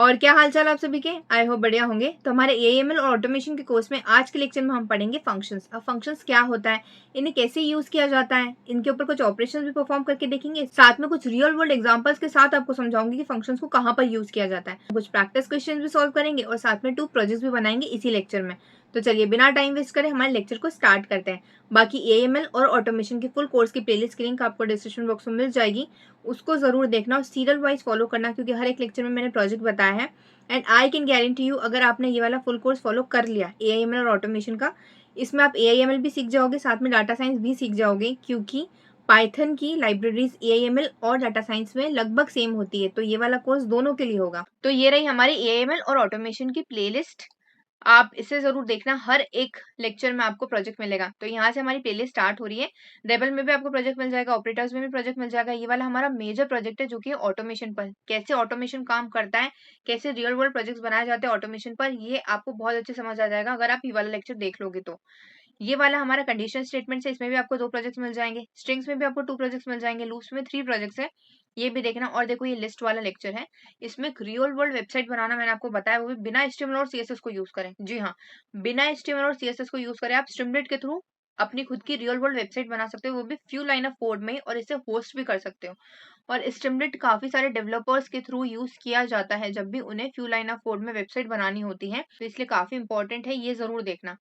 और क्या हालचाल आप सभी के, आई होप बढ़िया होंगे। तो हमारे एएमएल और ऑटोमेशन के कोर्स में आज के लेक्चर में हम पढ़ेंगे फंक्शंस। अब फंक्शंस क्या होता है, इन्हें कैसे यूज किया जाता है, इनके ऊपर कुछ ऑपरेशंस भी परफॉर्म करके देखेंगे, साथ में कुछ रियल वर्ल्ड एग्जांपल्स के साथ आपको समझाऊंगी कि फंक्शंस को कहाँ पर यूज किया जाता है। कुछ प्रैक्टिस क्वेश्चन भी सॉल्व करेंगे और साथ में 2 प्रोजेक्ट्स भी बनाएंगे इसी लेक्चर में। तो चलिए बिना टाइम वेस्ट करें हमारे लेक्चर को स्टार्ट करते हैं। बाकी एएमएल और ऑटोमेशन की फुल कोर्स की प्लेलिस्ट की लिंक आपको डिस्क्रिप्शन बॉक्स में मिल जाएगी, उसको जरूर देखना और सीरियल वाइज फॉलो करना, क्योंकि हर एक लेक्चर में मैंने प्रोजेक्ट बताया है। And I can guarantee you, अगर आपने ये वाला फुल कोर्स फॉलो कर लिया एआईएमएल और ऑटोमेशन का, इसमें आप एआईएमएल भी सीख जाओगे, साथ में डाटा साइंस भी सीख जाओगे, क्योंकि पाइथन की लाइब्रेरीज एआईएमएल और डाटा साइंस में लगभग सेम होती है। तो ये वाला कोर्स दोनों के लिए होगा। तो ये रही हमारी एआईएमएल और ऑटोमेशन की प्लेलिस्ट, आप इसे जरूर देखना, हर एक लेक्चर में आपको प्रोजेक्ट मिलेगा। तो यहाँ से हमारी प्लेलिस्ट स्टार्ट हो रही है। रेबल में भी आपको प्रोजेक्ट मिल जाएगा, ऑपरेटर्स में भी प्रोजेक्ट मिल जाएगा। ये वाला हमारा मेजर प्रोजेक्ट है जो कि ऑटोमेशन पर, कैसे ऑटोमेशन काम करता है, कैसे रियल वर्ल्ड प्रोजेक्ट्स बनाए जाते हैं ऑटोमेशन पर, ये आपको बहुत अच्छे समझ आ जाएगा अगर आप ये वाला लेक्चर देख लोगे तो। ये वाला हमारा कंडीशन स्टेटमेंट है, इसमें भी आपको 2 प्रोजेक्ट्स मिल जाएंगे, स्ट्रिंग्स में भी आपको 2 प्रोजेक्ट्स मिल जाएंगे, लूप्स में 3 प्रोजेक्ट्स है, ये भी देखना। और देखो ये लिस्ट वाला लेक्चर है, इसमें एक रियल वर्ल्ड वेबसाइट बनाना मैंने आपको बताया, वो भी बिना एचटीएमएल और सीएसएस को यूज करें। जी हाँ, बिना एचटीएमएल और सीएसएस को यूज करें आप स्ट्रीमलीट के थ्रू अपनी खुद की रियल वर्ल्ड वेबसाइट बना सकते हो, वो भी फ्यू लाइन ऑफ कोड में, और इसे होस्ट भी कर सकते हो। और स्ट्रीमलीट काफी सारे डेवलपर्स के थ्रू यूज किया जाता है जब भी उन्हें फ्यू लाइन ऑफ कोड में वेबसाइट बनानी होती है, तो इसलिए काफी इंपॉर्टेंट है, ये जरूर देखना।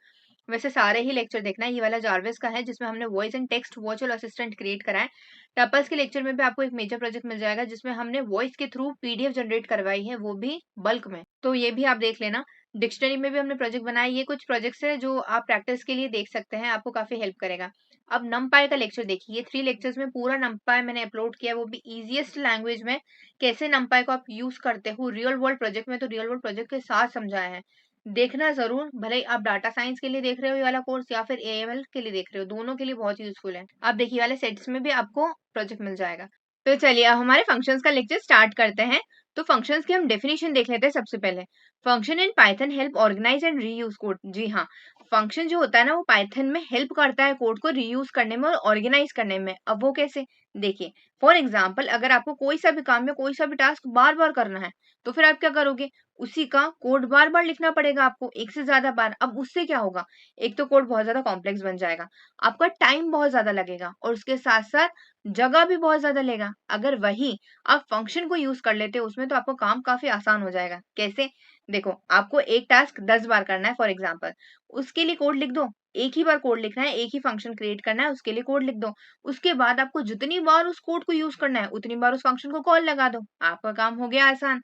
वैसे सारे ही लेक्चर देखना है, ये वाला जार्विस का है जिसमें हमने voice and text virtual assistant create करा है। टपल्स के लेक्चर में भी आपको एक मेजर प्रोजेक्ट मिल जाएगा जिसमें हमने वॉइस के थ्रू पीडीएफ जनरेट करवाई है, वो भी बल्क में, तो ये भी आप देख लेना। डिक्शनरी में भी हमने प्रोजेक्ट बनाया, ये कुछ प्रोजेक्ट्स है जो आप प्रैक्टिस के लिए देख सकते हैं, आपको काफी हेल्प करेगा। अब नमपाई का लेक्चर देखिए, ये 3 लेक्चर्स में पूरा नमपाई मैंने अपलोड किया, वो भी इजीएस्ट लैंग्वेज में, कैसे नमपाई को आप यूज करते हो रियल वर्ल्ड प्रोजेक्ट में, तो रियल वर्ल्ड प्रोजेक्ट के साथ समझाया है। देखना जरूर, भले ही आप डाटा साइंस के लिए देख रहे हो ये वाला कोर्स या फिर एएमएल के लिए देख रहे हो, दोनों के लिए बहुत यूजफुल है। आप देखिए वाले सेट्स में भी आपको प्रोजेक्ट मिल जाएगा। तो चलिए अब हमारे फंक्शंस का लेक्चर स्टार्ट करते हैं। तो फंक्शंस की हम डेफिनेशन देख लेते हैं सबसे पहले। Function in Python help organize and reuse code. जी हाँ, फंक्शन जो होता है ना वो पाइथन में हेल्प करता है कोड को रीयूज करने में और ऑर्गेनाइज करने में। अब वो कैसे, देखिए फॉर एग्जाम्पल अगर आपको कोई सा भी काम में कोई सा भी टास्क बार बार करना है, तो फिर आप क्या करोगे, उसी का कोड बार बार लिखना पड़ेगा आपको, एक से ज्यादा बार। अब उससे क्या होगा, एक तो कोड बहुत ज्यादा कॉम्प्लेक्स बन जाएगा, आपका टाइम बहुत ज्यादा लगेगा, और उसके साथ साथ जगह भी बहुत ज्यादा लेगा। अगर वही आप फंक्शन को यूज कर लेते हो उसमें, तो आपको काम काफी आसान हो जाएगा। कैसे, देखो आपको एक टास्क 10 बार करना है फॉर एग्जाम्पल, उसके लिए कोड लिख दो, एक ही बार कोड लिखना है, एक ही फंक्शन क्रिएट करना है, उसके लिए कोड लिख दो। उसके बाद आपको जितनी बार उस कोड को यूज करना है उतनी बार उस फंक्शन को कॉल लगा दो, आपका काम हो गया आसान।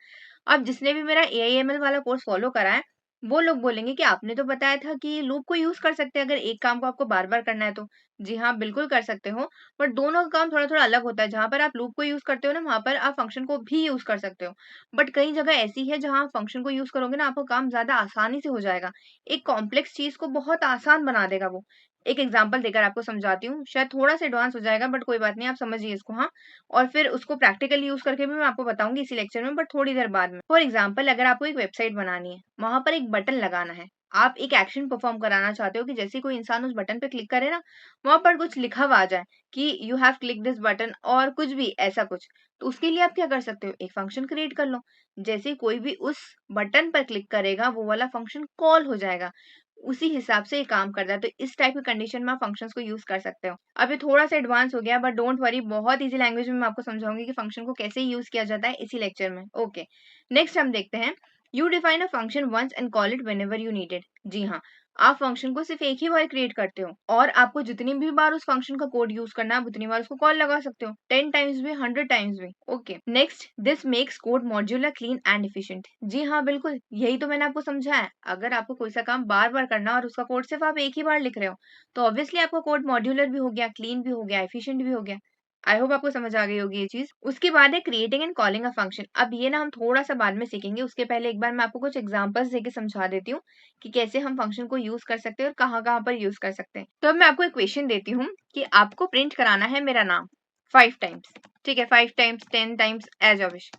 अब जिसने भी मेरा एआईएमएल वाला कोर्स फॉलो करा है, वो लोग बोलेंगे कि आपने तो बताया था कि लूप को यूज कर सकते हैं अगर एक काम को आपको बार बार करना है तो। जी हाँ, बिल्कुल कर सकते हो, बट दोनों का काम थोड़ा थोड़ा अलग होता है। जहां पर आप लूप को यूज करते हो ना, वहां पर आप फंक्शन को भी यूज कर सकते हो। बट कई जगह ऐसी है जहां फंक्शन को यूज करोगे ना, आपका काम ज्यादा आसानी से हो जाएगा, एक कॉम्प्लेक्स चीज को बहुत आसान बना देगा वो। एक एग्जाम्पल देकर आपको समझाती हूँ, शायद थोड़ा सा एडवांस हो जाएगा बट कोई बात नहीं, आप समझिए इसको। हाँ, और फिर उसको प्रैक्टिकली यूज करके भी मैं आपको बताऊंगी इसी लेक्चर में, बट थोड़ी देर बाद में। फॉर एग्जाम्पल अगर आपको एक वेबसाइट बनानी है, वहां पर एक बटन लगाना है, आप एक एक्शन परफॉर्म कराना चाहते हो कि जैसे कोई इंसान उस बटन पे क्लिक करे ना, वहां पर कुछ लिखा हुआ आ जाए कि you have click this button, और कुछ भी ऐसा कुछ, तो उसके लिए आप क्या कर सकते हो, एक फंक्शन क्रिएट कर लो। जैसे कोई भी उस बटन पर क्लिक करेगा वो वाला फंक्शन कॉल हो जाएगा, उसी हिसाब से ये काम करता है। तो इस टाइप के कंडीशन में आप फंक्शंस को यूज कर सकते हो। अब ये थोड़ा सा एडवांस हो गया, बट डोंट वरी, बहुत इजी लैंग्वेज में मैं आपको समझाऊंगी कि फंक्शन को कैसे यूज किया जाता है इसी लेक्चर में। ओके, नेक्स्ट हम देखते हैं, you define a function once and call it whenever you need it. जी हाँ, आप फंक्शन को सिर्फ एक ही बार क्रिएट करते हो, और आपको जितनी भी बार उस फंक्शन का कोड यूज करना है आप उतनी बार उसको कॉल लगा सकते हो, 10 टाइम्स भी, 100 टाइम्स भी। Okay, next, this makes code modular, clean and efficient. जी हाँ, बिल्कुल यही तो मैंने आपको समझाया है। अगर आपको कोई सा काम बार बार करना है और उसका कोड सिर्फ आप एक ही बार लिख रहे हो, तो ऑब्वियसली आपका कोड मॉड्यूलर भी हो गया, क्लीन भी हो गया, एफिशिएंट भी हो गया। आई होप आपको समझ आ गई होगी ये चीज। उसके बाद है creating and calling a function. अब ये ना हम थोड़ा सा बाद में सीखेंगे, उसके पहले एक बार मैं आपको कुछ एग्जांपल्स देके समझा देती हूँ कि कैसे हम फंक्शन को यूज कर सकते हैं और कहाँ कहाँ पर यूज कर सकते हैं। तो अब मैं आपको एक क्वेश्चन देती हूँ कि आपको प्रिंट कराना है मेरा नाम 5 टाइम्स, ठीक है, 5 times, 10 times, as a wish.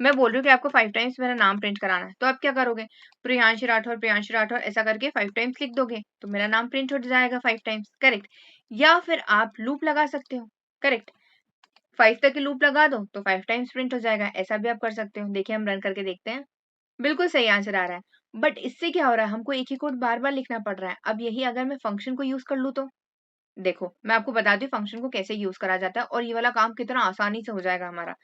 मैं बोल रही हूँ कि आपको 5 टाइम्स मेरा नाम प्रिंट कराना है, तो आप क्या करोगे, प्रियांश राठौर, प्रियांश राठौर ऐसा करके 5 टाइम्स लिख दोगे, तो मेरा नाम प्रिंट हो जाएगा 5 टाइम्स, करेक्ट। या फिर आप लूप लगा सकते हो, करेक्ट, 5 तक की लूप लगा दो तो 5 टाइम्स प्रिंट हो जाएगा, ऐसा भी आप कर सकते हो। देखिए हम रन करके देखते हैं। बिल्कुल सही आंसर आ रहा है। बट इससे क्या हो रहा है, हमको एक ही कोड बार-बार लिखना पड़ रहा है। अब यही अगर मैं फंक्शन को यूज़ कर लूँ तो? देखो, मैं आपको बताती हूँ फंक्शन को कैसे यूज़ करा जाता है और ये वाला काम कितना आसानी से हो जाएगा हमारा।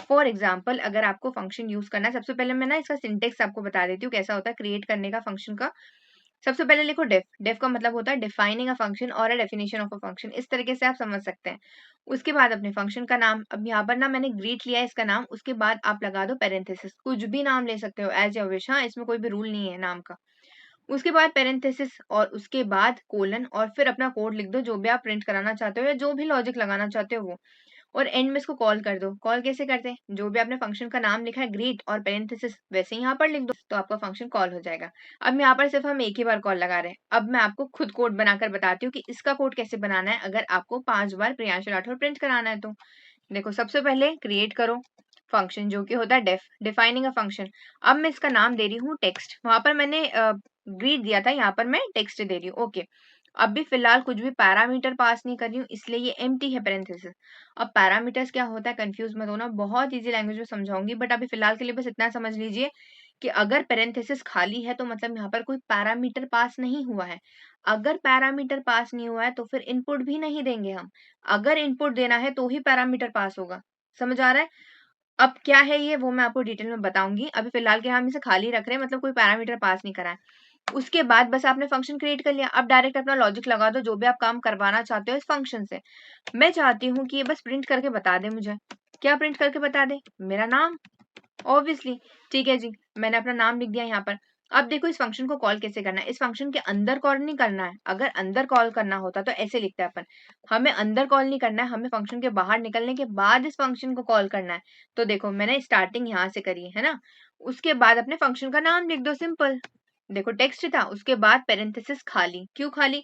फॉर एग्जाम्पल अगर आपको फंक्शन यूज़ करना है, सबसे पहले मैं ना इसका सिंटेक्स आपको बता देती हूँ कैसा होता है क्रिएट करने का फंक्शन का। सबसे पहले लिखो डेफ। डेफ का मतलब होता है डिफाइनिंग अ फंक्शन और a definition of a function. इस तरीके से आप समझ सकते हैं। उसके बाद अपने फंक्शन का नाम, अब यहाँ पर ना मैंने ग्रीट लिया है इसका नाम, उसके बाद आप लगा दो पैरेंथेसिस। कुछ भी नाम ले सकते हो एज योर विश, हाँ, इसमें कोई भी रूल नहीं है नाम का। उसके बाद पैरेंथेसिस और उसके बाद कोलन और फिर अपना कोड लिख दो, जो भी आप प्रिंट कराना चाहते हो या जो भी लॉजिक लगाना चाहते हो वो। और एंड में इसको कॉल कर दो। कॉल कैसे करते हैं, जो भी आपने फंक्शन का नाम लिखा है ग्रीट और पैरेंथेसिस वैसे ही यहाँ पर लिख दो, तो आपका फंक्शन कॉल हो जाएगा। अब यहाँ पर सिर्फ हम एक ही बार कॉल लगा रहे हैं। अब मैं आपको खुद कोड बनाकर बताती हूँ कि इसका कोड कैसे बनाना है अगर आपको 5 बार प्रियांशु राठौर प्रिंट कराना है तो। देखो, सबसे पहले क्रिएट करो फंक्शन जो कि होता है डेफ, डिफाइनिंग अ फंक्शन। अब मैं इसका नाम दे रही हूँ टेक्स्ट। वहां पर मैंने ग्रीट दिया था, यहाँ पर मैं टेक्स्ट दे रही हूँ। ओके, अब भी फिलहाल कुछ भी पैरामीटर पास नहीं कर रही हूँ, इसलिए ये एम्प्टी है पैरेंथेसिस। अब पैरामीटर्स क्या होता है कंफ्यूज मत होना, बहुत इजी लैंग्वेज में समझाऊंगी, बट अभी फिलहाल के लिए बस इतना समझ लीजिए कि अगर पैरेंथेसिस खाली है तो मतलब यहाँ पर कोई पैरामीटर पास नहीं हुआ है। अगर पैरामीटर पास नहीं हुआ है तो फिर इनपुट भी नहीं देंगे हम। अगर इनपुट देना है तो ही पैरामीटर पास होगा। समझ आ रहा है? अब क्या है ये वो मैं आपको डिटेल में बताऊंगी। अभी फिलहाल के हम इसे खाली रख रहे हैं, मतलब कोई पैरामीटर पास नहीं करा है। उसके बाद बस आपने फंक्शन क्रिएट कर लिया। अब डायरेक्ट अपना लॉजिक लगा दो, जो भी आप काम करवाना चाहते हो इस फंक्शन से। मैं चाहती हूँ कि ये बस प्रिंट करके बता दे मुझे। क्या प्रिंट करके बता दे? मेरा नाम, ऑब्वियसली। ठीक है जी, मैंने अपना नाम लिख दिया यहाँ पर। अब देखो इस फंक्शन को कॉल कैसे करना है। इस फंक्शन के अंदर कॉल नहीं करना है। अगर अंदर कॉल करना होता तो ऐसे लिखते हैं अपन। हमें अंदर कॉल नहीं करना है, हमें फंक्शन के बाहर निकलने के बाद इस फंक्शन को कॉल करना है। तो देखो मैंने स्टार्टिंग यहाँ से करी है ना। उसके बाद अपने फंक्शन का नाम लिख दो, सिंपल। देखो टेक्स्ट था, उसके बाद पैरेंथेसिस खाली। क्यों खाली?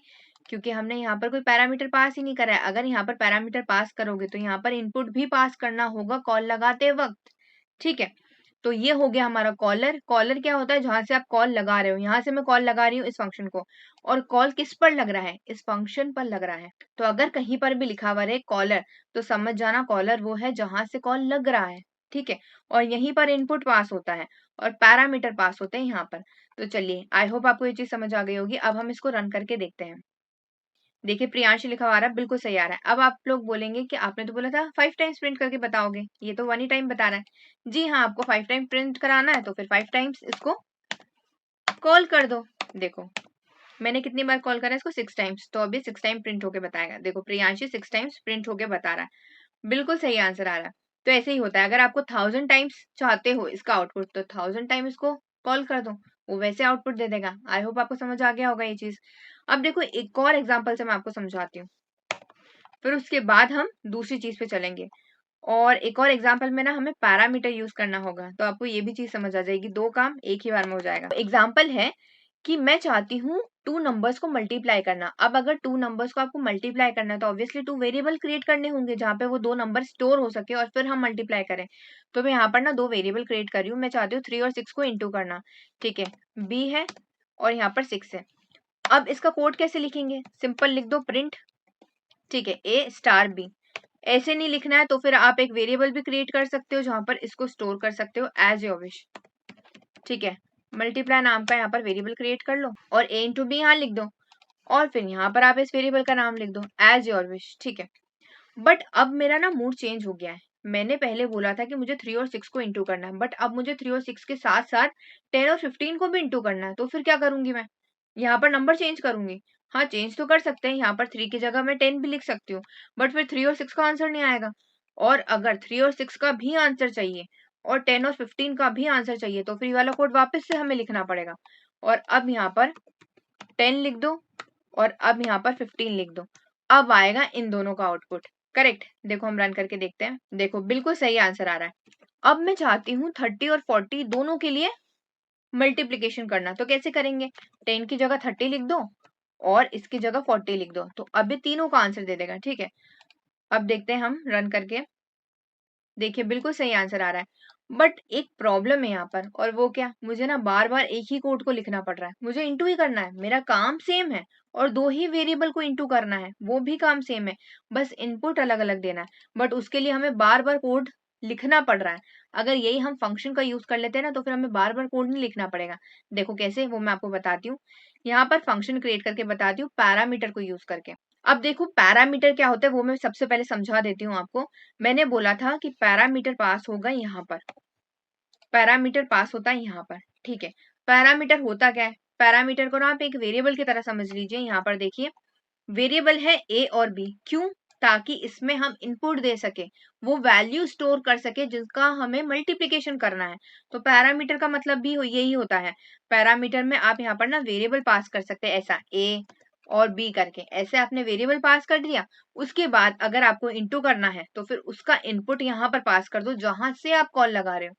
क्योंकि हमने यहाँ पर कोई पैरामीटर पास ही नहीं करा है। अगर यहाँ पर पैरामीटर पास करोगे तो यहाँ पर इनपुट भी पास करना होगा कॉल लगाते वक्त। ठीक है, तो ये हो गया हमारा कॉलर। कॉलर क्या होता है? जहां से आप कॉल लगा रहे हो। यहाँ से मैं कॉल लगा रही हूँ इस फंक्शन को, और कॉल किस पर लग रहा है? इस फंक्शन पर लग रहा है। तो अगर कहीं पर भी लिखा हुआ है कॉलर, तो समझ जाना कॉलर वो है जहां से कॉल लग रहा है। ठीक है, और यहीं पर इनपुट पास होता है और पैरामीटर पास होते हैं यहाँ पर। तो चलिए, आई होप आपको ये चीज समझ आ गई होगी। अब हम इसको रन करके देखते हैं। देखिए प्रियांश लिखा हुआ आ रहा है, बिल्कुल सही आ रहा है। अब आप लोग बोलेंगे कि आपने तो बोला था 5 टाइम्स प्रिंट करके बताओगे, ये तो 1 ही टाइम बता रहा है। जी हाँ, आपको 5 टाइम प्रिंट कराना है तो फिर 5 टाइम्स इसको कॉल कर दो। देखो मैंने कितनी बार कॉल करा है इसको? 6 टाइम्स, तो अभी 6 टाइम प्रिंट होके बताएगा। देखो प्रियांशी 6 टाइम्स प्रिंट होके बता रहा है, बिल्कुल सही आंसर आ रहा है। तो ऐसे ही होता है, अगर आपको 1000 टाइम्स चाहते हो इसका आउटपुट तो 1000 टाइम इसको कॉल कर दो, वो वैसे आउटपुट दे देगा। आई होप आपको समझ आ गया होगा ये चीज। अब देखो एक और एग्जाम्पल से मैं आपको समझाती हूँ, फिर उसके बाद हम दूसरी चीज पे चलेंगे। और एक और एग्जाम्पल में ना हमें पैरामीटर यूज करना होगा, तो आपको ये भी चीज समझ आ जाएगी। दो काम एक ही बार में हो जाएगा। एग्जाम्पल है कि मैं चाहती हूँ टू नंबर्स को मल्टीप्लाई करना। अब अगर टू नंबर्स को आपको मल्टीप्लाई करना है तो ऑब्वियसली टू वेरिएबल क्रिएट करने होंगे जहाँ पे वो दो नंबर स्टोर हो सके और फिर हम मल्टीप्लाई करें। तो मैं यहाँ पर ना दो वेरिएबल क्रिएट कर रही हूँ। मैं चाहती हूँ 3 और 6 को इंटू करना। ठीक है, बी है और यहाँ पर 6 है। अब इसका कोड कैसे लिखेंगे? सिंपल लिख दो प्रिंट। ठीक है, ए स्टार बी। ऐसे नहीं लिखना है तो फिर आप एक वेरिएबल भी क्रिएट कर सकते हो जहां पर इसको स्टोर कर सकते हो एज योर विश। ठीक है, मल्टीप्लाई नाम का यहाँ पर वेरिएबल क्रिएट कर लो और ए इंटू बी यहाँ लिख दो, और फिर यहाँ पर आप इस वेरिएबल का नाम लिख दो एज योर विश। ठीक है, बट अब मेरा ना मूड चेंज हो गया है। मैंने पहले बोला था कि मुझे 3 और 6 को इंटू करना है, बट अब मुझे 3 और 6 के साथ साथ 10 और 15 को भी इंटू करना है। तो फिर क्या करूंगी मैं? यहाँ पर नंबर चेंज करूंगी। हाँ, चेंज तो कर सकते हैं, यहाँ पर 3 की जगह मैं 10 भी लिख सकती हूँ, बट फिर 3 और 6 का आंसर नहीं आएगा। और अगर 3 और 6 का भी आंसर चाहिए और 10 और 15 का भी आंसर चाहिए तो फिर ये वाला कोड वापस से हमें लिखना पड़ेगा। और अब यहाँ पर 10 लिख दो और अब यहाँ पर 15 लिख दो। अब आएगा इन दोनों का आउटपुट। करेक्ट। देखो हम रन करके देखते हैं। देखो बिल्कुल सही आंसर आ रहा है। अब मैं चाहती हूँ 30 और 40 दोनों के लिए मल्टीप्लीकेशन करना। तो कैसे करेंगे? 10 की जगह 30 लिख दो और इसकी जगह 40 लिख दो, तो अभी तीनों का आंसर दे देगा। ठीक है, अब देखते हैं हम रन करके। देखिए बिल्कुल सही आंसर आ रहा है, बट एक प्रॉब्लम है यहाँ पर, और वो क्या? मुझे ना बार बार एक ही कोड को लिखना पड़ रहा है। मुझे इंटू ही करना है, मेरा काम सेम है, और दो ही वेरिएबल को इंटू करना है, वो भी काम सेम है, बस इनपुट अलग अलग देना है। बट उसके लिए हमें बार बार कोड लिखना पड़ रहा है। अगर यही हम फंक्शन का यूज कर लेते हैं ना तो फिर हमें बार बार कोड नहीं लिखना पड़ेगा। देखो कैसे, वो मैं आपको बताती हूँ। यहाँ पर फंक्शन क्रिएट करके बताती हूँ पैरामीटर को यूज करके। अब देखो पैरामीटर क्या होता है वो मैं सबसे पहले समझा देती हूँ आपको। मैंने बोला था कि पैरामीटर पास होगा यहाँ पर, पैरामीटर पास होता है यहाँ पर, ठीक है। पैरामीटर होता क्या है, पैरामीटर को ना आप एक वेरिएबल की तरह समझ लीजिए। यहाँ पर देखिए वेरिएबल है ए और बी, क्यों, ताकि इसमें हम इनपुट दे सके, वो वैल्यू स्टोर कर सके जिसका हमें मल्टीप्लिकेशन करना है। तो पैरामीटर का मतलब भी यही होता है। पैरामीटर में आप यहाँ पर ना वेरिएबल पास कर सकते हैं, ऐसा ए और बी करके, ऐसे आपने वेरिएबल पास कर दिया। उसके बाद अगर आपको इनटू करना है तो फिर उसका इनपुट यहाँ पर पास कर दो जहां से आप कॉल लगा रहे हो।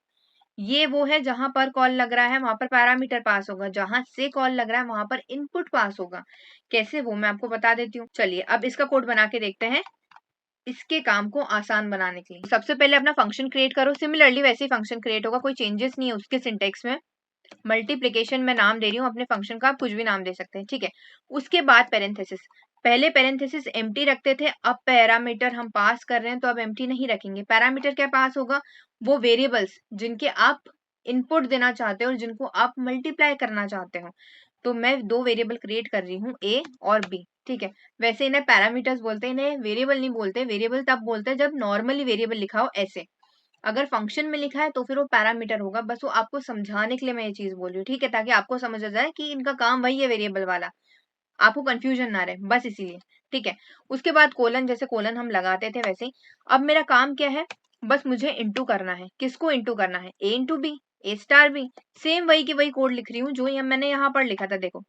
ये वो है जहां पर कॉल लग रहा है वहां पर पैरामीटर पास होगा, जहां से कॉल लग रहा है वहां पर इनपुट पास होगा। कैसे, वो मैं आपको बता देती हूँ। चलिए अब इसका कोड बना के देखते हैं इसके काम को आसान बनाने के लिए। सबसे पहले अपना फंक्शन क्रिएट करो, सिमिलरली वैसे ही फंक्शन क्रिएट होगा, कोई चेंजेस नहीं है उसके सिंटेक्स में। मल्टीप्लिकेशन में नाम दे रही हूँ अपने फंक्शन का, आप कुछ भी नाम दे सकते हैं, ठीक है। उसके बाद पेरेंथेसिस, पहले पेरेंथेसिस एम्प्टी रखते थे, अब पैरामीटर हम पास कर रहे हैं तो अब एम्प्टी नहीं रखेंगे। पैरामीटर क्या पास होगा, वो वेरिएबल्स जिनके आप इनपुट देना चाहते हो और जिनको आप मल्टीप्लाई करना चाहते हो। तो मैं दो वेरिएबल क्रिएट कर रही हूँ ए और बी, ठीक है। वैसे इन्हें पैरामीटर्स बोलते हैं, इन्हें वेरिएबल नहीं बोलते। वेरिएबल तब बोलते हैं जब नॉर्मली वेरिएबल लिखा हो ऐसे, अगर फंक्शन में लिखा है तो फिर वो पैरामीटर होगा। बस वो आपको समझाने के लिए मैं ये चीज बोल रही हूँ, ठीक है, ताकि आपको समझ आ जाए कि इनका काम वही है वेरिएबल वाला, आपको कंफ्यूजन ना रहे, बस इसीलिए, ठीक है। उसके बाद कोलन, जैसे कोलन हम लगाते थे वैसे। अब मेरा काम क्या है, बस मुझे इंटू करना है। किसको इंटू करना है, ए इंटू बी, ए स्टार बी। सेम वही की वही कोड लिख रही हूँ जो मैंने यहाँ पर लिखा था, देखो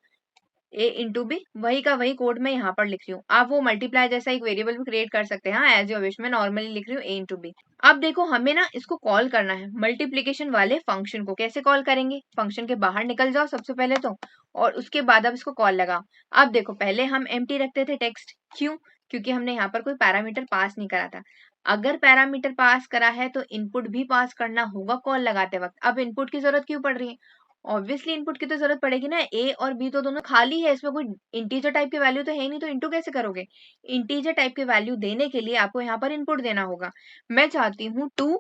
ए इंटू बी, वही का वही कोड मैं यहाँ पर लिख रही हूँ। आप वो मल्टीप्लाई जैसा एक वेरिएबल भी क्रिएट कर सकते हैं, हाँ एज योर विश। मैं नॉर्मली लिख रही हूँ ए इंटू बी। अब देखो हमें ना इसको कॉल करना है, मल्टीप्लीकेशन वाले फंक्शन को। कैसे कॉल करेंगे, फंक्शन के बाहर निकल जाओ सबसे पहले तो, और उसके बाद अब इसको कॉल लगाओ। अब देखो पहले हम एम्प्टी रखते थे टेक्स्ट, क्यों, क्योंकि हमने यहाँ पर कोई पैरामीटर पास नहीं करा था। अगर पैरामीटर पास करा है तो इनपुट भी पास करना होगा कॉल लगाते वक्त। अब इनपुट की जरूरत क्यों पड़ रही है, ऑब्वियसली इनपुट की तो जरूरत पड़ेगी ना। ए और बी तो दोनों खाली है, इसमें कोई इंटीजर टाइप की वैल्यू तो है नहीं, तो इंटू कैसे करोगे। इंटीजर टाइप की वैल्यू देने के लिए आपको यहाँ पर इनपुट देना होगा। मैं चाहती हूँ 2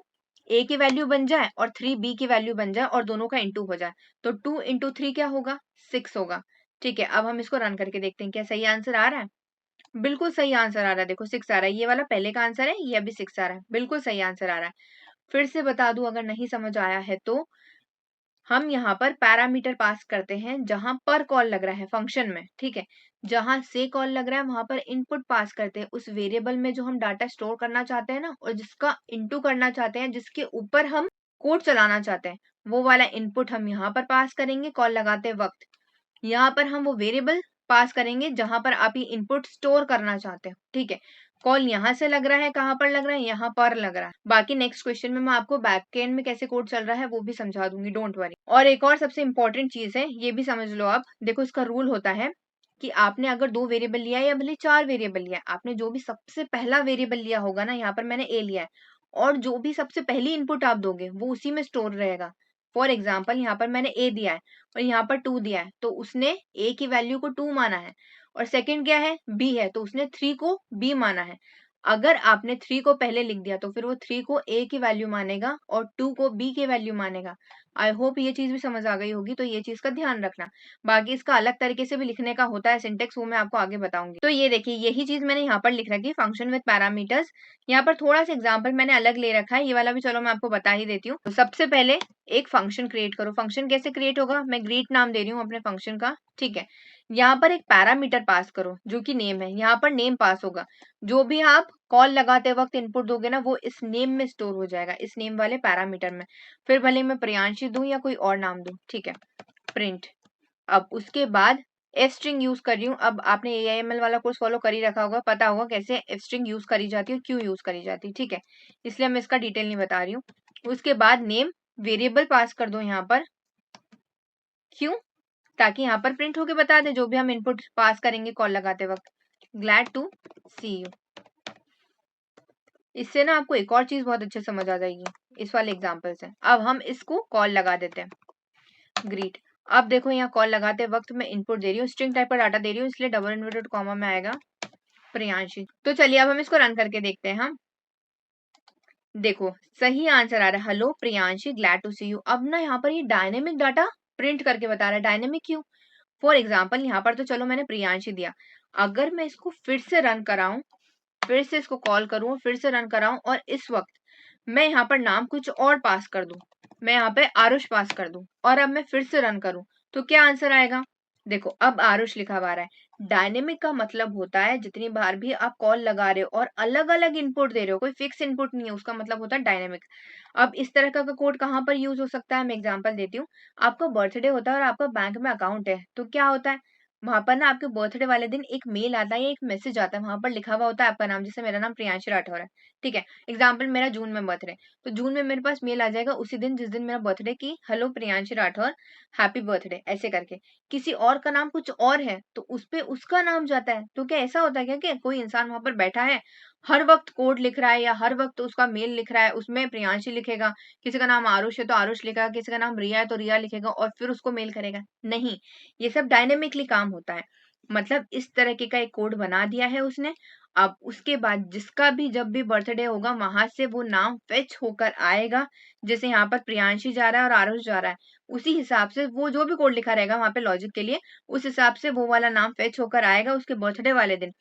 ए की वैल्यू बन जाए और 3 बी की वैल्यू बन जाए और दोनों का इंटू हो जाए। तो 2 इंटू 3 क्या होगा, 6 होगा, ठीक है। अब हम इसको रन करके देखते हैं क्या सही आंसर आ रहा है। बिल्कुल सही आंसर आ रहा है, देखो 6 आ रहा है। ये वाला पहले का आंसर है, ये अभी 6 आ रहा है, बिल्कुल सही आंसर आ रहा है। फिर से बता दूं अगर नहीं समझ आया है तो, हम यहाँ पर पैरामीटर पास करते हैं जहां पर कॉल लग रहा है फंक्शन में, ठीक है। जहां से कॉल लग रहा है वहां पर इनपुट पास करते हैं उस वेरिएबल में जो हम डाटा स्टोर करना चाहते हैं ना, और जिसका इनटू करना चाहते हैं, जिसके ऊपर हम कोड चलाना चाहते हैं, वो वाला इनपुट हम यहाँ पर पास करेंगे कॉल लगाते वक्त। यहाँ पर हम वो वेरिएबल पास करेंगे जहां पर आप ये इनपुट स्टोर करना चाहते हो, ठीक है। कॉल यहाँ से लग रहा है, कहां पर लग रहा है, यहाँ पर लग रहा है। बाकी नेक्स्ट क्वेश्चन में मैं आपको बैक एंड में कैसे कोड चल रहा है वो भी समझा दूंगी, डोंट वरी। और एक और सबसे इंपॉर्टेंट चीज है, ये भी समझ लो आप। देखो इसका रूल होता है कि आपने अगर 2 वेरिएबल लिया है या भले 4 वेरिएबल लिया है, आपने जो भी सबसे पहला वेरिएबल लिया होगा ना, यहाँ पर मैंने ए लिया है, और जो भी सबसे पहली इनपुट आप दोगे वो उसी में स्टोर रहेगा। फॉर एग्जाम्पल यहाँ पर मैंने ए दिया है और यहाँ पर 2 दिया है, तो उसने ए की वैल्यू को 2 माना है। और सेकंड क्या है, बी है, तो उसने 3 को बी माना है। अगर आपने 3 को पहले लिख दिया तो फिर वो 3 को ए की वैल्यू मानेगा और 2 को बी की वैल्यू मानेगा। आई होप ये चीज भी समझ आ गई होगी, तो ये चीज का ध्यान रखना। बाकी इसका अलग तरीके से भी लिखने का होता है सिंटेक्स, वो मैं आपको आगे बताऊंगी। तो ये देखिए यही चीज मैंने यहाँ पर लिख रखी है, फंक्शन विद पैरामीटर्स। यहाँ पर थोड़ा सा एग्जाम्पल मैंने अलग ले रखा है, ये वाला भी चलो मैं आपको बता ही देती हूँ। तो सबसे पहले एक फंक्शन क्रिएट करो। फंक्शन कैसे क्रिएट होगा, मैं ग्रीट नाम दे रही हूँ अपने फंक्शन का, ठीक है। यहाँ पर एक पैरामीटर पास करो जो कि नेम है, यहाँ पर नेम पास होगा। जो भी आप कॉल लगाते वक्त इनपुट दोगे ना, वो इस नेम में स्टोर हो जाएगा, इस नेम वाले पैरामीटर में। फिर भले मैं प्रियांशी दूं या कोई और नाम दूं, ठीक है, प्रिंट। अब उसके बाद एफ स्ट्रिंग यूज कर रही हूँ। अब आपने AIML वाला कोर्स फॉलो कर ही रखा होगा, पता होगा कैसे एफ स्ट्रिंग यूज करी जाती है, क्यों यूज करी जाती है, ठीक है। इसलिए मैं इसका डिटेल नहीं बता रही हूँ। उसके बाद नेम वेरिएबल पास कर दो यहाँ पर, क्यों, ताकि यहाँ पर प्रिंट होके बता दे जो भी हम इनपुट पास करेंगे कॉल लगाते वक्त। Glad to see you. इससे ना आपको एक और चीज बहुत अच्छे समझ आ जाएगी इस वाले एग्जाम्पल से। अब हम इसको कॉल लगा देते हैं, ग्रीट। अब देखो यहाँ कॉल लगाते वक्त मैं इनपुट दे रही हूँ, स्ट्रिंग टाइप का डाटा दे रही हूँ, इसलिए डबल इन्वर्टेड कॉमा में आएगा प्रियांशी। तो चलिए अब हम इसको रन करके देखते हैं। हम देखो सही आंसर आ रहा है, hello Priyanshi, glad to see you. अब ना यहाँ पर ये डायनेमिक डाटा प्रिंट करके बता रहा है। डायनेमिक क्यों? फॉर एग्जाम्पल यहाँ पर तो चलो मैंने प्रियांशी दिया, अगर मैं इसको फिर से रन कराऊं, फिर से इसको कॉल करूं, फिर से रन कराऊं, और इस वक्त मैं यहाँ पर नाम कुछ और पास कर दूं, मैं यहाँ पे आरुष पास कर दूं, और अब मैं फिर से रन करूं, तो क्या आंसर आएगा? देखो अब आरुष लिखा हुआ आ रहा है। डायनेमिक का मतलब होता है जितनी बार भी आप कॉल लगा रहे हो और अलग अलग इनपुट दे रहे हो, कोई फिक्स इनपुट नहीं है, उसका मतलब होता है डायनेमिक। अब इस तरह का कोड कहाँ पर यूज हो सकता है, मैं एग्जांपल देती हूँ। आपका बर्थडे होता है और आपका बैंक में अकाउंट है, तो क्या होता है वहां पर ना, आपके बर्थडे वाले दिन एक मेल आता है या एक मैसेज आता है, वहां पर लिखा हुआ होता है आपका नाम, जैसे मेरा नाम प्रियांशी राठौर है, ठीक है। एग्जाम्पल मेरा जून में बर्थडे, तो जून में मेरे पास मेल आ जाएगा उसी दिन जिस दिन मेरा बर्थडे, की hello Priyanshi Rathore, happy birthday, ऐसे करके। किसी और का नाम कुछ और है तो उस पे उसका नाम जाता है। तो क्या ऐसा होता है क्या कि कोई इंसान वहां पर बैठा है, हर वक्त कोड लिख रहा है या हर वक्त उसका मेल लिख रहा है, उसमें प्रियांशी लिखेगा, किसी का नाम आरुष है तो आरुष लिखेगा, किसी का नाम रिया है तो रिया लिखेगा और फिर उसको मेल करेगा? नहीं, ये सब डायनेमिकली काम होता है। मतलब इस तरीके का एक कोड बना दिया है उसने। अब उसके बाद जिसका भी जब भी बर्थडे होगा वहां से वो नाम फेच होकर आएगा, जैसे यहाँ पर प्रियांशी जा रहा है और आरुष जा रहा है, उसी हिसाब से वो जो भी कोड लिखा रहेगा वहां पे लॉजिक के लिए, उस हिसाब से वो वाला नाम फेच होकर आएगा उसके बर्थडे वाले दिन,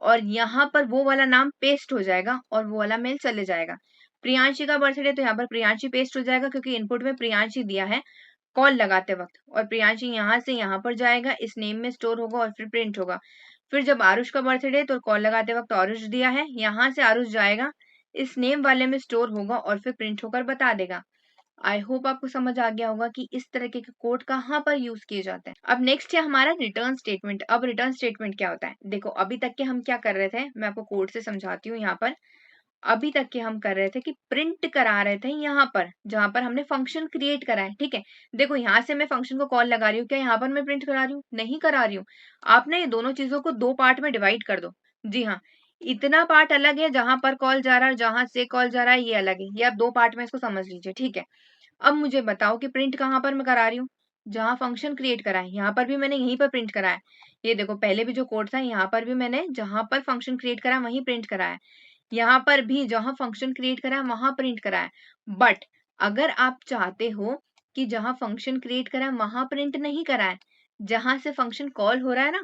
और यहाँ पर वो वाला नाम पेस्ट हो जाएगा और वो वाला मेल चले जाएगा। प्रियांशी का बर्थडे तो यहाँ पर प्रियांशी पेस्ट हो जाएगा क्योंकि इनपुट में प्रियांशी दिया है कॉल लगाते वक्त, और प्रियांशी यहाँ से यहाँ पर जाएगा, इस नेम में स्टोर होगा और फिर प्रिंट होगा। फिर जब आरुष का बर्थडे तो कॉल लगाते वक्त आरुष दिया है, यहाँ से आरुष जाएगा, इस नेम वाले में स्टोर होगा और फिर प्रिंट होकर बता देगा। आई होप आपको समझ आ गया होगा कि इस तरीके के कोड कहाँ पर यूज किए जाते हैं। अब नेक्स्ट है हमारा रिटर्न स्टेटमेंट। अब रिटर्न स्टेटमेंट क्या होता है? देखो अभी तक के हम क्या कर रहे थे, मैं आपको कोड से समझाती हूँ। यहाँ पर अभी तक के हम कर रहे थे कि प्रिंट करा रहे थे यहाँ पर, जहां पर हमने फंक्शन क्रिएट करा है, ठीक है। देखो यहाँ से मैं फंक्शन को कॉल लगा रही हूँ, क्या यहाँ पर मैं प्रिंट करा रही हूँ? नहीं करा रही हूँ। आप ना ये दोनों चीजों को दो पार्ट में डिवाइड कर दो। जी हाँ, इतना पार्ट अलग है जहां पर कॉल जा रहा है, जहां से कॉल जा रहा है ये अलग है। ये आप दो पार्ट में इसको समझ लीजिए, ठीक है। अब मुझे बताओ कि प्रिंट कहाँ पर मैं करा रही हूँ? जहां फंक्शन क्रिएट करा है यहाँ पर भी मैंने यहीं पर प्रिंट करा है। ये देखो पहले भी जो कोड था यहाँ पर भी मैंने जहां पर फंक्शन क्रिएट करा वहीं प्रिंट करा है, यहाँ पर भी जहां फंक्शन क्रिएट करा है वहां प्रिंट करा है। बट अगर आप चाहते हो कि जहां फंक्शन क्रिएट करा है वहां प्रिंट नहीं करा है, जहां से फंक्शन कॉल हो रहा है ना,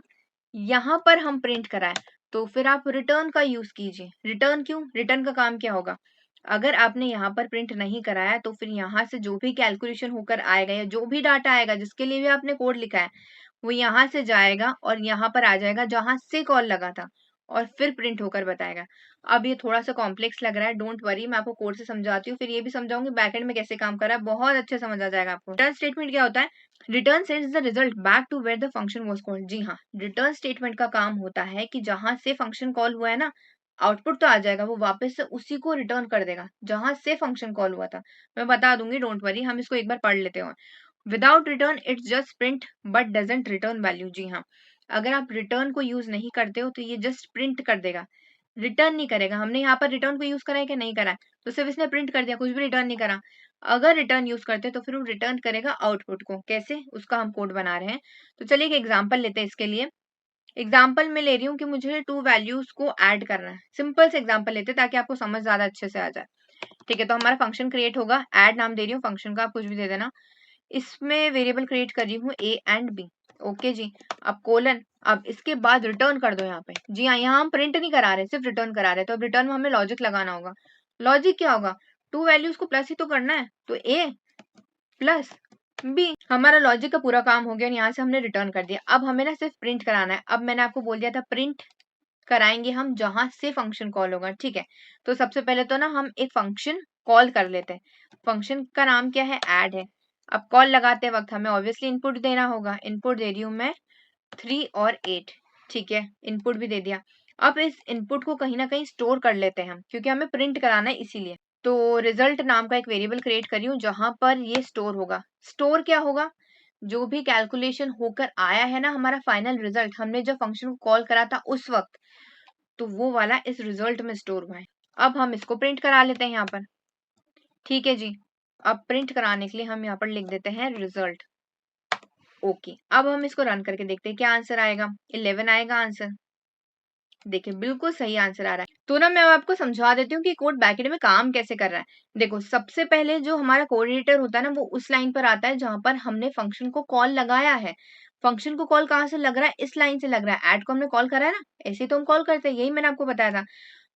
यहाँ पर हम प्रिंट कराएं, तो फिर आप रिटर्न का यूज कीजिए। रिटर्न क्यों? रिटर्न का काम क्या होगा? अगर आपने यहाँ पर प्रिंट नहीं कराया तो फिर यहाँ से जो भी कैलकुलेशन होकर आएगा या जो भी डाटा आएगा जिसके लिए भी आपने कोड लिखा है, वो यहाँ से जाएगा और यहाँ पर आ जाएगा जहां से कॉल लगा था, और फिर प्रिंट होकर बताएगा। अब ये थोड़ा सा कॉम्प्लेक्स लग रहा है, डोंट वरी, मैं आपको कोड से समझाती हूँ, फिर ये भी समझाऊंगी बैकएंड में कैसे काम कर रहा है, बहुत अच्छे समझ आ जाएगा आपको। रिटर्न स्टेटमेंट क्या होता है? Return sends the result back to where the function was called. जी हाँ, रिटर्न स्टेटमेंट का काम होता है कि जहां से फंक्शन कॉल हुआ है ना, आउटपुट तो आ जाएगा, वो वापस से उसी को रिटर्न कर देगा जहां से फंक्शन कॉल हुआ था। मैं बता दूंगी, डोंट वरी, हम इसको एक बार पढ़ लेते हैं। Without return it's just print but doesn't return value. जी हाँ, अगर आप रिटर्न को यूज नहीं करते हो तो ये जस्ट प्रिंट कर देगा, रिटर्न नहीं करेगा। हमने यहाँ पर रिटर्न को यूज करा है कि नहीं करा है? तो सिर्फ इसने प्रिंट कर दिया, कुछ भी रिटर्न नहीं करा। अगर रिटर्न यूज करते तो फिर वो रिटर्न करेगा आउटपुट को। कैसे? उसका हम कोड बना रहे हैं। तो चलिए एक एग्जाम्पल लेते हैं इसके लिए। एग्जाम्पल में ले रही हूँ कि मुझे टू वैल्यूज को ऐड करना है। सिंपल से एग्जाम्पल लेते हैं ताकि आपको समझ ज्यादा अच्छे से आ जाए। ठीक है, तो हमारा फंक्शन क्रिएट होगा, ऐड नाम दे रही हूँ फंक्शन का, आप कुछ भी दे देना। इसमें वेरिएबल क्रिएट कर रही हूँ ए एंड बी। ओके जी, अब कोलन, अब इसके बाद रिटर्न कर दो यहाँ पे। जी हाँ, यहाँ हम प्रिंट नहीं करा रहे, सिर्फ रिटर्न करा रहे हैं। तो अब रिटर्न में हमें लॉजिक लगाना होगा। लॉजिक क्या होगा? टू वैल्यूज को प्लस ही तो करना है, तो ए प्लस बी। हमारा लॉजिक का पूरा काम हो गया, यहाँ से हमने रिटर्न कर दिया। अब हमें ना सिर्फ प्रिंट कराना है। अब मैंने आपको बोल दिया था प्रिंट कराएंगे हम जहां से फंक्शन कॉल होगा, ठीक है। तो सबसे पहले तो ना हम एक फंक्शन कॉल कर लेते हैं। फंक्शन का नाम क्या है? ऐड है। अब कॉल लगाते वक्त हमें ऑब्वियसली इनपुट देना होगा। इनपुट दे रही हूँ मैं 3 और 8, ठीक है, इनपुट भी दे दिया। अब इस इनपुट को कहीं ना कहीं स्टोर कर लेते हैं हम, क्योंकि हमें प्रिंट कराना है इसीलिए। तो रिजल्ट नाम का एक वेरिएबल क्रिएट करी हूँ जहां पर ये स्टोर होगा। स्टोर क्या होगा? जो भी कैलकुलेशन होकर आया है ना, हमारा फाइनल रिजल्ट, हमने जब फंक्शन को कॉल करा था उस वक्त, तो वो वाला इस रिजल्ट में स्टोर हुआ है। अब हम इसको प्रिंट करा लेते हैं यहाँ पर। ठीक है जी, अब प्रिंट कराने के लिए हम यहाँ पर लिख देते हैं रिजल्ट। ओके, अब हम इसको रन करके देखते हैं क्या आंसर आएगा। 11 आएगा आंसर। देखिए बिल्कुल सही आंसर आ रहा है। तो ना मैं आपको समझा देती हूँ कि कोड बैकएंड में काम कैसे कर रहा है। देखो सबसे पहले जो हमारा कोऑर्डिनेटर होता है ना, वो उस लाइन पर आता है जहां पर हमने फंक्शन को कॉल लगाया है। फंक्शन को कॉल कहाँ से लग रहा है? इस लाइन से लग रहा है। ऐड को हमने कॉल करा है ना, ऐसे ही तो हम कॉल करते हैं, यही मैंने आपको बताया था।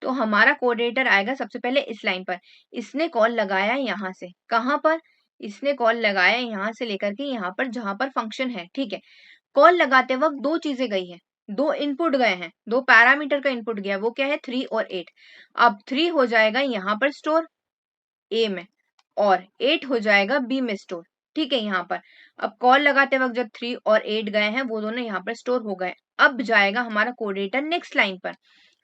तो हमारा कोऑर्डिनेटर आएगा सबसे पहले इस लाइन पर। इसने कॉल लगाया यहाँ से, कहाँ पर? इसने कॉल लगाया यहाँ से लेकर के यहाँ पर जहां पर फंक्शन है, ठीक है। कॉल लगाते वक्त दो चीजें गई हैं, दो इनपुट गए हैं, दो पैरामीटर का इनपुट गया, वो क्या है? 3 और 8। अब 3 हो जाएगा यहाँ पर स्टोर ए में, और 8 हो जाएगा बी में स्टोर, ठीक है। यहाँ पर अब कॉल लगाते वक्त जब 3 और 8 गए हैं, वो दोनों यहाँ पर स्टोर हो गए। अब जाएगा हमारा कोऑर्डिनेटर नेक्स्ट लाइन पर,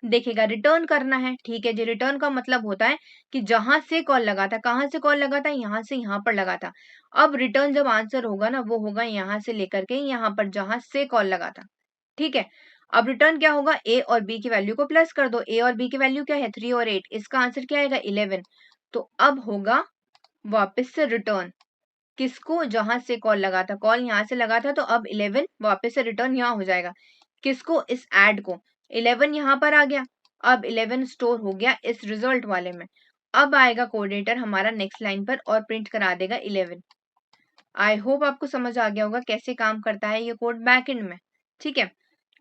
देखेगा रिटर्न करना है, ठीक है जी। रिटर्न का मतलब होता है कि जहां से कॉल लगा था, कहां से कॉल लगा था? यहाँ से यहाँ पर लगा था। अब रिटर्न जब आंसर होगा ना, वो होगा यहाँ से लेकर के यहाँ पर जहां से कॉल लगा था, ठीक है। अब रिटर्न क्या होगा? ए और बी की वैल्यू को प्लस कर दो। ए और बी की वैल्यू क्या है? 3 और 8। इसका आंसर क्या आएगा? 11। तो अब होगा वापस से रिटर्न, किसको? जहां से कॉल लगा था, कॉल यहाँ से लगा था, तो अब 11 वापस से रिटर्न यहाँ हो जाएगा, किसको? इस ऐड को। 11 यहाँ पर आ गया, अब 11 स्टोर हो गया इस रिजल्ट वाले में। अब आएगा कोऑर्डिनेटर हमारा नेक्स्ट लाइन पर और प्रिंट करा देगा 11। आई होप आपको समझ आ गया होगा कैसे काम करता है ये कोड बैकएंड में, ठीक है।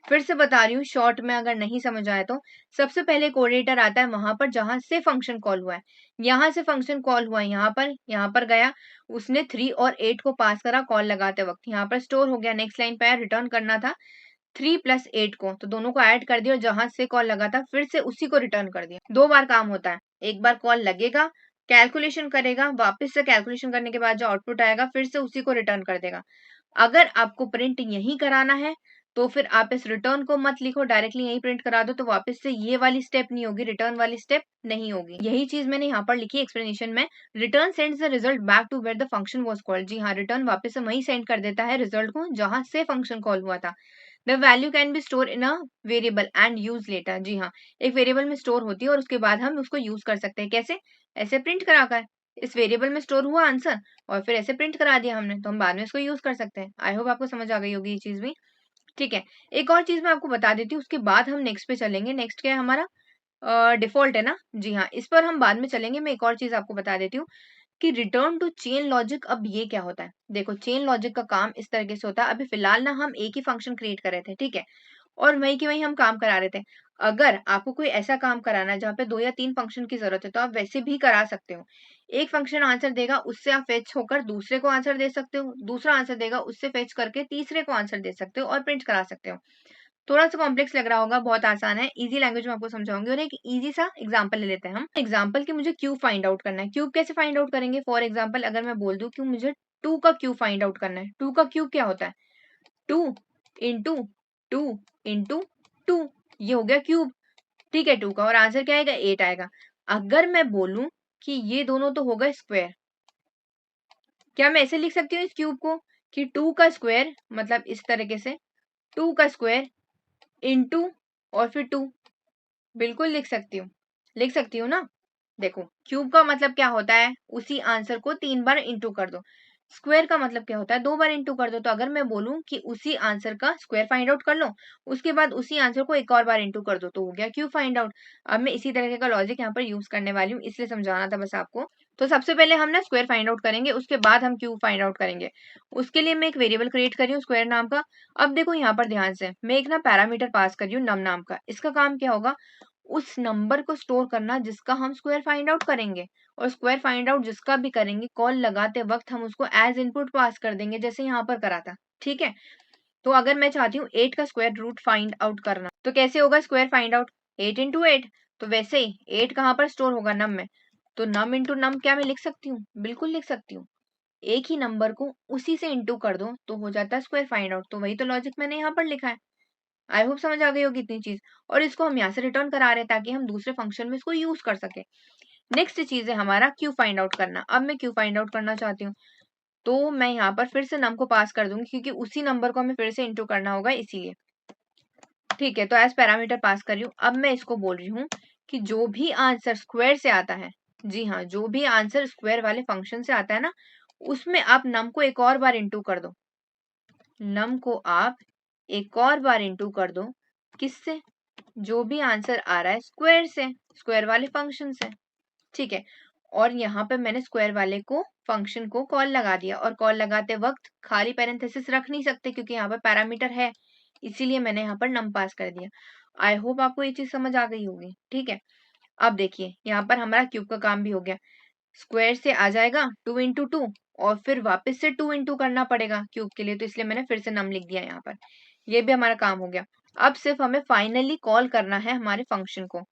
फिर से बता रही हूँ शॉर्ट में, अगर नहीं समझ आया तो। सबसे पहले कोऑर्डिनेटर आता है वहां पर जहां से फंक्शन कॉल हुआ है। यहाँ से फंक्शन कॉल हुआ है, यहाँ पर गया, उसने 3 और 8 को पास करा कॉल लगाते वक्त, यहाँ पर स्टोर हो गया। नेक्स्ट लाइन पे रिटर्न करना था 3 प्लस 8 को, तो दोनों को ऐड कर दिया और जहां से कॉल लगा था फिर से उसी को रिटर्न कर दिया। दो बार काम होता है, एक बार कॉल लगेगा, कैलकुलेशन करेगा, वापस से कैलकुलेशन करने के बाद जो आउटपुट आएगा फिर से उसी को रिटर्न कर देगा। अगर आपको प्रिंट यही कराना है तो फिर आप इस रिटर्न को मत लिखो, डायरेक्टली यही प्रिंट करा दो, तो वापस से ये वाली स्टेप नहीं होगी, रिटर्न वाली स्टेप नहीं होगी। यही चीज मैंने यहाँ पर लिखी एक्सप्लेनेशन में। Return sends the result back to where the function was called. जी हाँ, रिटर्न वापस से वही सेंड कर देता है रिजल्ट को जहां से फंक्शन कॉल हुआ था। The value can be store in a variable and use later. जी हाँ, एक वेरिएबल में स्टोर होती है और उसके बाद हम उसको यूज कर सकते हैं। कैसे? ऐसे प्रिंट कराकर, इस वेरिएबल में स्टोर हुआ आंसर और फिर ऐसे प्रिंट करा दिया हमने, तो हम बाद में इसको यूज कर सकते हैं। आई होप आपको समझ आ गई होगी ये चीज भी, ठीक है। एक और चीज मैं आपको बता देती हूँ, उसके बाद हम नेक्स्ट पे चलेंगे। नेक्स्ट क्या है हमारा? डिफॉल्ट है ना? जी हाँ, इस पर हम बाद में चलेंगे। मैं एक और चीज आपको बता देती हूँ कि रिटर्न टू चेन लॉजिक। अब ये क्या होता है? देखो चेन लॉजिक का काम इस तरीके से होता है। अभी फिलहाल ना हम एक ही फंक्शन क्रिएट कर रहे थे, ठीक है, और वही की वही हम काम करा रहे थे। अगर आपको कोई ऐसा काम कराना है जहाँ पे 2 या 3 फंक्शन की जरूरत है, तो आप वैसे भी करा सकते हो। एक फंक्शन आंसर देगा, उससे आप फेच होकर दूसरे को आंसर दे सकते हो, दूसरा आंसर देगा, उससे फेच करके तीसरे को आंसर दे सकते हो और प्रिंट करा सकते हो। थोड़ा सा कॉम्प्लेक्स लग रहा होगा, बहुत आसान है, इजी लैंग्वेज में आपको समझाऊंगी। और एक इजी सा एग्जांपल ले लेते हैं हम। एग्जांपल कि मुझे क्यूब फाइंड आउट करना है। क्यूब कैसे फाइंड आउट करेंगे? फॉर एग्जांपल अगर मैं बोल दूं कि मुझे 2 का क्यूब फाइंड आउट करना है। 2 का क्यूब क्या होता है? 2 इंटू 2 इंटू 2, ये हो गया क्यूब, ठीक है, 2 का। और आंसर क्या आएगा? 8 आएगा। अगर मैं बोलूं कि ये दोनों तो होगा स्क्वायर, क्या मैं ऐसे लिख सकती हूँ इस क्यूब को कि 2 का स्क्वायर, मतलब इस तरीके से 2 का स्क्वायर इंटू और फिर 2? बिल्कुल लिख सकती हूँ, लिख सकती हूँ ना। देखो क्यूब का मतलब क्या होता है? उसी आंसर को 3 बार इंटू कर दो। स्क्वायर का मतलब क्या होता है? 2 बार इंटू कर दो। तो अगर मैं बोलूं कि उसी आंसर का स्क्वायर फाइंड आउट कर लो, उसके बाद उसी आंसर को एक और बार इंटू कर दो, तो हो गया क्यूब फाइंड आउट। अब मैं इसी तरीके का लॉजिक यहाँ पर यूज करने वाली हूँ, इसलिए समझाना था बस आपको। तो सबसे पहले हम ना स्क्वायर फाइंड आउट करेंगे, उसके बाद हम क्यूब फाइंड आउट करेंगे। उसके लिए मैं एक वेरिएबल क्रिएट कर रही हूँ स्क्वायर नाम का। अब देखो यहाँ पर ध्यान से, मैं एक ना पैरामीटर पास कर रही हूँ नम नाम का। इसका काम क्या होगा? उस नंबर को स्टोर करना जिसका हम स्क्वायर फाइंड आउट करेंगे। और स्क्वायर फाइंड आउट जिसका भी करेंगे, कॉल लगाते वक्त हम उसको एज इनपुट पास कर देंगे, जैसे यहाँ पर करा था, ठीक है। तो अगर मैं चाहती हूँ 8 का स्क्वायर रूट फाइंड आउट करना, तो कैसे होगा स्क्वायर फाइंड आउट? 8 इंटू 8। तो वैसे ही 8 कहाँ पर स्टोर होगा? नम में। तो नम इंटू नम क्या मैं लिख सकती हूँ? बिल्कुल लिख सकती हूँ। एक ही नंबर को उसी से इंटू कर दो तो हो जाता है स्क्वायर फाइंड आउट। तो वही तो लॉजिक मैंने यहाँ पर लिखा है। आई होप समझ आ गई होगी इतनी चीज। और इसको हम यहाँ से रिटर्न करा रहे हैं ताकि हम दूसरे फंक्शन में इसको यूज कर सके। नेक्स्ट चीज है हमारा क्यू फाइंड आउट करना। अब मैं क्यू फाइंड आउट करना चाहती हूँ, तो मैं यहाँ पर फिर से नम को पास कर दूंगी क्योंकि उसी नंबर को हमें फिर से इंटू करना होगा, इसीलिए, ठीक है। तो एज पैरामीटर पास कर रही हूँ। अब मैं इसको बोल रही हूँ कि जो भी आंसर स्क्वायर से आता है, जी हाँ, जो भी आंसर स्क्वायर वाले फंक्शन से आता है ना, उसमें आप नम को एक और बार इंटू कर दो। नम को आप एक और बार इंटू कर दो, किससे? जो भी आंसर आ रहा है स्क्वायर से, स्क्वायर वाले फंक्शन से, ठीक है। और यहाँ पे मैंने स्क्वायर वाले को फंक्शन को कॉल लगा दिया, और कॉल लगाते वक्त खाली पैरेंथेसिस रख नहीं सकते क्योंकि यहाँ पर पैरामीटर है, इसीलिए मैंने यहाँ पर नम पास कर दिया। आई होप आपको ये चीज समझ आ गई होगी, ठीक है। अब देखिए यहाँ पर हमारा क्यूब का काम भी हो गया। स्क्वायर से आ जाएगा 2 इंटू 2, और फिर वापस से 2 इंटू करना पड़ेगा क्यूब के लिए, तो इसलिए मैंने फिर से नम लिख दिया यहाँ पर। ये भी हमारा काम हो गया। अब सिर्फ हमें फाइनली कॉल करना है हमारे फंक्शन को।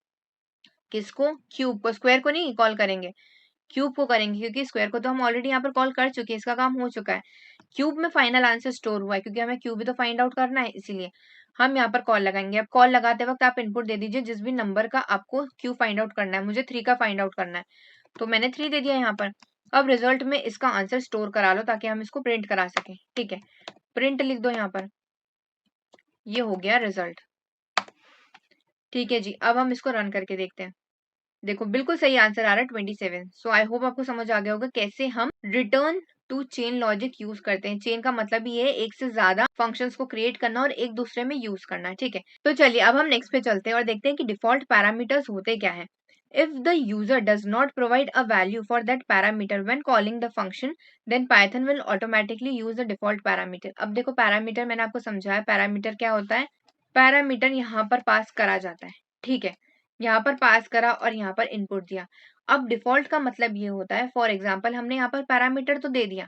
किसको? क्यूब को। स्क्वायर को नहीं कॉल करेंगे, क्यूब को करेंगे, क्योंकि स्क्वायर को तो हम ऑलरेडी यहाँ पर कॉल कर चुके हैं, इसका काम हो चुका है। क्यूब में फाइनल आंसर स्टोर हुआ है, क्योंकि हमें क्यूब भी तो फाइंड आउट करना है, इसीलिए हम यहाँ पर कॉल लगाएंगे। अब कॉल लगाते वक्त आप इनपुट दे दीजिए जिस भी नंबर का आपको क्यूब फाइंड आउट करना है। मुझे 3 का फाइंड आउट करना है, तो मैंने 3 दे दिया यहाँ पर। अब रिजल्ट में इसका आंसर स्टोर करा लो ताकि हम इसको प्रिंट करा सकें, ठीक है। प्रिंट लिख दो यहाँ पर, ये हो गया रिजल्ट, ठीक है जी। अब हम इसको रन करके देखते हैं। देखो बिल्कुल सही आंसर आ रहा है 27। सो आई होप आपको समझ आ गया होगा कैसे हम return to chain logic use करते हैं। चेन का मतलब ये है एक से ज्यादा फंक्शंस को क्रिएट करना और एक दूसरे में यूज करना, ठीक है। तो चलिए अब हम नेक्स्ट पे चलते हैं और देखते हैं कि डिफॉल्ट पैरामीटर्स होते क्या है। If the user does not provide a value for that parameter when calling the function, then Python will automatically use the default parameter. अब देखो पैरामीटर मैंने आपको समझाया, पैरामीटर क्या होता है। पैरामीटर यहाँ पर पास करा जाता है, ठीक है। यहाँ पर पास करा और यहाँ पर इनपुट दिया। अब डिफॉल्ट का मतलब ये होता है, फॉर एग्जाम्पल हमने यहाँ पर पैरामीटर तो दे दिया,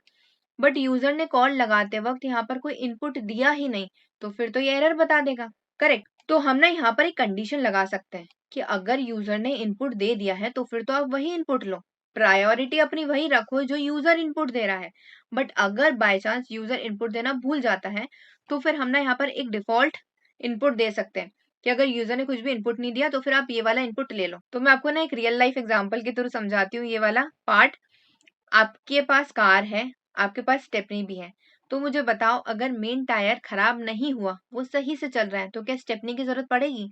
बट यूजर ने कॉल लगाते वक्त यहाँ पर कोई इनपुट दिया ही नहीं, तो फिर तो ये एरर बता देगा, करेक्ट। तो हम ना यहाँ पर एक कंडीशन लगा सकते हैं कि अगर यूजर ने इनपुट दे दिया है तो फिर तो आप वही इनपुट लो, प्रायोरिटी अपनी वही रखो जो यूजर इनपुट दे रहा है। बट अगर बाय चांस यूजर इनपुट देना भूल जाता है, तो फिर हम ना यहाँ पर एक डिफॉल्ट इनपुट दे सकते हैं कि अगर यूजर ने कुछ भी इनपुट नहीं दिया तो फिर आप ये वाला इनपुट ले लो। तो मैं आपको ना एक रियल लाइफ एग्जांपल के थ्रू समझाती हूँ ये वाला पार्ट। आपके पास कार है, आपके पास स्टेपनी भी है, तो मुझे बताओ अगर मेन टायर खराब नहीं हुआ, वो सही से चल रहा है, तो क्या स्टेपनी की जरूरत पड़ेगी?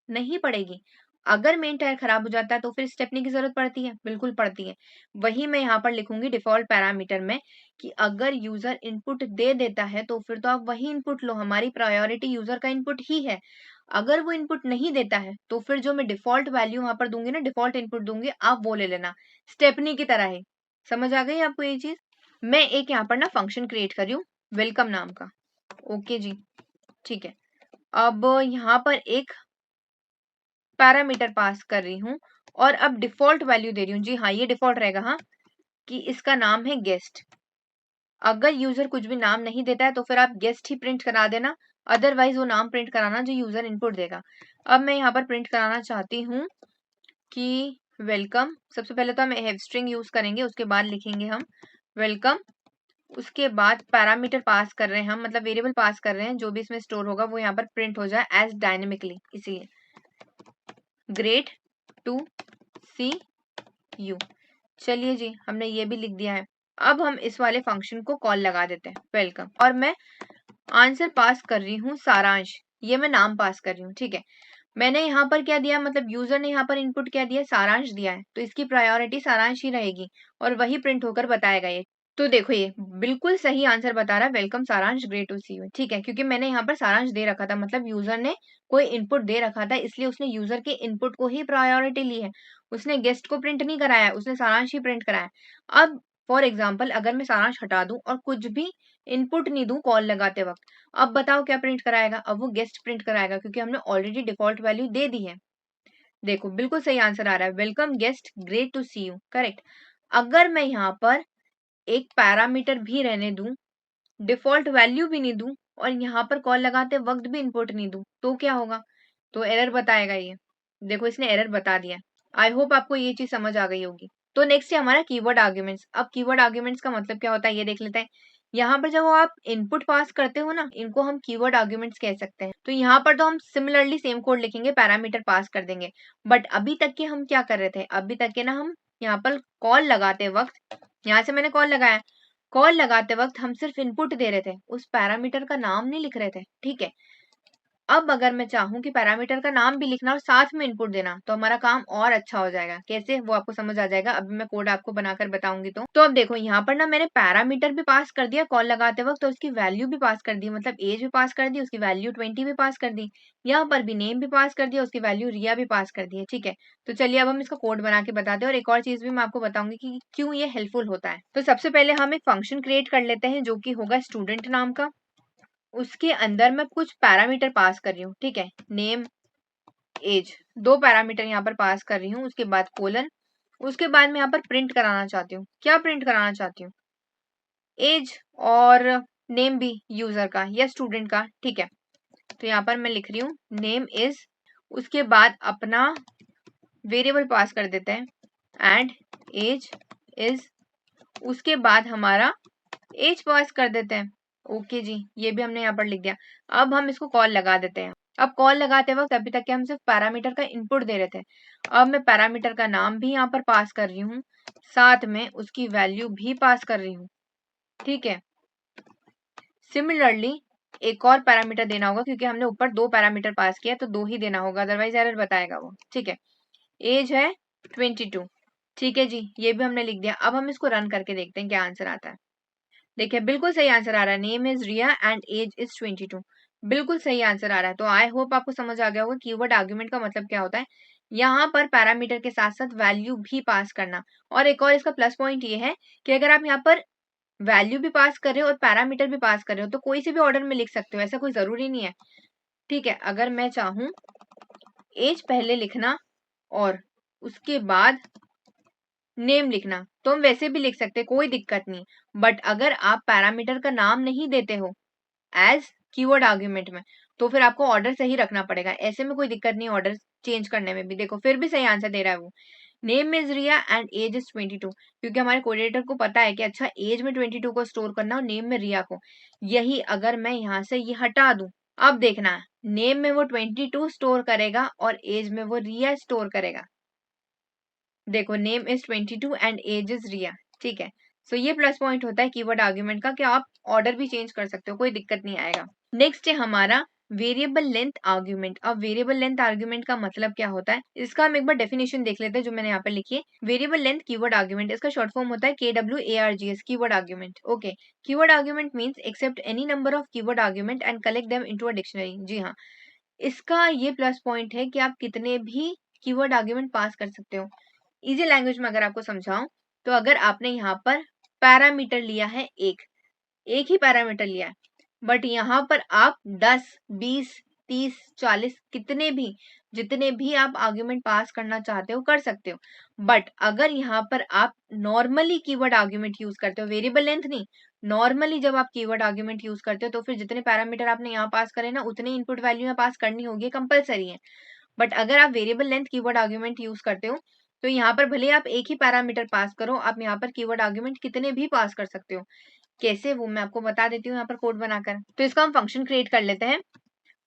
नहीं पड़ेगी। अगर मेन टायर खराब हो जाता है तो फिर स्टेपनी की जरूरत पड़ती है, बिल्कुल पड़ती है। वही मैं यहाँ पर लिखूंगी डिफॉल्ट पैरामीटर में कि अगर यूजर इनपुट दे देता है तो फिर तो आप वही इनपुट लो, हमारी प्रायोरिटी यूजर का इनपुट ही है। अगर वो इनपुट नहीं देता है तो फिर जो मैं डिफॉल्ट वैल्यू वहां पर दूंगी ना, डिफॉल्ट इनपुट दूंगी, आप वो ले लेना, स्टेपनी की तरह ही। समझ आ गई आपको ये चीज? मैं एक यहाँ पर ना फंक्शन क्रिएट कर रही हूँ वेलकम नाम का, ओके जी, ठीक है। अब यहाँ पर एक पैरामीटर पास कर रही हूँ और अब डिफॉल्ट वैल्यू दे रही हूँ, जी हाँ ये डिफॉल्ट रहेगा, हाँ, कि इसका नाम है गेस्ट। अगर यूजर कुछ भी नाम नहीं देता है तो फिर आप गेस्ट ही प्रिंट करा देना, अदरवाइज वो नाम प्रिंट कराना जो यूजर इनपुट देगा। अब मैं यहाँ पर प्रिंट कराना चाहती हूँ कि वेलकम। सबसे पहले तो हम हैव स्ट्रिंग यूज करेंगे, उसके बाद लिखेंगे हम वेलकम। उसके बाद पैरामीटर पास कर रहे हैं हम, मतलब वेरिएबल पास कर रहे हैं, जो भी इसमें स्टोर होगा वो यहाँ पर प्रिंट हो जाए एज डायनेमिकली, इसीलिए ग्रेट टू सी यू। चलिए जी हमने ये भी लिख दिया है। अब हम इस वाले फंक्शन को कॉल लगा देते हैं वेलकम, और मैं आंसर पास कर रही हूँ सारांश, ये मैं नाम पास कर रही हूँ, ठीक है। मैंने यहाँ पर क्या दिया, मतलब यूजर ने यहाँ पर इनपुट क्या दिया, सारांश दिया है, तो इसकी प्रायोरिटी सारांश ही रहेगी और वही प्रिंट होकर बताएगा ये। तो देखो ये बिल्कुल सही आंसर बता रहा है, वेलकम सारांश ग्रेट टू सी यू, ठीक है, क्योंकि मैंने यहाँ पर सारांश दे रखा था, मतलब यूजर ने कोई इनपुट दे रखा था, इसलिए उसने यूजर के इनपुट को ही प्रायोरिटी ली है। उसने गेस्ट को प्रिंट नहीं कराया, उसने सारांश ही प्रिंट कराया। अब फॉर एग्जाम्पल अगर मैं सारांश हटा दूं और कुछ भी इनपुट नहीं दूं कॉल लगाते वक्त, अब बताओ क्या प्रिंट कराएगा? अब वो गेस्ट प्रिंट कराएगा क्योंकि हमने ऑलरेडी डिफॉल्ट वैल्यू दे दी है। देखो बिल्कुल सही आंसर आ रहा है, welcome guest great to see you, correct. अगर मैं यहाँ पर एक पैरामीटर भी रहने दूं, डिफॉल्ट वैल्यू भी नहीं दूं और यहाँ पर कॉल लगाते वक्त भी इनपुट नहीं दूं, तो क्या होगा? तो एरर बताएगा ये। देखो इसने एरर बता दिया। आई होप आपको ये चीज समझ आ गई होगी। तो नेक्स्ट है हमारा कीवर्ड आर्ग्यूमेंट्स। अब कीवर्ड आर्ग्यूमेंट्स का मतलब क्या होता है ये देख लेते हैं। यहाँ पर जब आप इनपुट पास करते हो ना, इनको हम कीवर्ड आर्ग्यूमेंट्स कह सकते हैं। तो यहाँ पर तो हम सिमिलरली सेम कोड लिखेंगे, पैरामीटर पास कर देंगे। बट अभी तक के हम क्या कर रहे थे, अभी तक के ना हम यहाँ पर कॉल लगाते वक्त, यहाँ से मैंने कॉल लगाया, कॉल लगाते वक्त हम सिर्फ इनपुट दे रहे थे, उस पैरामीटर का नाम नहीं लिख रहे थे, ठीक है। अब अगर मैं चाहूँ कि पैरामीटर का नाम भी लिखना और साथ में इनपुट देना, तो हमारा काम और अच्छा हो जाएगा। कैसे, वो आपको समझ आ जाएगा। अभी मैं कोड आपको बनाकर बताऊंगी। तो अब देखो यहाँ पर ना मैंने पैरामीटर भी पास कर दिया कॉल लगाते वक्त, तो उसकी वैल्यू भी पास कर दी, मतलब एज भी पास कर दी, उसकी वैल्यू 20 भी पास कर दी। यहाँ पर भी नेम भी पास कर दिया, उसकी वैल्यू रिया भी पास कर दी है। ठीक है, तो चलिए अब हम इसका कोड बना के बताते हैं, और एक और चीज भी मैं आपको बताऊंगी कि क्यों ये हेल्पफुल होता है। तो सबसे पहले हम एक फंक्शन क्रिएट कर लेते हैं जो कि होगा स्टूडेंट नाम का। उसके अंदर मैं कुछ पैरामीटर पास कर रही हूँ। ठीक है, नेम, एज, दो पैरामीटर यहाँ पर पास कर रही हूँ। उसके बाद कोलन, उसके बाद मैं यहाँ पर प्रिंट कराना चाहती हूँ। क्या प्रिंट कराना चाहती हूँ? एज और नेम भी यूजर का या स्टूडेंट का। ठीक है, तो यहाँ पर मैं लिख रही हूँ नेम इज, उसके बाद अपना वेरिएबल पास कर देते हैं एंड एज इज, उसके बाद हमारा एज पास कर देते हैं। ओके जी, ये भी हमने यहाँ पर लिख दिया। अब हम इसको कॉल लगा देते हैं। अब कॉल लगाते वक्त अभी तक के हम सिर्फ पैरामीटर का इनपुट दे रहे थे, अब मैं पैरामीटर का नाम भी यहाँ पर पास कर रही हूँ, साथ में उसकी वैल्यू भी पास कर रही हूँ। ठीक है, सिमिलरली एक और पैरामीटर देना होगा, क्योंकि हमने ऊपर दो पैरामीटर पास किया तो दो ही देना होगा, अदरवाइज एरर बताएगा वो। ठीक है, एज है 22। ठीक है जी, ये भी हमने लिख दिया। अब हम इसको रन करके देखते हैं क्या आंसर आता है। देखिए बिल्कुल सही आंसर आ रहा है, name is Riya and age is 22। बिल्कुल सही आंसर आ रहा है। तो आई होप आपको समझ आ गया होगा कीवर्ड आर्गुमेंट का मतलब क्या होता है। यहाँ पर पैरामीटर के साथ साथ वैल्यू भी पास करना, और एक और इसका प्लस पॉइंट ये है कि अगर आप यहाँ पर वैल्यू भी पास कर रहे हो और पैरामीटर भी पास कर रहे हो तो कोई से भी ऑर्डर में लिख सकते हो, ऐसा कोई जरूरी नहीं है। ठीक है, अगर मैं चाहूं एज पहले लिखना और उसके बाद नेम लिखना तो हम वैसे भी लिख सकते हैं, कोई दिक्कत नहीं। बट अगर आप पैरामीटर का नाम नहीं देते हो एज कीवर्ड आर्ग्यूमेंट में, तो फिर आपको ऑर्डर सही रखना पड़ेगा। ऐसे में कोई दिक्कत नहीं ऑर्डर चेंज करने में भी। देखो फिर भी सही आंसर दे रहा है वो, name is Riya and age is 22, क्योंकि हमारे कोऑर्डिनेटर को पता है कि अच्छा एज में 22 को स्टोर करना और नेम में रिया को। यही अगर मैं यहाँ से ये हटा दूं, अब देखना नेम में वो 22 स्टोर करेगा और एज में वो रिया स्टोर करेगा। देखो name is 22 and age is Riya. ठीक है, सो ये प्लस पॉइंट होता है कीवर्ड आर्ग्यूमेंट का कि आप ऑर्डर भी चेंज कर सकते हो, कोई दिक्कत नहीं आएगा। नेक्स्ट है हमारा वेरिएबल लेंथ आर्ग्यूमेंट। अब वेरिएबल लेंथ आर्ग्यूमेंट का मतलब क्या होता है, इसका हम एक बार डेफिनेशन देख लेते हैं जो मैंने यहाँ पे लिखी है। वेरिएबल लेंथ कीवर्ड आर्ग्यूमेंट, इसका शॉर्ट फॉर्म होता है KWARGS, keyword argument. Okay, keyword argument means accept any number of keyword argument and collect them into a dictionary. जी हाँ, इसका ये प्लस पॉइंट है कि आप कितने भी कीवर्ड आर्ग्यूमेंट पास कर सकते हो। इजी लैंग्वेज में अगर आपको समझाऊं तो अगर आपने यहाँ पर पैरामीटर लिया है एक ही पैरामीटर लिया है, बट यहाँ पर आप 10, 20, 30, 40 कितने भी जितने भी आप आर्ग्यूमेंट पास करना चाहते हो कर सकते हो। बट अगर यहाँ पर आप नॉर्मली कीवर्ड आर्ग्यूमेंट यूज करते हो, वेरिएबल लेंथ नहीं, नॉर्मली जब आप कीवर्ड आर्ग्यूमेंट यूज करते हो तो फिर जितने पैरामीटर आपने यहाँ पास करे ना उतने इनपुट वैल्यू यहाँ पास करनी होगी, कंपलसरी है। बट अगर आप variable length keyword argument use करते हो तो यहाँ पर भले आप एक ही पैरामीटर पास करो, आप यहाँ पर कीवर्ड आर्ग्यूमेंट कितने भी पास कर सकते हो। कैसे, वो मैं आपको बता देती हूँ यहाँ पर कोड बनाकर। तो इसका हम फंक्शन क्रिएट कर लेते हैं।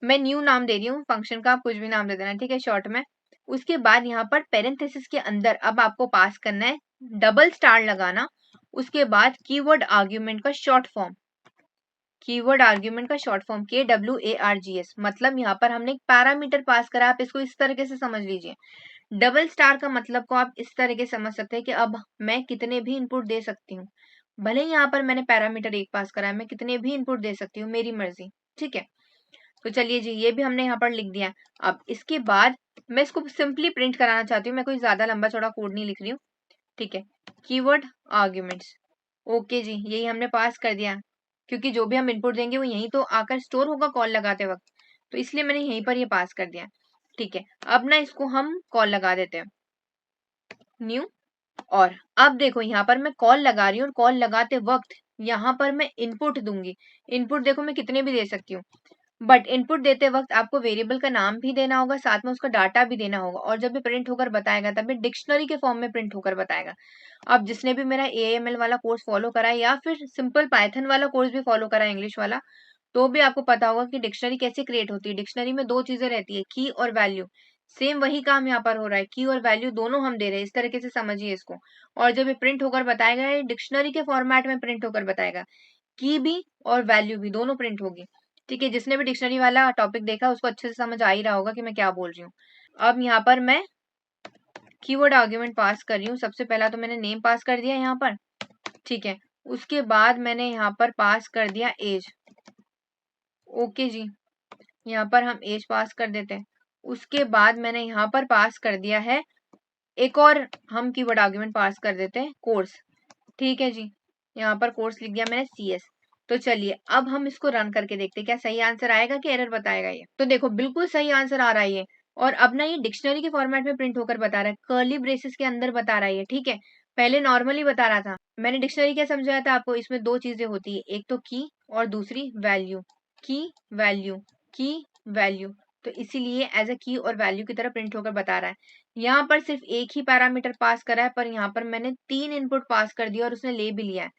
मैं न्यू नाम दे रही हूँ फंक्शन का, आप कुछ भी नाम दे देना, ठीक है, शॉर्ट में। उसके बाद यहाँ पर पेरेंथेसिस के अंदर अब आपको पास करना है डबल स्टार लगाना, उसके बाद कीवर्ड आर्ग्यूमेंट का शॉर्ट फॉर्म, कीवर्ड आर्ग्यूमेंट का शॉर्ट फॉर्म KWARGS। मतलब यहाँ पर हमने एक पैरामीटर पास करा, आप इसको इस तरीके से समझ लीजिए। डबल स्टार का मतलब को आप इस तरीके से समझ सकते हैं कि अब मैं कितने भी इनपुट दे सकती हूँ, भले ही यहाँ पर मैंने पैरामीटर एक पास करा है, मैं कितने भी इनपुट दे सकती हूँ, मेरी मर्जी। ठीक है, तो चलिए जी, ये भी हमने यहाँ पर लिख दिया। अब इसके बाद मैं इसको सिंपली प्रिंट कराना चाहती हूँ, मैं कोई ज्यादा लंबा चौड़ा कोड नहीं लिख रही हूँ। ठीक है, कीवर्ड आर्ग्यूमेंट्स, ओके जी, यही हमने पास कर दिया, क्योंकि जो भी हम इनपुट देंगे वो यहीं तो आकर स्टोर होगा कॉल लगाते वक्त, तो इसलिए मैंने यहीं पर ये पास कर दिया। ठीक है, अब ना इसको हम कॉल लगा देते हैं न्यू। और अब देखो यहाँ पर मैं कॉल लगा रही हूँ और कॉल लगाते वक्त यहाँ पर मैं इनपुट दूंगी। इनपुट देखो मैं कितने भी दे सकती हूँ, बट इनपुट देते वक्त आपको वेरिएबल का नाम भी देना होगा, साथ में उसका डाटा भी देना होगा, और जब भी प्रिंट होकर बताएगा तब भी डिक्शनरी के फॉर्म में प्रिंट होकर बताएगा। अब जिसने भी मेरा AML वाला कोर्स फॉलो करा है या फिर सिंपल पाइथन वाला कोर्स भी फॉलो करा है इंग्लिश वाला, तो भी आपको पता होगा कि डिक्शनरी कैसे क्रिएट होती है। डिक्शनरी में दो चीजें रहती है, की और वैल्यू। सेम वही काम यहाँ पर हो रहा है, की और वैल्यू दोनों हम दे रहे हैं, इस तरीके से समझिए इसको। और जब ये प्रिंट होकर बताएगा, ये डिक्शनरी के फॉर्मेट में प्रिंट होकर बताएगा, की भी और वैल्यू भी दोनों प्रिंट होगी। ठीक है, जिसने भी डिक्शनरी वाला टॉपिक देखा उसको अच्छे से समझ आ ही रहा होगा कि मैं क्या बोल रही हूँ। अब यहाँ पर मैं कीवर्ड आर्ग्यूमेंट पास कर रही हूँ। सबसे पहला तो मैंने नेम पास कर दिया यहाँ पर, ठीक है। उसके बाद मैंने यहाँ पर पास कर दिया एज। ओके जी, यहाँ पर हम एज पास कर देते हैं। उसके बाद मैंने यहाँ पर पास कर दिया है एक और हम कीवर्ड आर्ग्यूमेंट पास कर देते हैं कोर्स। ठीक है जी, यहाँ पर कोर्स लिख दिया मैंने CS। तो चलिए अब हम इसको रन करके देखते हैं क्या सही आंसर आएगा कि एरर बताएगा ये। तो देखो बिल्कुल सही आंसर आ रहा है ये। और अब ना ये डिक्शनरी के फॉर्मेट में प्रिंट होकर बता रहा है, कर्ली ब्रेसेस के अंदर बता रहा है ये। ठीक है, पहले नॉर्मली बता रहा था। मैंने डिक्शनरी क्या समझाया था आपको, इसमें दो चीजें होती है, एक तो की और दूसरी वैल्यू। की वैल्यू, की वैल्यू, तो इसीलिए एज अ की और वैल्यू की तरह प्रिंट होकर बता रहा है। यहाँ पर सिर्फ एक ही पैरामीटर पास करा है, पर यहाँ पर मैंने 3 इनपुट पास कर दिया और उसने ले भी लिया है।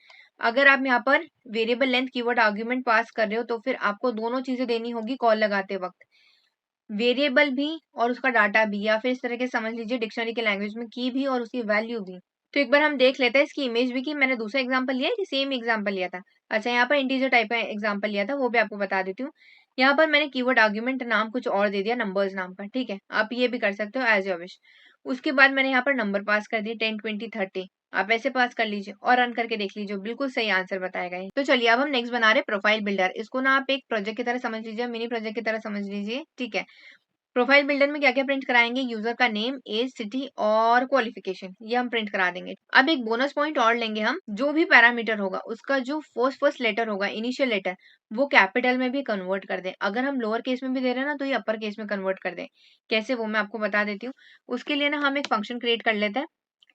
अगर आप यहाँ पर variable length keyword argument pass कर रहे हो तो फिर आपको दोनों चीजें देनी होगी कॉल लगाते वक्त, वेरिएबल भी और उसका डाटा भी, या फिर इस तरह के समझ लीजिए डिक्शनरी के लैंग्वेज में की भी और उसकी वैल्यू भी। तो एक बार हम देख लेते हैं इसकी इमेज भी, कि मैंने दूसरा एग्जांपल लिया है कि सेम एग्जांपल लिया था। अच्छा, यहाँ पर इंटीजर टाइप का एग्जांपल लिया था, वो भी आपको बता देती हूँ। यहाँ पर मैंने कीवर्ड आर्ग्यूमेंट नाम कुछ और दे दिया, नंबर्स नाम का। ठीक है, आप ये भी कर सकते हो एज योर विश। उसके बाद मैंने यहाँ पर नंबर पास कर दिए 10, 20, 30। आप ऐसे पास कर लीजिए और रन करके देख लीजिए, बिल्कुल सही आंसर बताएगा ये। तो चलिए अब हम नेक्स्ट बना रहे प्रोफाइल बिल्डर। इसको ना आप एक प्रोजेक्ट की तरह समझ लीजिए, मिनी प्रोजेक्ट की तरह समझ लीजिए। ठीक है, प्रोफाइल बिल्डर में क्या क्या प्रिंट कराएंगे, यूजर का नेम, एज, सिटी और क्वालिफिकेशन, ये हम प्रिंट करा देंगे। अब एक बोनस पॉइंट और लेंगे हम, जो भी पैरामीटर होगा उसका जो फर्स्ट लेटर होगा, इनिशियल लेटर, वो कैपिटल में भी कन्वर्ट कर दें। अगर हम लोअर केस में भी दे रहे हैं ना तो ये अपर केस में कन्वर्ट कर दें। कैसे, वो मैं आपको बता देती हूँ। उसके लिए ना हम एक फंक्शन क्रिएट कर लेते हैं।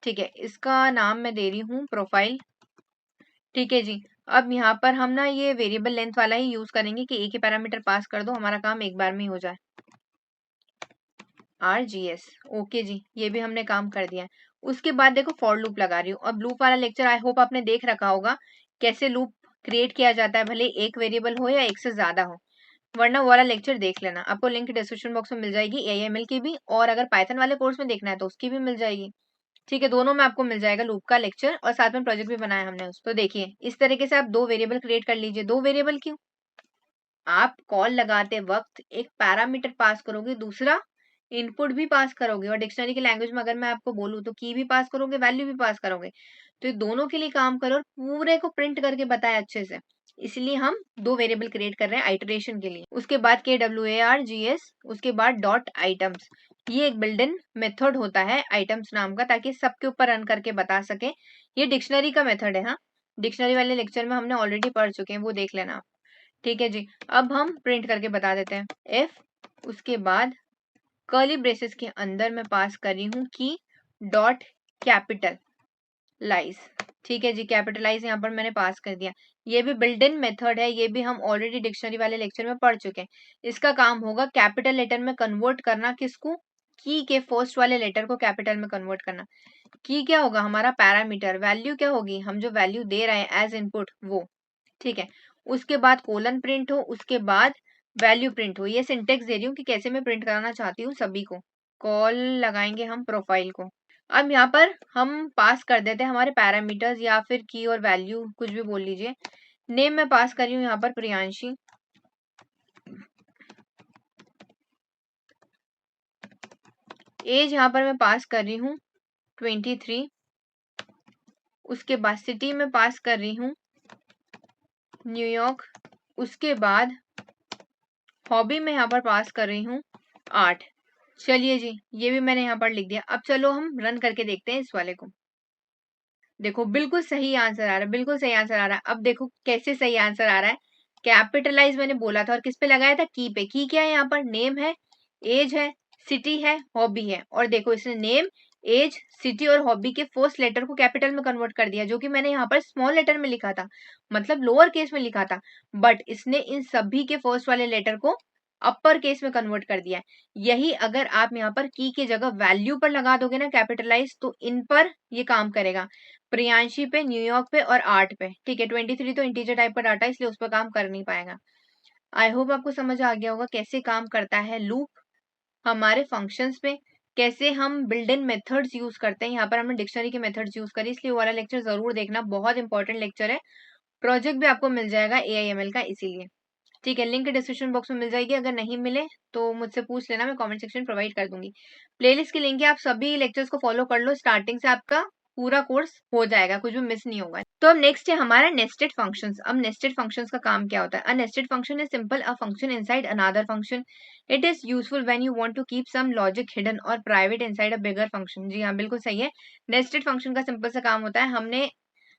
ठीक है, इसका नाम मैं दे रही हूँ प्रोफाइल। ठीक है जी, अब यहाँ पर हम ना ये वेरिएबल लेंथ वाला ही यूज करेंगे कि एक ही पैरामीटर पास कर दो, हमारा काम एक बार में ही हो जाए। RGS, ओके जी, ये भी हमने काम कर दिया है। उसके बाद देखो फॉर लूप लगा रही हूँ। अब लूप वाला लेक्चर आई होप आपने देख रखा होगा, कैसे लूप क्रिएट किया जाता है, भले एक वेरिएबल हो या एक से ज्यादा हो। वरना वो वाला लेक्चर देख लेना, आपको लिंक डिस्क्रिप्शन बॉक्स में मिल जाएगी, AML की भी, और अगर पाइथन वाले कोर्स में देखना है तो उसकी भी मिल जाएगी। ठीक है, दोनों में आपको मिल जाएगा लूप का लेक्चर, और साथ में प्रोजेक्ट भी बनाया हमने उस। तो देखिए इस तरीके से आप दो वेरिएबल क्रिएट कर लीजिए। दो वेरिएबल क्यों, आप कॉल लगाते वक्त एक पैरामीटर पास करोगे, दूसरा इनपुट भी पास करोगे, और डिक्शनरी की लैंग्वेज में अगर मैं आपको बोलूं तो की भी पास करोगे, वैल्यू भी पास करोगे। तो ये दोनों के लिए काम करो और पूरे को प्रिंट करके बताया अच्छे से। इसलिए हम दो वेरिएबल क्रिएट कर रहे हैं आइटरेशन के लिए। उसके बाद KWARGS, उसके बाद डॉट आइटम्स। ये एक बिल्ट इन मेथड होता है आइटम्स नाम का, ताकि सबके ऊपर रन करके बता सके। ये डिक्शनरी का मेथड है। हाँ, डिक्शनरी वाले लेक्चर में हमने ऑलरेडी पढ़ चुके हैं, वो देख लेना आप। ठीक है जी, अब हम प्रिंट करके बता देते हैं F। उसके बाद कर्ली ब्रेसेस के अंदर मैं पास कर रही हूँ की डॉट कैपिटल लाइज। ठीक है जी, कैपिटलाइज यहाँ पर मैंने पास कर दिया। ये भी बिल्ट इन मेथड है, ये भी हम ऑलरेडी डिक्शनरी वाले लेक्चर में पढ़ चुके हैं। इसका काम होगा कैपिटल लेटर में कन्वर्ट करना, किसको, की के फर्स्ट वाले लेटर को कैपिटल में कन्वर्ट करना। की क्या होगा, हमारा पैरामीटर, वैल्यू क्या होगी, हम जो वैल्यू दे रहे हैं एज इनपुट वो। ठीक है, उसके बाद कोलन प्रिंट हो, उसके बाद वैल्यू प्रिंट हो। ये सिंटेक्स दे रही हूँ कि कैसे मैं प्रिंट कराना चाहती हूँ सभी को। कॉल लगाएंगे हम प्रोफाइल को। अब यहाँ पर हम पास कर देते हैं हमारे पैरामीटर्स, या फिर की और वैल्यू कुछ भी बोल लीजिए। नेम में पास कर रही हूँ यहाँ पर प्रियांशी। एज यहाँ पर मैं पास कर रही हूँ 23। उसके बाद सिटी में पास कर रही हूँ न्यूयॉर्क। उसके बाद हॉबी में यहाँ पर पास कर रही हूँ आर्ट। चलिए जी, ये भी मैंने यहाँ पर लिख दिया। अब चलो हम रन करके देखते हैं इस वाले को। देखो बिल्कुल सही आंसर आ रहा है, बिल्कुल सही आंसर आ रहा है। अब देखो कैसे सही आंसर आ रहा है। कैपिटलाइज मैंने बोला था और किस पे लगाया था, की पे। की क्या है, यहाँ पर नेम है, एज है, सिटी है, हॉबी है। और देखो इसने नेम, एज, सिटी और हॉबी के फर्स्ट लेटर को कैपिटल में कन्वर्ट कर दिया, जो कि मैंने यहाँ पर स्मॉल लेटर में लिखा था, मतलब लोअर केस में लिखा था। बट इसने इन सभी के फर्स्ट वाले लेटर को अपर केस में कन्वर्ट कर दिया है। यही अगर आप यहाँ पर की की जगह वैल्यू पर लगा दोगे ना कैपिटलाइज, तो इन पर ये काम करेगा, प्रियांशी पे, न्यूयॉर्क पे और आर्ट पे। ठीक है, 23 तो इंटीजर टाइप का डाटा, इसलिए उस पर काम कर नहीं पाएगा। आई होप आपको समझ आ गया होगा कैसे काम करता है लूप हमारे फंक्शंस पे, कैसे हम बिल्ट इन मेथड्स यूज करते हैं। यहाँ पर हमने डिक्शनरी के मेथड्स यूज करी, इसलिए वो वाला लेक्चर जरूर देखना, बहुत इंपॉर्टेंट लेक्चर है। प्रोजेक्ट भी आपको मिल जाएगा AIML का इसीलिए। ठीक है, लिंक डिस्क्रिप्शन बॉक्स में मिल जाएगी, अगर नहीं मिले तो मुझसे पूछ लेना, मैं कमेंट सेक्शन प्रोवाइड कर दूंगी। प्लेलिस्ट की लिंक है, आप सभी लेक्चर्स को फॉलो कर लो, स्टार्टिंग से आपका पूरा कोर्स हो जाएगा, कुछ भी मिस नहीं होगा। तो अब नेक्स्ट है हमारा नेस्टेड फंक्शंस। अब नेस्टेड फंक्शंस का काम क्या होता है? A nested function is simple a function inside another function. It is useful when you want to keep some logic hidden or private inside a bigger function. जी हाँ, बिल्कुल सही है। नेस्टेड फंक्शन का सिंपल सा काम होता है, हमने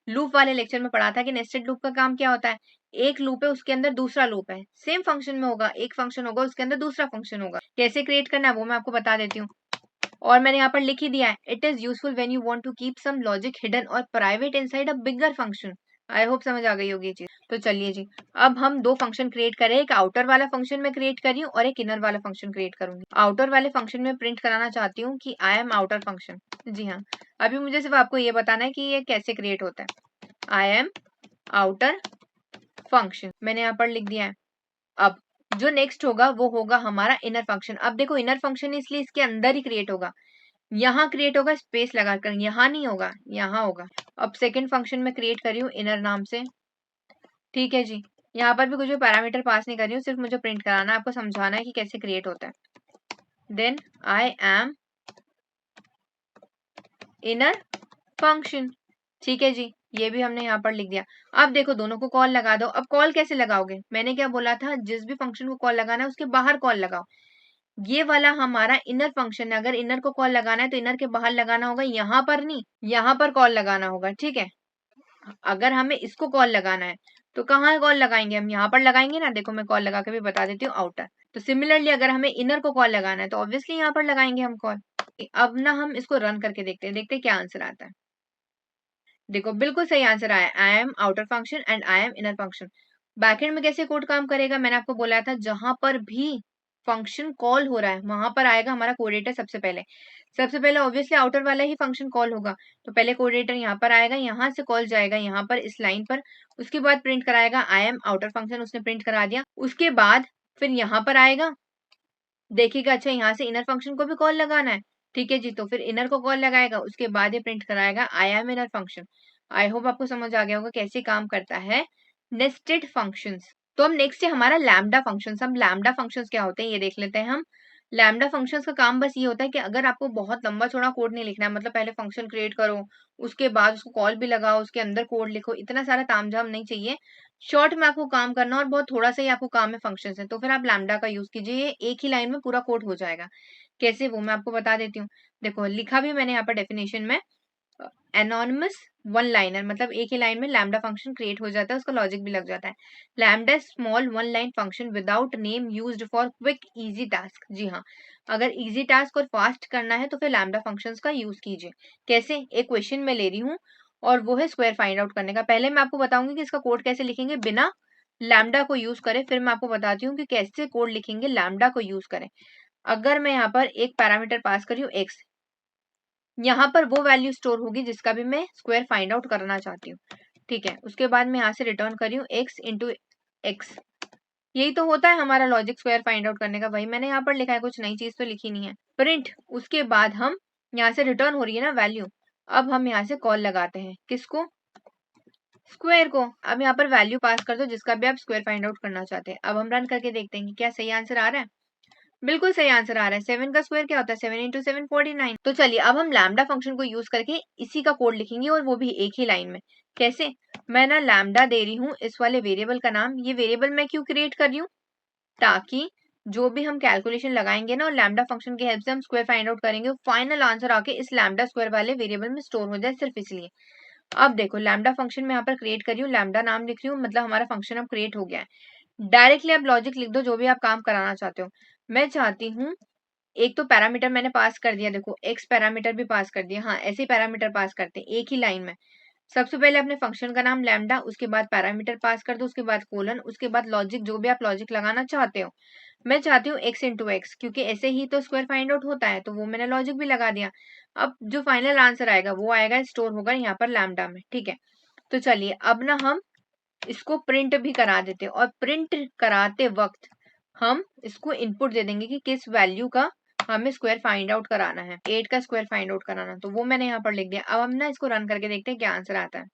लूप वाले लेक्चर में पढ़ा था कि नेस्टेड लूप का काम क्या होता है। एक लूप है, उसके अंदर दूसरा लूप है, सेम फंक्शन में होगा, एक फंक्शन होगा उसके अंदर दूसरा फंक्शन होगा। कैसे क्रिएट करना है वो मैं आपको बता देती हूँ, और मैंने यहाँ पर लिख ही दिया है, it is useful when you want to keep some logic hidden or private inside a bigger function. I hope समझ आ गई होगी ये चीज। तो चलिए जी, अब हम दो फंक्शन क्रिएट करें, एक आउटर वाला फंक्शन में क्रिएट कर रही हूँ और एक इनर वाला फंक्शन क्रिएट करूंगी। आउटर वाले फंक्शन में प्रिंट कराना चाहती हूँ कि आई एम आउटर फंक्शन। जी हाँ, अभी मुझे सिर्फ आपको ये बताना है कि ये कैसे क्रिएट होता है। आई एम आउटर फंक्शन मैंने यहाँ पर लिख दिया है। अब जो नेक्स्ट होगा वो होगा हमारा इनर फंक्शन। अब देखो, इनर फंक्शन इसलिए इसके अंदर ही क्रिएट होगा, यहाँ क्रिएट होगा स्पेस लगाकर, यहाँ नहीं होगा, यहाँ होगा। अब सेकंड फंक्शन में क्रिएट कर रही हूँ इनर नाम से। ठीक है जी, यहाँ पर भी कुछ भी पैरामीटर पास नहीं कर रही हूँ, सिर्फ मुझे प्रिंट कराना है, आपको समझाना है कि कैसे क्रिएट होता है। Then I am inner function. ठीक है जी, ये भी हमने यहाँ पर लिख दिया। अब देखो, दोनों को कॉल लगा दो। अब कॉल कैसे लगाओगे? मैंने क्या बोला था, जिस भी फंक्शन को कॉल लगाना है उसके बाहर कॉल लगाओ। ये वाला हमारा इनर फंक्शन है, अगर इनर को कॉल लगाना है तो इनर के बाहर लगाना होगा, यहाँ पर नहीं, यहाँ पर कॉल लगाना होगा। ठीक है, अगर हमें इसको कॉल लगाना है तो कहाँ कॉल लगाएंगे? हम यहाँ पर लगाएंगे ना। देखो, मैं कॉल लगा के भी बता देती हूँ, आउटर। तो सिमिलरली अगर हमें इनर को कॉल लगाना है तो ऑब्वियसली यहाँ पर लगाएंगे हम कॉल। अब ना हम इसको रन करके देखते हैं, देखते हैं क्या आंसर आता है। देखो, बिल्कुल सही आंसर आया, I am outer function and I am inner function. Backend में कैसे कोड काम करेगा, मैंने आपको बोला था, जहां पर भी फंक्शन कॉल हो रहा है वहां पर आएगा हमारा कोडेटर सबसे पहले। सबसे पहले ऑब्वियसली आउटर वाला ही फंक्शन कॉल होगा, तो पहले कोडेटर यहाँ पर आएगा, यहाँ से कॉल जाएगा यहाँ पर इस लाइन पर, उसके बाद प्रिंट कराएगा आई एम आउटर फंक्शन, उसने प्रिंट करा दिया। उसके बाद फिर यहाँ पर आएगा, देखिएगा, अच्छा यहाँ से इनर फंक्शन को भी कॉल लगाना है। ठीक है जी, तो फिर इनर को कॉल लगाएगा, उसके बाद ये प्रिंट कराएगा आई am inner function. I hope आपको समझ आ गया होगा कैसे काम करता है नेस्टेड फंक्शंस। तो अब नेक्स्ट है हमारा लैम्डा फंक्शंस। अब लैम्डा फंक्शंस क्या होते हैं ये देख लेते हैं हम। लैम्डा फंक्शंस का काम बस ये होता है कि अगर आपको बहुत लंबा चौड़ा कोड नहीं लिखना है, मतलब पहले फंक्शन क्रिएट करो, उसके बाद उसको कॉल भी लगाओ, उसके अंदर कोड लिखो, इतना सारा तामझाम नहीं चाहिए। शॉर्ट में आपको काम करना और बहुत थोड़ा सा ही आपको काम है फंक्शन है, तो फिर आप लैम्डा का यूज कीजिए, ये एक ही लाइन में पूरा कोड हो जाएगा। कैसे, वो मैं आपको बता देती हूँ। देखो, लिखा भी मैंने यहाँ पर डेफिनेशन में, एनोनिमस वन लाइनर, मतलब एक ही लाइन में लैम्डा फंक्शन क्रिएट हो जाता है, उसका लॉजिक भी लग जाता है। Lambda small one line function without name used for quick easy task. जी हाँ, अगर इजी टास्क और फास्ट करना है तो फिर लैम्डा फंक्शंस का यूज कीजिए। कैसे, एक क्वेश्चन में ले रही हूँ और वो है स्क्वायर फाइंड आउट करने का। पहले मैं आपको बताऊंगी कि इसका कोड कैसे लिखेंगे बिना लैम्डा को यूज करें, फिर मैं आपको बताती हूँ कि कैसे कोड लिखेंगे लैम्डा को यूज करें। अगर मैं यहाँ पर एक पैरामीटर पास करी हूँ एक्स, यहाँ पर वो वैल्यू स्टोर होगी जिसका भी मैं स्क्वायर फाइंड आउट करना चाहती हूँ। ठीक है, उसके बाद मैं यहाँ से रिटर्न करी हूँ एक्स इंटू एक्स। यही तो होता है हमारा लॉजिक स्क्वायर फाइंड आउट करने का, वही मैंने यहाँ पर लिखा है, कुछ नई चीज तो लिखी नहीं है। प्रिंट, उसके बाद हम यहाँ से रिटर्न हो रही है ना वैल्यू, अब हम यहाँ से कॉल लगाते हैं, किसको? स्क्वायर को। अब यहाँ पर वैल्यू पास कर दो जिसका भी आप स्क्वायर फाइंड आउट करना चाहते हैं। अब हम रन करके देखते हैं कि क्या सही आंसर आ रहा है। बिल्कुल सही आंसर आ रहा है। 7 का स्क्वायर क्या होता है? 7 इंटू 7 49। तो चलिए, अब हम लैम्डा फंक्शन को यूज करके इसी का कोड लिखेंगे, और वो भी एक ही लाइन में। कैसे? मैं ना लैम्डा दे रही हूँ इस वाले वेरिएबल का नाम। ये वेरिएबल मैं क्यों क्रिएट कर रही हूँ? ताकि जो भी हम कैलकुलेशन लगाएंगे ना, और लैम्डा फंक्शन की हेल्प से हम स्क्वायर फाइंड आउट करेंगे, फाइनल आंसर आके इस लैम्डा स्क्वायर वाले वेरिएबल में स्टोर हो जाए, सिर्फ इसलिए। अब देखो, लैम्डा फंक्शन में यहाँ पर क्रिएट कर रही हूँ, लैम्डा नाम लिख रही हूँ, मतलब हमारा फंक्शन अब क्रिएट हो गया है। डायरेक्टली आप लॉजिक लिख दो जो भी आप काम कराना चाहते हो। मैं चाहती हूँ, एक तो पैरामीटर मैंने पास कर दिया, देखो एक्स पैरामीटर भी पास कर दिया। हाँ, ऐसे पैरामीटर पास करते हैं एक ही लाइन में। सबसे पहले अपने फंक्शन का नाम लैम्डा, उसके बाद पैरामीटर पास कर दो, उसके बाद कोलन, उसके बाद लॉजिक, जो भी आप लॉजिक लगाना चाहते हो। मैं चाहती हूँ एक्स इंटू एक्स, क्योंकि ऐसे ही तो स्क्वायर फाइंड आउट होता है, तो वो मैंने लॉजिक भी लगा दिया। अब जो फाइनल आंसर आएगा वो आएगा, स्टोर होगा यहाँ पर लैम्डा में। ठीक है, तो चलिए अब ना हम इसको प्रिंट भी करा देते हैं, और प्रिंट कराते वक्त हम इसको इनपुट दे देंगे कि किस वैल्यू का हमें स्क्वायर फाइंड आउट कराना है। 8 का स्क्वायर फाइंड आउट कराना, तो वो मैंने यहाँ पर लिख दिया। अब हम ना इसको रन करके देखते हैं क्या आंसर आता है।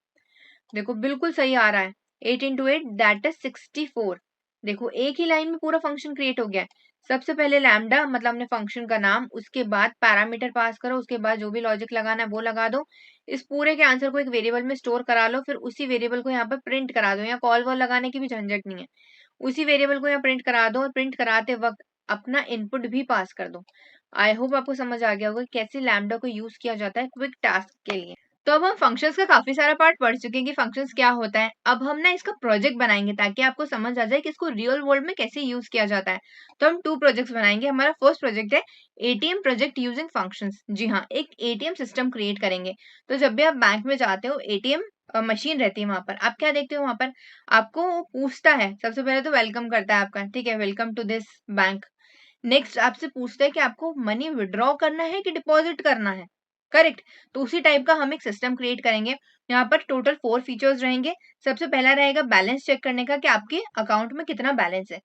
देखो, बिल्कुल सही आ रहा है, 8 इंटू 8 दैट इज 64। देखो एक ही लाइन में पूरा फंक्शन क्रिएट हो गया है। सबसे पहले लैम्डा मतलब हमने फंक्शन का नाम, उसके बाद पैरामीटर पास करो, उसके बाद जो भी लॉजिक लगाना है वो लगा दो। इस पूरे के आंसर को एक वेरिएबल में स्टोर करा लो, फिर उसी वेरिएबल को यहाँ पर प्रिंट करा दो। यहाँ कॉल वॉल लगाने की भी झंझट नहीं है, उसी वेरिएबल को यहाँ प्रिंट करा दो और प्रिंट कराते वक्त अपना इनपुट भी पास कर दो। आई होप आपको समझ आ गया होगा कि कैसे लैम्डा को यूज किया जाता है क्विक टास्क के लिए। तो अब हम फंक्शंस का काफी सारा पार्ट पढ़ चुके हैं कि फंक्शंस क्या होता है। अब हम ना इसका प्रोजेक्ट बनाएंगे ताकि आपको समझ आ जाए कि इसको रियल वर्ल्ड में कैसे यूज किया जाता है। तो हम 2 प्रोजेक्ट्स बनाएंगे। हमारा फर्स्ट प्रोजेक्ट है एटीएम प्रोजेक्ट यूजिंग फंक्शंस। जी हाँ, एक एटीएम सिस्टम क्रिएट करेंगे। तो जब भी आप बैंक में जाते हो, एटीएम मशीन रहती है वहां पर, आप क्या देखते हो वहां पर आपको वो पूछता है, सबसे पहले तो वेलकम करता है आपका, ठीक है, welcome to this bank. Next आपसे पूछता है कि आपको मनी विड्रॉ करना है कि डिपॉजिट करना है, करेक्ट। तो उसी टाइप का हम एक सिस्टम क्रिएट करेंगे। यहाँ पर टोटल 4 फीचर्स रहेंगे। सबसे पहला रहेगा बैलेंस चेक करने का कि आपके अकाउंट में कितना बैलेंस है।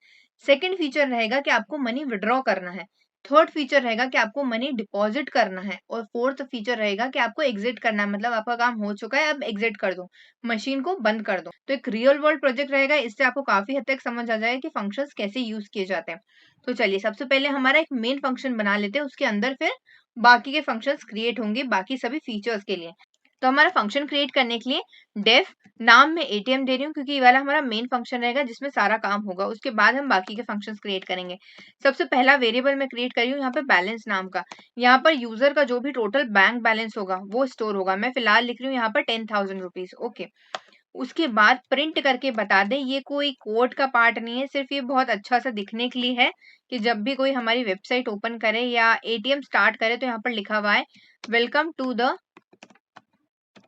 सेकंड फीचर रहेगा कि आपको मनी विड्रॉ करना है। थर्ड फीचर रहेगा कि आपको मनी डिपॉजिट करना है। और फोर्थ फीचर रहेगा कि आपको एग्जिट करना है, मतलब आपका काम हो चुका है, अब एग्जिट कर दो, मशीन को बंद कर दो। तो एक रियल वर्ल्ड प्रोजेक्ट रहेगा। इससे आपको काफी हद तक समझ आ जाएगा कि फंक्शंस कैसे यूज किए जाते हैं। तो चलिए सबसे पहले हमारा एक मेन फंक्शन बना लेते हैं, उसके अंदर फिर बाकी के फंक्शंस क्रिएट होंगे बाकी सभी फीचर्स के लिए। तो हमारा फंक्शन क्रिएट करने के लिए डेफ नाम में एटीएम दे रही हूँ क्योंकि ये वाला हमारा मेन फंक्शन रहेगा जिसमें सारा काम होगा। उसके बाद हम बाकी के फंक्शंस क्रिएट करेंगे। सबसे पहला वेरिएबल मैं क्रिएट कर रही हूँ यहाँ पे बैलेंस नाम का। यहाँ पर यूजर का जो भी टोटल बैंक बैलेंस होगा वो स्टोर होगा। मैं फिलहाल लिख रही हूँ यहाँ पर 10,000 रुपीज, ओके। उसके बाद प्रिंट करके बता दें, ये कोई कोड का पार्ट नहीं है, सिर्फ ये बहुत अच्छा सा दिखने के लिए है कि जब भी कोई हमारी वेबसाइट ओपन करे या एटीएम स्टार्ट करे तो यहाँ पर लिखा हुआ है welcome to the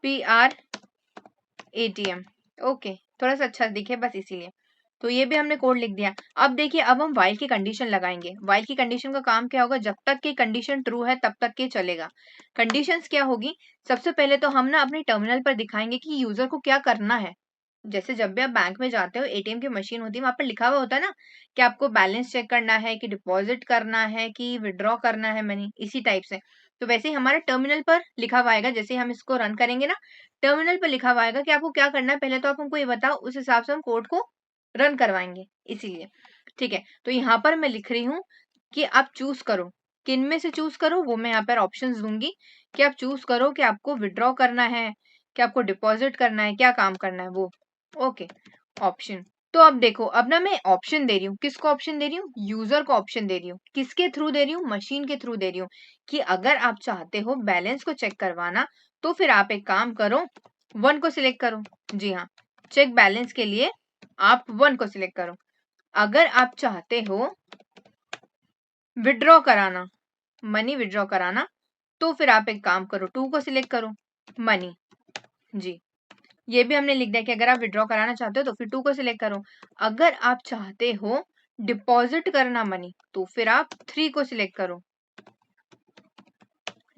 PR ATM, okay, थोड़ा सा अच्छा दिखे बस इसीलिए। तो ये भी हमने कोड लिख दिया। अब देखिए, अब हम व्हाइल की कंडीशन लगाएंगे। व्हाइल की कंडीशन का काम क्या होगा, जब तक की कंडीशन ट्रू है तब तक के चलेगा। कंडीशंस क्या होगी, सबसे पहले तो हम ना अपने टर्मिनल पर दिखाएंगे कि यूजर को क्या करना है। जैसे जब भी आप बैंक में जाते हो, एटीएम की मशीन होती है, वहां पर लिखा हुआ होता है ना कि आपको बैलेंस चेक करना है कि डिपॉजिट करना है कि विड्रॉ करना है मनी, इसी टाइप से। तो वैसे ही हमारे टर्मिनल पर लिखा हुआ आएगा। जैसे हम इसको रन करेंगे ना, टर्मिनल पर लिखा हुआ आएगा कि आपको क्या करना है। पहले तो आप हमको ये बताओ, उस हिसाब से हम कोड को रन करवाएंगे, इसीलिए। ठीक है, तो यहाँ पर मैं लिख रही हूँ कि आप चूज करो, किन में से चूज करो, वो मैं यहाँ पर ऑप्शंस दूंगी कि आप चूज करो कि आपको विड्रॉ करना है, कि आपको डिपॉजिट करना है, क्या काम करना है वो, ओके। ऑप्शन, तो अब देखो, अब ना मैं ऑप्शन दे रही हूँ। किसको ऑप्शन दे रही हूँ, यूजर को ऑप्शन दे रही हूँ। किसके थ्रू दे रही हूँ, मशीन के थ्रू दे रही हूँ कि अगर आप चाहते हो बैलेंस को चेक करवाना तो फिर आप एक काम करो, 1 को सिलेक्ट करो। जी हाँ, चेक बैलेंस के लिए आप 1 को सिलेक्ट करो। अगर आप चाहते हो विड्रॉ कराना, मनी विड्रॉ कराना, तो फिर आप एक काम करो, 2 को सिलेक्ट करो, मनी। जी, ये भी हमने लिख दिया कि अगर आप विड्रॉ कराना चाहते हो तो फिर 2 को सिलेक्ट करो। अगर आप चाहते हो डिपॉजिट करना मनी तो फिर आप 3 को सिलेक्ट करो,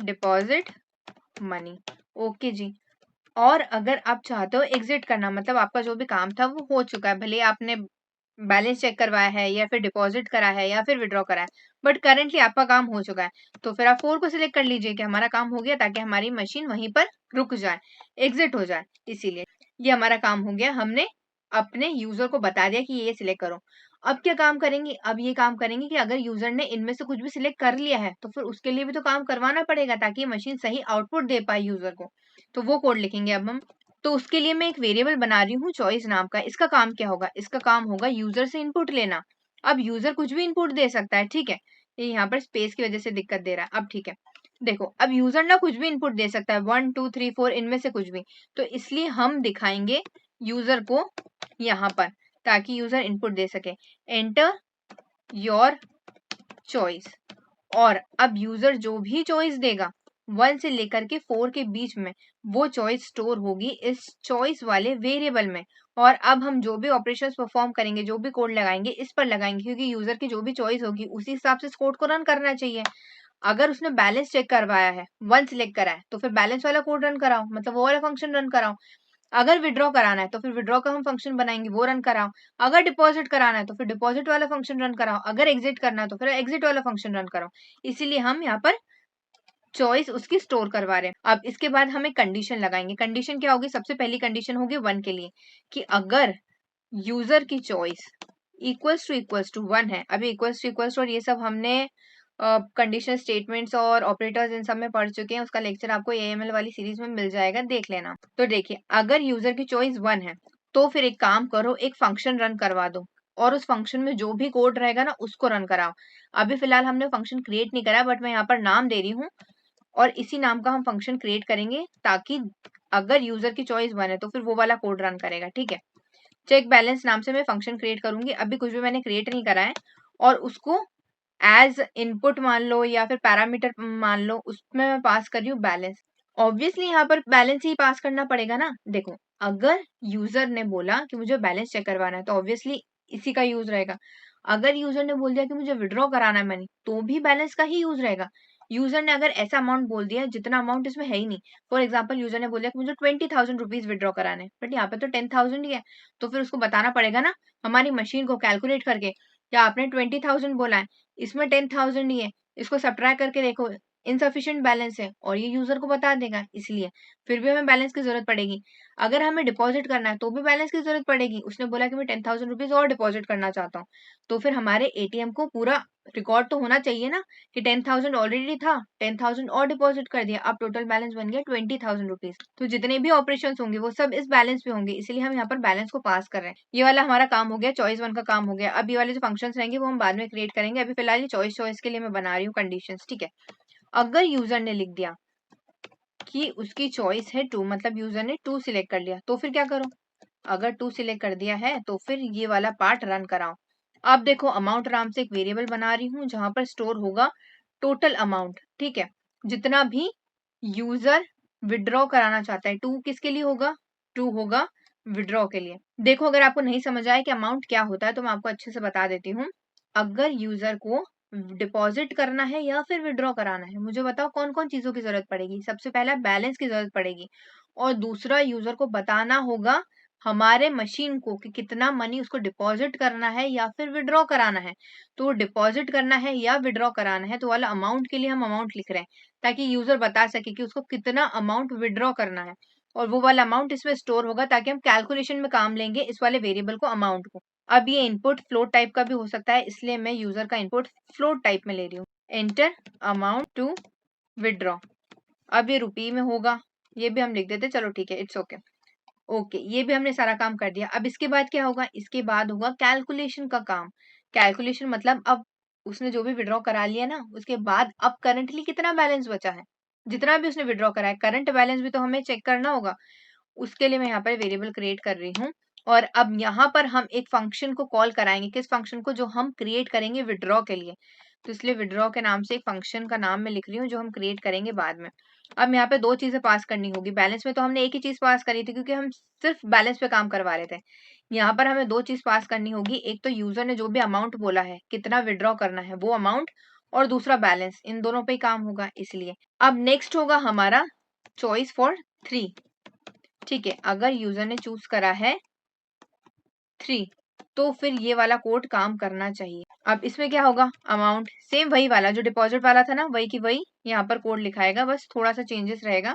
डिपॉजिट मनी, ओके जी। और अगर आप चाहते हो एग्जिट करना, मतलब आपका जो भी काम था वो हो चुका है, भले आपने बैलेंस चेक करवाया है या फिर डिपॉजिट करा है या फिर विड्रॉ करा है, बट करेंटली आपका काम हो चुका है, तो फिर आप 4 को सिलेक्ट कर लीजिए कि हमारा काम हो गया, ताकि हमारी मशीन वहीं पर रुक जाए, एग्जिट हो जाए। इसीलिए ये हमारा काम हो गया, हमने अपने यूजर को बता दिया कि ये सिलेक्ट करो। अब क्या काम करेंगे, अब ये काम करेंगे कि अगर यूजर ने इनमें से कुछ भी सिलेक्ट कर लिया है तो फिर उसके लिए भी तो काम करवाना पड़ेगा ताकि मशीन सही आउटपुट दे पाए यूजर को। तो वो कोड लिखेंगे अब हम। तो उसके लिए मैं एक वेरिएबल बना रही हूँ चॉइस नाम का। इसका काम क्या होगा, इसका काम होगा यूजर से इनपुट लेना। अब यूजर कुछ भी इनपुट दे सकता है, ठीक है। ये यहाँ पर स्पेस की वजह से दिक्कत दे रहा है, अब ठीक है। देखो, अब यूजर ना कुछ भी इनपुट दे सकता है, 1 2 3 4 इनमें से कुछ भी। तो इसलिए हम दिखाएंगे यूजर को यहाँ पर, ताकि यूजर इनपुट दे सके, एंटर योर चॉइस। और अब यूजर जो भी चॉइस देगा 1 से लेकर के 4 के बीच में, वो चॉइस स्टोर होगी इस चॉइस वाले वेरिएबल में। और अब हम जो भी ऑपरेशंस परफॉर्म करेंगे, जो भी कोड लगाएंगे, इस पर लगाएंगे, क्योंकि यूजर की जो भी चॉइस होगी उसी हिसाब से इस कोड को रन करना चाहिए। अगर उसने बैलेंस चेक करवाया है, 1 सिलेक्ट करा है, तो फिर बैलेंस वाला कोड रन कराओ, मतलब वो वाला फंक्शन रन कराओ। अगर विड्रॉ कराना है तो फिर विड्रॉ का हम फंक्शन बनाएंगे, वो रन कराओ। अगर डिपॉजिट कराना है तो फिर डिपॉजिट वाला फंक्शन रन कराओ। अगर एग्जिट करना है तो फिर एग्जिट वाला फंक्शन रन कराओ। इसीलिए हम यहाँ पर चॉइस उसकी स्टोर करवा रहे हैं। अब इसके बाद हम एक कंडीशन लगाएंगे। कंडीशन क्या होगी, सबसे पहली कंडीशन होगी 1 के लिए कि अगर यूजर की चॉइस इक्वल्स टू 1 है। अभी इक्वल्स टू और ये सब हमने कंडीशनल स्टेटमेंट्स और ऑपरेटर्स इन सब में पढ़ चुके हैं। उसका लेक्चर आपको एएमएल वाली सीरीज में मिल जाएगा, देख लेना। तो देखिए, अगर यूजर की चॉइस 1 है तो फिर एक काम करो, एक फंक्शन रन करवा दो और उस फंक्शन में जो भी कोड रहेगा ना उसको रन कराओ। अभी फिलहाल हमने फंक्शन क्रिएट नहीं करा, बट मैं यहाँ पर नाम दे रही हूँ और इसी नाम का हम फंक्शन क्रिएट करेंगे ताकि अगर यूजर की चॉइस 1 है तो फिर वो वाला कोड रन करेगा। ठीक है, चेक बैलेंस नाम से मैं फंक्शन क्रिएट करूंगी। अभी कुछ भी मैंने क्रिएट नहीं करा है और उसको एज इनपुट मान लो या फिर पैरामीटर मान लो, उसमें मैं पास कर रही हूँ बैलेंस। ऑब्वियसली यहाँ पर बैलेंस ही पास करना पड़ेगा ना। देखो, अगर यूजर ने बोला कि मुझे बैलेंस चेक करवाना है तो ऑब्वियसली इसी का यूज रहेगा। अगर यूजर ने बोल दिया कि मुझे विड्रॉ कराना है मनी, तो भी बैलेंस का ही यूज रहेगा। यूजर ने अगर ऐसा अमाउंट बोल दिया जितना अमाउंट इसमें है ही नहीं, फॉर एग्जाम्पल यूजर ने बोल दिया कि मुझे 20,000 रुपीज विड्रॉ कराने हैं, बट यहाँ पे तो 10,000 ही है, तो फिर उसको बताना पड़ेगा ना हमारी मशीन को कैलकुलेट करके, क्या आपने 20,000 बोला है, इसमें 10,000 ही है, इसको सब्ट्रैक्ट करके देखो, इनसफिशिएंट बैलेंस है, और ये यूजर को बता देगा। इसलिए फिर भी हमें बैलेंस की जरूरत पड़ेगी। अगर हमें डिपॉजिट करना है तो भी बैलेंस की जरूरत पड़ेगी। उसने बोला कि मैं 10,000 रुपीज और डिपॉजिट करना चाहता हूँ, तो फिर हमारे एटीएम को पूरा रिकॉर्ड तो होना चाहिए ना कि 10,000 ऑलरेडी था, 10,000 और डिपॉजिट कर दिया, अब टोटल बैलेंस बन गया 20,000 रुपीज। तो जितने भी ऑपरेशन होंगे वो सब इस बैलेंस पे होंगे, इसलिए हम यहाँ पर बैलेंस को पास कर रहे हैं। ये वाला हमारा काम हो गया, चॉइस 1 का काम हो गया। अब ये वाले जो फंक्शन रहेंगे वो हम बाद में क्रिएट करेंगे। अभी फिलहाल ये चॉइस के लिए मैं बना रही हूँ कंडीशन। ठीक है, अगर यूजर ने लिख दिया कि उसकी चॉइस है 2, मतलब यूजर ने 2 सिलेक्ट कर लिया, तो फिर क्या करो, अगर 2 सिलेक्ट कर दिया है तो फिर ये वाला पार्ट रन कराओ। अब देखो, अमाउंट नाम से एक वेरिएबल बना रही हूँ जहां पर स्टोर होगा टोटल अमाउंट। ठीक है, जितना भी यूजर विड्रॉ कराना चाहता है। 2 किसके लिए होगा, 2 होगा विड्रॉ के लिए। देखो, अगर आपको नहीं समझ आए कि अमाउंट क्या होता है तो मैं आपको अच्छे से बता देती हूँ। अगर यूजर को डिपॉजिट करना है या फिर विड्रॉ कराना है, मुझे बताओ कौन कौन चीजों की जरूरत पड़ेगी। सबसे पहला बैलेंस की जरूरत पड़ेगी, और दूसरा यूजर को बताना होगा हमारे मशीन को कि कितना मनी उसको डिपॉजिट करना है या फिर विड्रॉ कराना है। तो डिपॉजिट करना है या विड्रॉ कराना है तो वाला अमाउंट के लिए हम अमाउंट लिख रहे हैं ताकि यूजर बता सके कि उसको कितना अमाउंट विड्रॉ करना है, और वो वाला अमाउंट इसमें स्टोर होगा ताकि हम कैलकुलेशन में काम लेंगे इस वाले वेरिएबल को, अमाउंट को। अब ये इनपुट फ्लोट टाइप का भी हो सकता है, इसलिए मैं यूजर का इनपुट फ्लोट टाइप में ले रही हूँ। Enter amount to withdraw. अब ये रुपी में होगा, ये भी हम लिख देते, चलो ठीक है, इट्स ओके। ओके, ये भी हमने सारा काम कर दिया। अब इसके बाद क्या होगा, इसके बाद होगा कैलकुलेशन का काम। कैलकुलेशन मतलब अब उसने जो भी विड्रॉ करा लिया ना, उसके बाद अब करंटली कितना बैलेंस बचा है, जितना भी उसने विड्रॉ करा है, करंट बैलेंस भी तो हमें चेक करना होगा। उसके लिए मैं यहाँ पर वेरिएबल क्रिएट कर रही हूँ, और अब यहाँ पर हम एक फंक्शन को कॉल कराएंगे। किस फंक्शन को, जो हम क्रिएट करेंगे विड्रॉ के लिए। तो इसलिए विड्रॉ के नाम से एक फंक्शन का नाम मैं लिख रही हूँ जो हम क्रिएट करेंगे बाद में। अब यहाँ पे 2 चीजें पास करनी होगी। बैलेंस में तो हमने एक ही चीज पास करी थी क्योंकि हम सिर्फ बैलेंस पे काम करवा रहे थे। यहाँ पर हमें 2 चीज पास करनी होगी, एक तो यूजर ने जो भी अमाउंट बोला है कितना विड्रॉ करना है वो अमाउंट, और दूसरा बैलेंस। इन दोनों पे ही काम होगा इसलिए। अब नेक्स्ट होगा हमारा चॉइस फॉर 3। ठीक है, अगर यूजर ने चूज करा है 3 तो फिर ये वाला कोड काम करना चाहिए। अब इसमें क्या होगा, अमाउंट सेम वही वाला जो डिपॉजिट वाला था ना, वही की वही यहाँ पर कोड लिखाएगा, बस थोड़ा सा चेंजेस रहेगा।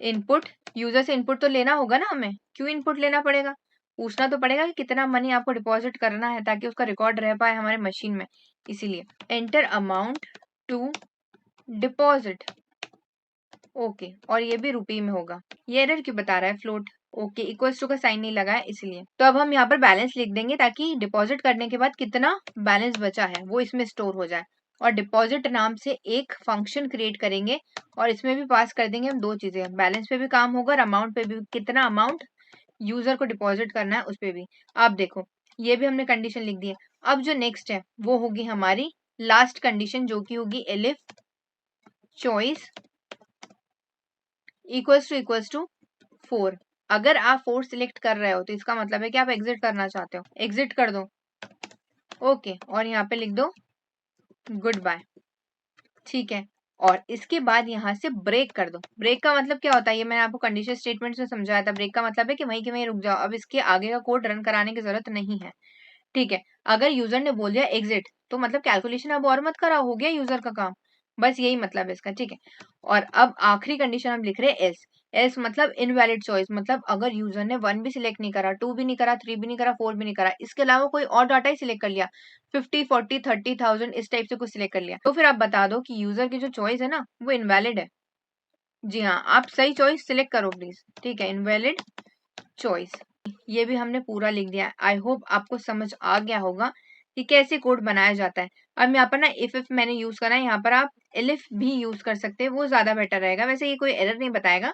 इनपुट, यूजर से इनपुट तो लेना होगा ना हमें। क्यों इनपुट लेना पड़ेगा, पूछना तो पड़ेगा कि कितना मनी आपको डिपॉजिट करना है ताकि उसका रिकॉर्ड रह पाए हमारे मशीन में, इसीलिए enter amount to deposit. Okay, और ये भी रुपी में होगा। ये एरर क्यों बता रहा है, फ्लोट। ओके, इक्वल्स टू का साइन नहीं लगा है इसलिए। तो अब हम यहाँ पर बैलेंस लिख देंगे ताकि डिपॉजिट करने के बाद कितना बैलेंस बचा है वो इसमें स्टोर हो जाए। और डिपॉजिट नाम से एक फंक्शन क्रिएट करेंगे और इसमें भी पास कर देंगे हम 2 चीजें, बैलेंस पे भी काम होगा और अमाउंट पे भी, कितना अमाउंट यूजर को डिपॉजिट करना है उस पे भी। आप देखो, ये भी हमने कंडीशन लिख दी है। अब जो नेक्स्ट है वो होगी हमारी लास्ट कंडीशन, जो की होगी एलिफ चॉइस इक्वल्स टू 4। अगर आप 4 सिलेक्ट कर रहे हो तो इसका मतलब है कि आप एग्जिट करना चाहते हो, एग्जिट कर दो। ओके, और यहाँ पे लिख दो गुड बाय। ठीक है, और इसके बाद यहाँ से ब्रेक कर दो। ब्रेक का मतलब क्या होता है, ये मैंने आपको कंडीशन स्टेटमेंट में समझाया था। ब्रेक का मतलब है कि वहीं के वहीं रुक जाओ, अब इसके आगे का कोड रन कराने की जरूरत नहीं है। ठीक है, अगर यूजर ने बोल दिया एग्जिट तो मतलब कैलकुलेशन अब और मत कराओ, हो गया यूजर का काम, बस यही मतलब है इसका। ठीक है, और अब आखिरी कंडीशन हम लिख रहे हैं एल्स। एल्स मतलब इनवैलिड चॉइस, मतलब अगर यूजर ने 1 भी सिलेक्ट नहीं करा, 2 भी नहीं करा, 3 भी नहीं करा, 4 भी नहीं करा, इसके अलावा कोई और डाटा ही सिलेक्ट कर लिया, 50, 40, 30,000 इस टाइप से कुछ सिलेक्ट कर लिया, तो फिर आप बता दो कि यूजर की जो चॉइस है ना वो इनवैलिड है। जी हाँ, आप सही चॉइस सिलेक्ट करो प्लीज। ठीक है, इनवैलिड चॉइस, ये भी हमने पूरा लिख दिया। आई होप आपको समझ आ गया होगा कि कैसे कोड बनाया जाता है। अब यहाँ पर ना इफ मैंने यूज करा है, यहाँ पर आप एलिफ भी यूज कर सकते हैं, वो ज्यादा बेटर रहेगा। वैसे ये कोई एरर नहीं बताएगा,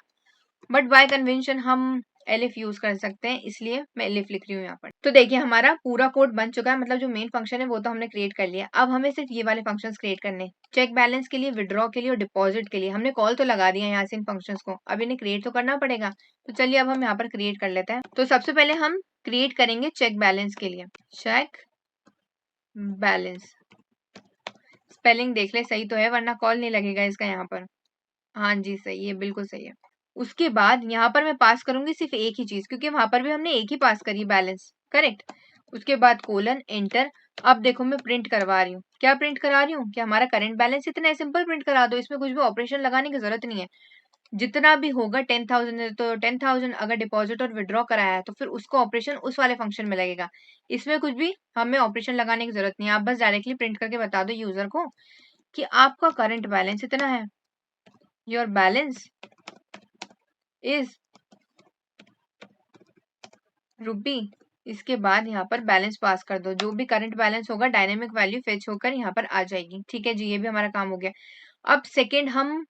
बट बाय कन्वेंशन हम एलिफ यूज कर सकते हैं, इसलिए मैं एलिफ लिख रही हूँ यहाँ पर। तो देखिए हमारा पूरा कोड बन चुका है, मतलब जो मेन फंक्शन है वो तो हमने क्रिएट कर लिया। अब हमें सिर्फ ये वाले फंक्शंस क्रिएट करने, चेक बैलेंस के लिए, विड्रॉ के लिए और डिपॉजिट के लिए। हमने कॉल तो लगा दिया यहाँ से इन फंक्शंस को, अब इन्हें क्रिएट तो करना पड़ेगा। तो चलिए अब हम यहाँ पर क्रिएट कर लेते हैं। तो सबसे पहले हम क्रिएट करेंगे चेक बैलेंस के लिए, चेक बैलेंस। स्पेलिंग देख ले सही तो है, वरना कॉल नहीं लगेगा इसका यहाँ पर। हाँ जी सही है, बिल्कुल सही है। उसके बाद यहाँ पर मैं पास करूंगी सिर्फ एक ही चीज, क्योंकि वहां पर भी हमने एक ही पास करी, बैलेंस, करेक्ट। उसके बाद कोलन, एंटर। अब देखो मैं प्रिंट करवा रही हूँ, क्या प्रिंट करा रही हूँ कि हमारा करंट बैलेंस। इतना सिंपल प्रिंट करा दो, इसमें कुछ भी ऑपरेशन लगाने की जरूरत नहीं है। जितना भी होगा 10,000 है तो 10,000, अगर डिपॉजिट और विड्रॉ कराया है तो फिर उसको ऑपरेशन उस वाले फंक्शन में लगेगा। इसमें कुछ भी हमें ऑपरेशन लगाने की जरूरत नहीं है। आप बस डायरेक्टली प्रिंट करके बता दो यूजर को कि आपका करंट बैलेंस इतना है, योर बैलेंस इज रुपी। इसके बाद यहाँ पर बैलेंस पास कर दो, जो भी करंट बैलेंस होगा डायनेमिक वैल्यू फेच होकर यहाँ पर आ जाएगी। ठीक है जी, ये भी हमारा काम हो गया। अब सेकेंड हम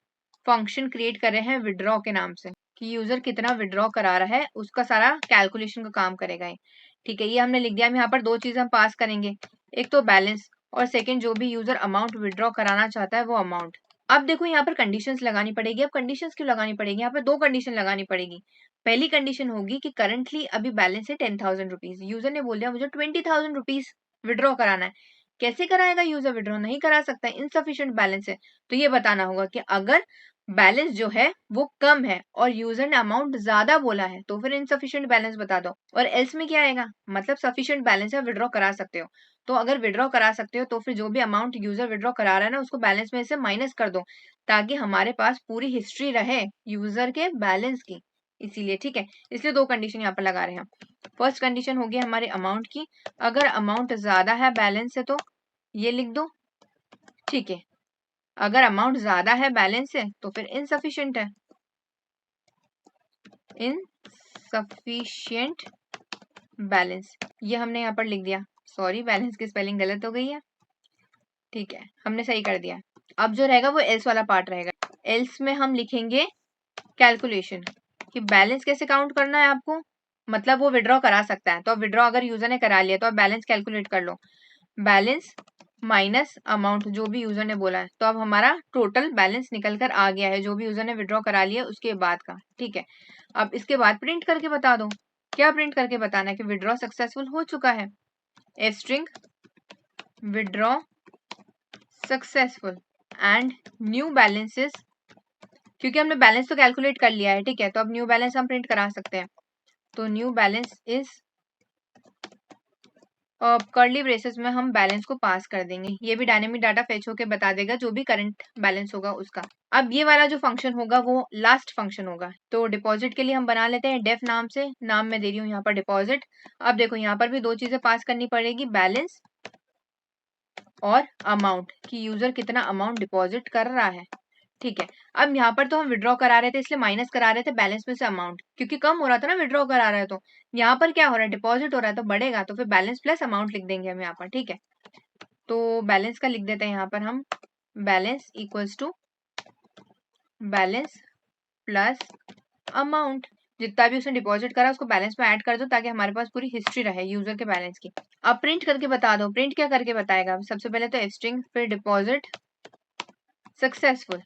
फंक्शन क्रिएट कर रहे हैं विड्रॉ के नाम से, कि यूजर कितना विड्रॉ करा रहा है उसका सारा कैलकुलेशन का काम करेगा ये। ठीक है, ये हमने लिख दिया। हम यहाँ पर दो चीजें हम पास करेंगे, एक तो बैलेंस और सेकेंड जो भी यूजर अमाउंट विड्रॉ कराना चाहता है वो अमाउंट। अब देखो यहाँ पर कंडीशंस लगानी पड़ेगी। अब कंडीशंस क्यों लगानी पड़ेगी, यहाँ पर दो कंडीशन लगानी पड़ेगी। पहली कंडीशन होगी कि करंटली अभी बैलेंस है 10,000 रुपीज, यूजर ने बोल दिया मुझे 20,000 रुपीज विड्रॉ कराना है। कैसे कराएगा यूजर विड्रॉ, नहीं करा सकता, इनसफिशिएंट बैलेंस है। तो ये बताना होगा कि अगर बैलेंस जो है वो कम है और यूजर ने अमाउंट ज्यादा बोला है तो फिर इनसफिशिएंट बैलेंस बता दो। और एल्स में क्या आएगा, मतलब सफिशिएंट बैलेंस है, विड्रॉ करा सकते हो। तो अगर विड्रॉ करा सकते हो तो फिर जो भी अमाउंट यूजर विड्रॉ करा रहा है ना उसको बैलेंस में से माइनस कर दो, ताकि हमारे पास पूरी हिस्ट्री रहे यूजर के बैलेंस की। इसीलिए ठीक है, इसलिए दो कंडीशन यहाँ पर लगा रहे हैं। फर्स्ट कंडीशन होगी हमारे अमाउंट की, अगर अमाउंट ज्यादा है बैलेंस है तो ये लिख दो। ठीक है, अगर अमाउंट ज्यादा है बैलेंस से तो फिर इनसफिशिएंट है, इनसफिशिएंट बैलेंस, ये हमने यहाँ पर लिख दिया। सॉरी, बैलेंस की स्पेलिंग गलत हो गई है। ठीक है, हमने सही कर दिया। अब जो रहेगा वो एल्स वाला पार्ट रहेगा। एल्स में हम लिखेंगे कैलकुलेशन, कि बैलेंस कैसे काउंट करना है आपको, मतलब वो विड्रॉ करा सकता है। तो अब विड्रॉ अगर यूजर ने करा लिया तो अब बैलेंस कैलकुलेट कर लो, बैलेंस माइनस अमाउंट जो भी यूजर ने बोला है। तो अब हमारा टोटल बैलेंस निकल कर आ गया है जो भी यूजर ने विड्रॉ करा लिया उसके बाद का। ठीक है, अब इसके बाद प्रिंट करके बता दो। क्या प्रिंट करके बताना है कि विड्रॉ सक्सेसफुल हो चुका है, F string withdraw successful and new balances, क्योंकि हमने बैलेंस तो कैलकुलेट कर लिया है। ठीक है, तो अब न्यू बैलेंस हम प्रिंट करा सकते हैं। तो new balance is, curly braces में हम बैलेंस को पास कर देंगे, ये भी डायनेमिक डाटा फेच होके बता देगा जो भी करंट बैलेंस होगा उसका। अब ये वाला जो फंक्शन होगा वो लास्ट फंक्शन होगा। तो डिपॉजिट के लिए हम बना लेते हैं डेफ नाम से, नाम मैं दे रही हूँ यहाँ पर डिपॉजिट। अब देखो यहाँ पर भी दो चीजें पास करनी पड़ेगी, बैलेंस और अमाउंट, कि यूजर कितना अमाउंट डिपॉजिट कर रहा है। ठीक है, अब यहाँ पर तो हम विड्रॉ करा रहे थे इसलिए माइनस करा रहे थे बैलेंस में से अमाउंट, क्योंकि कम हो रहा था ना विड्रॉ करा रहे, तो यहाँ पर क्या हो रहा है, डिपॉजिट हो रहा है तो बढ़ेगा, तो फिर बैलेंस प्लस अमाउंट लिख देंगे हम यहाँ पर। ठीक है, तो बैलेंस का लिख देते हैं यहाँ पर हम, balance equals to balance plus amount, जितना भी उसने डिपॉजिट करा उसको बैलेंस में ऐड कर दो ताकि हमारे पास पूरी हिस्ट्री रहे यूजर के बैलेंस की। अब प्रिंट करके बता दो, प्रिंट क्या करके बताएगा, सबसे पहले तो स्ट्रिंग, फिर डिपॉजिट सक्सेसफुल,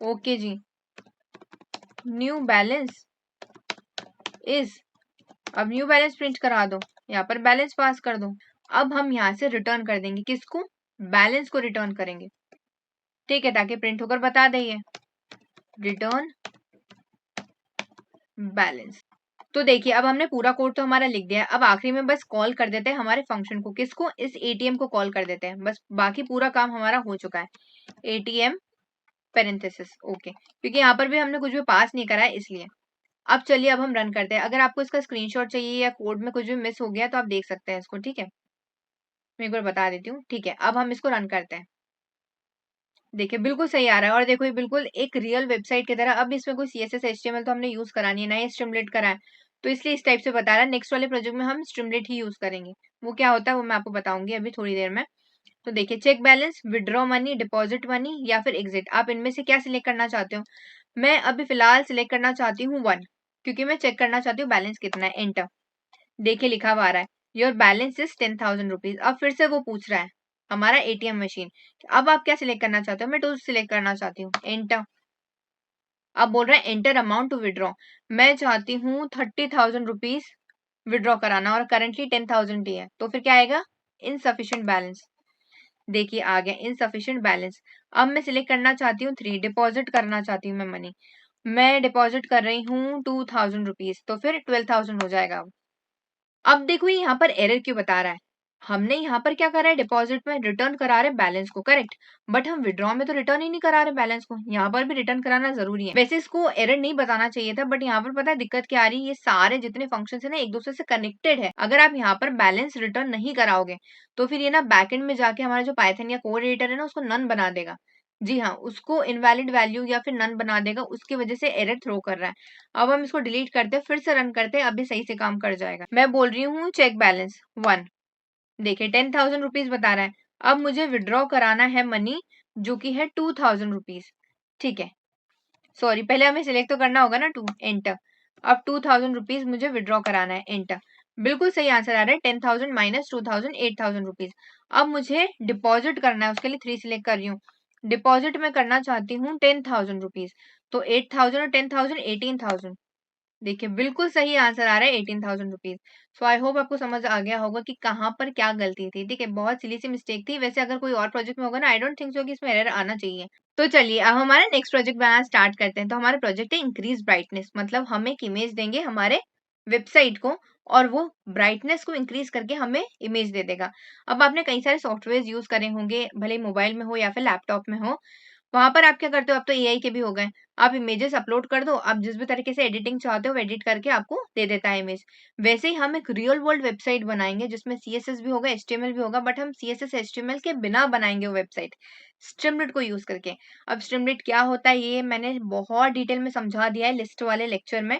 ओके जी, न्यू बैलेंस इज, अब न्यू बैलेंस प्रिंट करा दो, यहाँ पर बैलेंस पास कर दो। अब हम यहाँ से रिटर्न कर देंगे, किसको, बैलेंस को रिटर्न करेंगे। ठीक है, ताकि प्रिंट होकर बता दें रिटर्न बैलेंस। तो देखिए अब हमने पूरा कोड तो हमारा लिख दिया है। अब आखिरी में बस कॉल कर देते हैं हमारे फंक्शन को, किसको, इस एटीएम को कॉल कर देते हैं, बस बाकी पूरा काम हमारा हो चुका है। एटीएम पेरेंथेसिस, ओके, क्योंकि यहाँ पर भी हमने कुछ भी पास नहीं करा है इसलिए। अब चलिए अब हम रन करते हैं। अगर आपको इसका स्क्रीनशॉट चाहिए या कोड में कुछ भी मिस हो गया तो आप देख सकते हैं इसको, ठीक है। मैं एक बार बता देती हूँ, ठीक है। अब हम इसको रन करते हैं। देखिए बिल्कुल सही आ रहा है और देखो ये बिल्कुल एक रियल वेबसाइट की तरह। अब इसमें कोई CSS HTML तो हमने यूज करा नहीं है, ना ही स्ट्रीमलेट करा है, तो इसलिए इस टाइप से बता रहा है। नेक्स्ट वाले प्रोजेक्ट में हम स्ट्रीमलेट ही यूज करेंगे। वो क्या होता है वो मैं आपको बताऊंगी अभी थोड़ी देर में। तो देखिए check balance, withdraw money, deposit money या फिर एग्जिट, आप इनमें से क्या सिलेक्ट करना चाहते हो। मैं अभी फिलहाल सिलेक्ट करना चाहती हूँ 1, क्योंकि मैं चेक करना चाहती हूँ बैलेंस कितना है। एंटर, देखिए लिखा हुआ आ रहा है योर बैलेंस इज 10,000 रुपीज। अब फिर से वो पूछ रहा है हमारा ATM मशीन। अब आप क्या सिलेक्ट करना चाहते हो। मैं 2 सिलेक्ट करना चाहती हूँ। एंटर, अब बोल रहा है एंटर अमाउंट टू विड्रॉ। मैं चाहती हूँ 30,000 रुपीज विड्रॉ कराना और करंटली 10,000 ही है, तो फिर क्या आएगा, इनसफिशियंट बैलेंस। देखिए आ गया इनसफिशियंट बैलेंस। अब मैं सिलेक्ट करना चाहती हूँ 3, डिपॉजिट करना चाहती हूँ मैं मनी। मैं डिपॉजिट कर रही हूँ 2,000 रुपीज, तो फिर 12,000 हो जाएगा। अब देखो ये यहाँ पर एरर क्यों बता रहा है। हमने यहाँ पर क्या करा है, डिपॉजिट में रिटर्न करा रहे बैलेंस को, करेक्ट, बट हम विड्रॉ में तो रिटर्न ही नहीं करा रहे बैलेंस को। यहाँ पर भी रिटर्न कराना जरूरी है। वैसे इसको एरर नहीं बताना चाहिए था, बट यहाँ पर पता है दिक्कत क्या आ रही है, ये सारे जितने फंक्शन है ना एक दूसरे से कनेक्टेड है। अगर आप यहाँ पर बैलेंस रिटर्न नहीं कराओगे तो फिर ये ना बैकएंड में जाके हमारा जो पाइथन या कोड एडिटर है ना उसको नन बना देगा। जी हाँ, उसको इनवैलिड वैल्यू या फिर नन बना देगा, उसकी वजह से एरर थ्रो कर रहा है। अब हम इसको डिलीट करते हैं, फिर से रन करते हैं, अभी सही से काम कर जाएगा। मैं बोल रही हूँ चेक बैलेंस 1, देखिए 10,000 रुपीज बता रहा है। अब मुझे विड्रॉ कराना है मनी जो कि है 2,000 रुपीज, ठीक है। सॉरी, पहले हमें सिलेक्ट तो करना होगा ना 2, एंटर। अब 2,000 रुपीज मुझे विड्रॉ कराना है, एंटर। बिल्कुल सही आंसर आ रहा है, 10,000 माइनस 2,000, 8,000 रुपीज। अब मुझे डिपॉजिट करना है, उसके लिए 3 सिलेक्ट कर रही हूँ। डिपॉजिट में करना चाहती हूँ 10,000 रुपीज, तो 8,000 और 10,000 18,000। देखिए बिल्कुल सही आंसर आ रहा है 18,000 रुपीज। सो आई होप आपको समझ आ गया होगा कि कहाँ पर क्या गलती थी। ठीक है, बहुत सिली सी मिस्टेक थी। वैसे अगर कोई और प्रोजेक्ट में होगा ना, आई डोंट थिंक सो कि इसमें एरर आना चाहिए। तो चलिए अब हमारा नेक्स्ट प्रोजेक्ट बनाना स्टार्ट करते हैं। तो हमारा प्रोजेक्ट है इंक्रीज ब्राइटनेस, मतलब हम एक इमेज देंगे हमारे वेबसाइट को और वो ब्राइटनेस को इंक्रीज करके हमें इमेज दे देगा। अब आपने कई सारे सॉफ्टवेयर यूज करे होंगे, भले मोबाइल में हो या फिर लैपटॉप में हो। वहां पर आप क्या करते हो, अब तो AI के भी हो गए। आप इमेजेस अपलोड कर दो, आप जिस भी तरीके से एडिटिंग चाहते हो एडिट करके आपको दे देता है इमेज। वैसे ही हम एक रियल वर्ल्ड वेबसाइट बनाएंगे जिसमें CSS भी होगा, HTML भी होगा, बट हम CSS HTML के बिना बनाएंगे वो वेबसाइट, स्ट्रीमलेट को यूज करके। अब स्ट्रीमलेट क्या होता है ये मैंने बहुत डिटेल में समझा दिया है लिस्ट वाले लेक्चर में।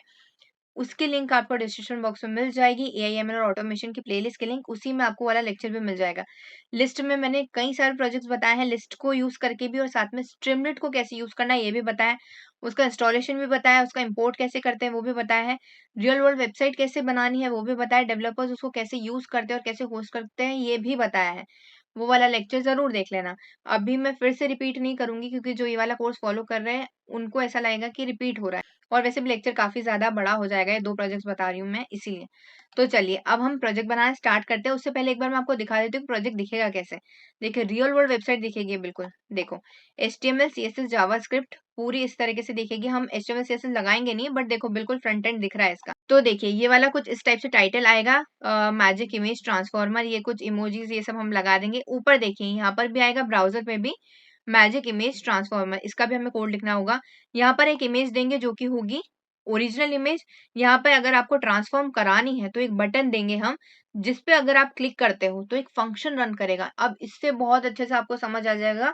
उसकी लिंक आपको डिस्क्रिप्शन बॉक्स में मिल जाएगी। AIML और ऑटोमेशन की प्लेलिस्ट की लिंक, उसी में आपको वाला लेक्चर भी मिल जाएगा। लिस्ट में मैंने कई सारे प्रोजेक्ट्स बताए हैं लिस्ट को यूज करके भी, और साथ में स्ट्रीमलेट को कैसे यूज करना है ये भी बताया। उसका इंस्टॉलेशन भी बताया, उसका इंपोर्ट कैसे करते हैं वो भी बताया है। रियल वर्ल्ड वेबसाइट कैसे बनानी है वो भी बताया। डेवलपर्स उसको कैसे यूज करते हैं और कैसे होस्ट करते हैं ये भी बताया है। वो वाला लेक्चर जरूर देख लेना। अभी मैं फिर से रिपीट नहीं करूंगी, क्योंकि जो ये वाला कोर्स फॉलो कर रहे हैं उनको ऐसा लगेगा कि रिपीट हो रहा है। और वैसे भी लेक्चर काफी ज्यादा बड़ा हो जाएगा, ये 2 प्रोजेक्ट्स बता रही हूँ मैं इसीलिए। तो चलिए अब हम प्रोजेक्ट बनाना स्टार्ट करते हैं। उससे पहले एक बार मैं आपको दिखा देती हूँ प्रोजेक्ट दिखेगा कैसे। देखिए रियल वर्ल्ड वेबसाइट दिखेगी बिल्कुल। देखो HTML CSS जावास्क्रिप्ट पूरी इस तरीके से दिखेगी। हम HTML CSS लगाएंगे नहीं, बट देखो बिल्कुल फ्रंट एंड दिख रहा है इसका। तो देखिए ये वाला कुछ इस टाइप से टाइटल आएगा, मैजिक इमेज ट्रांसफॉर्मर, ये कुछ इमोजीज ये सब हम लगा देंगे। ऊपर देखिए यहाँ पर भी आएगा, ब्राउजर पे भी मैजिक इमेज ट्रांसफॉर्मर, इसका भी हमें कोड लिखना होगा। यहाँ पर एक इमेज देंगे जो कि होगी ओरिजिनल इमेज। यहाँ पे अगर आपको ट्रांसफॉर्म करानी है तो एक बटन देंगे हम, जिस पे अगर आप क्लिक करते हो तो एक फंक्शन रन करेगा। अब इससे बहुत अच्छे से आपको समझ आ जाएगा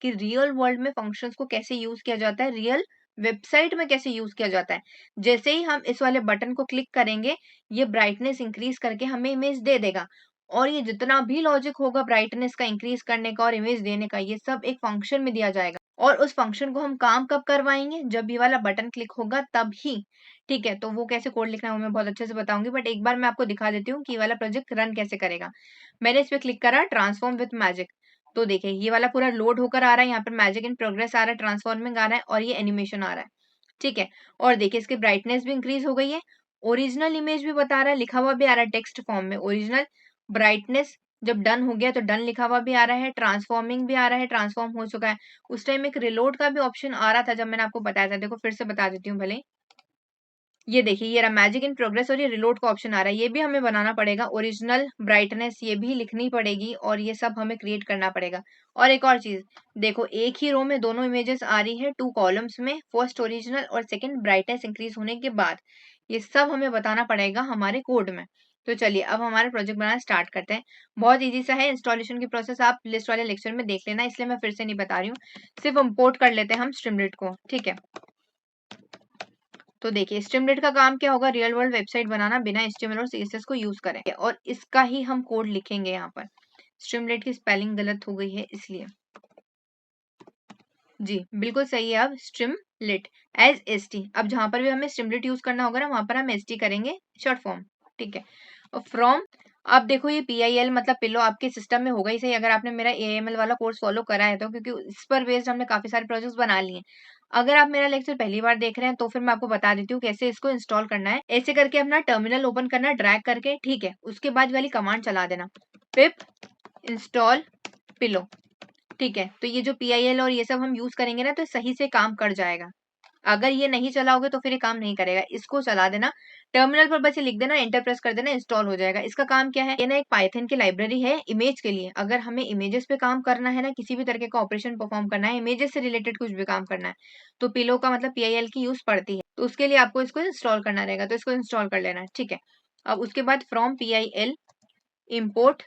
कि रियल वर्ल्ड में फंक्शंस को कैसे यूज किया जाता है, रियल वेबसाइट में कैसे यूज किया जाता है। जैसे ही हम इस वाले बटन को क्लिक करेंगे, ये ब्राइटनेस इंक्रीज करके हमें इमेज दे देगा। और ये जितना भी लॉजिक होगा ब्राइटनेस का इंक्रीज करने का और इमेज देने का, ये सब एक फंक्शन में दिया जाएगा। और उस फंक्शन को हम काम कब करवाएंगे, जब ये वाला बटन क्लिक होगा तब ही। ठीक है, तो वो कैसे कोड लिखना है वो मैं बहुत अच्छे से बताऊंगी, बट एक बार मैं आपको दिखा देती हूँ कि ये वाला प्रोजेक्ट रन कैसे करेगा। मैंने इस पे क्लिक करा ट्रांसफॉर्म विथ मैजिक, तो देखिए ये वाला पूरा लोड होकर आ रहा है। यहाँ पर मैजिक इन प्रोग्रेस आ रहा है, ट्रांसफॉर्मिंग आ रहा है और ये एनिमेशन आ रहा है। ठीक है, और देखिए इसकी ब्राइटनेस भी इंक्रीज हो गई है। ओरिजिनल इमेज भी बता रहा है, लिखा हुआ भी आ रहा है टेक्स्ट फॉर्म में ओरिजिनल। ब्राइटनेस जब डन हो गया तो डन लिखा हुआ भी आ रहा है, ट्रांसफॉर्मिंग भी आ रहा है, ट्रांसफॉर्म हो चुका है। उस टाइम एक रिलोड का भी ऑप्शन आ रहा था जब मैंने आपको बताया था। देखो फिर से बता देती हूँ भले। ये देखिए ये रहा मैजिक इन प्रोग्रेस और ये रिलोड का ऑप्शन आ रहा है, ये भी हमें बनाना पड़ेगा। ओरिजिनल ब्राइटनेस ये भी लिखनी पड़ेगी और ये सब हमें क्रिएट करना पड़ेगा। और एक और चीज देखो, एक ही रो में दोनों इमेजेस आ रही है, 2 कॉलम्स में, फर्स्ट ओरिजिनल और सेकंड ब्राइटनेस इंक्रीज होने के बाद ये सब हमें बताना पड़ेगा हमारे कोड में। तो चलिए अब हमारा प्रोजेक्ट बनाना स्टार्ट करते हैं। बहुत ईजी सा है, इंस्टॉलेशन की प्रोसेस आप लिस्ट वाले लेक्चर में देख लेना, इसलिए मैं फिर से नहीं बता रही हूँ। सिर्फ इम्पोर्ट कर लेते हैं हम स्ट्रीमलीट को, ठीक है। तो देखिए स्ट्रीमलीट का काम क्या होगा, रियल वर्ल्ड वेबसाइट बनाना बिना HTML और CSS को यूज करें, और इसका ही हम कोड लिखेंगे। यहाँ पर स्ट्रीमलीट की स्पेलिंग गलत हो गई है इसलिए, जी बिल्कुल सही है। अब स्ट्रीमलीट एज ST, अब जहां पर भी हमें स्ट्रीमलीट यूज करना होगा ना वहां पर हम ST करेंगे, शॉर्ट फॉर्म, ठीक है। और फ्रॉम, अब देखो ये PIL मतलब पिलो आपके सिस्टम में होगा ही सही अगर आपने मेरा AML वाला कोर्स फॉलो करा है तो, क्योंकि इस पर बेस्ड हमने काफी सारे प्रोजेक्ट्स बना लिए। अगर आप मेरा लेक्चर पहली बार देख रहे हैं तो फिर मैं आपको बता देती हूँ कैसे इसको इंस्टॉल करना है। ऐसे करके अपना टर्मिनल ओपन करना ड्रैग करके, ठीक है। उसके बाद वाली कमांड चला देना, पिप इंस्टॉल पिलो, ठीक है। तो ये जो PIL और ये सब हम यूज करेंगे ना तो सही से काम कर जाएगा। अगर ये नहीं चलाओगे तो फिर ये काम नहीं करेगा, इसको चला देना। टर्मिनल पर बस ये लिख देना, एंटर प्रेस कर देना, इंस्टॉल हो जाएगा। इसका काम क्या है, ये ना एक पाइथन की लाइब्रेरी है इमेज के लिए। अगर हमें इमेजेस पे काम करना है ना, किसी भी तरीके का ऑपरेशन परफॉर्म करना है, इमेजेस से रिलेटेड कुछ भी काम करना है, तो पिलो का मतलब PIL की यूज पड़ती है। तो उसके लिए आपको इसको इंस्टॉल करना रहेगा, तो इसको इंस्टॉल कर लेना है, ठीक है। अब उसके बाद from PIL import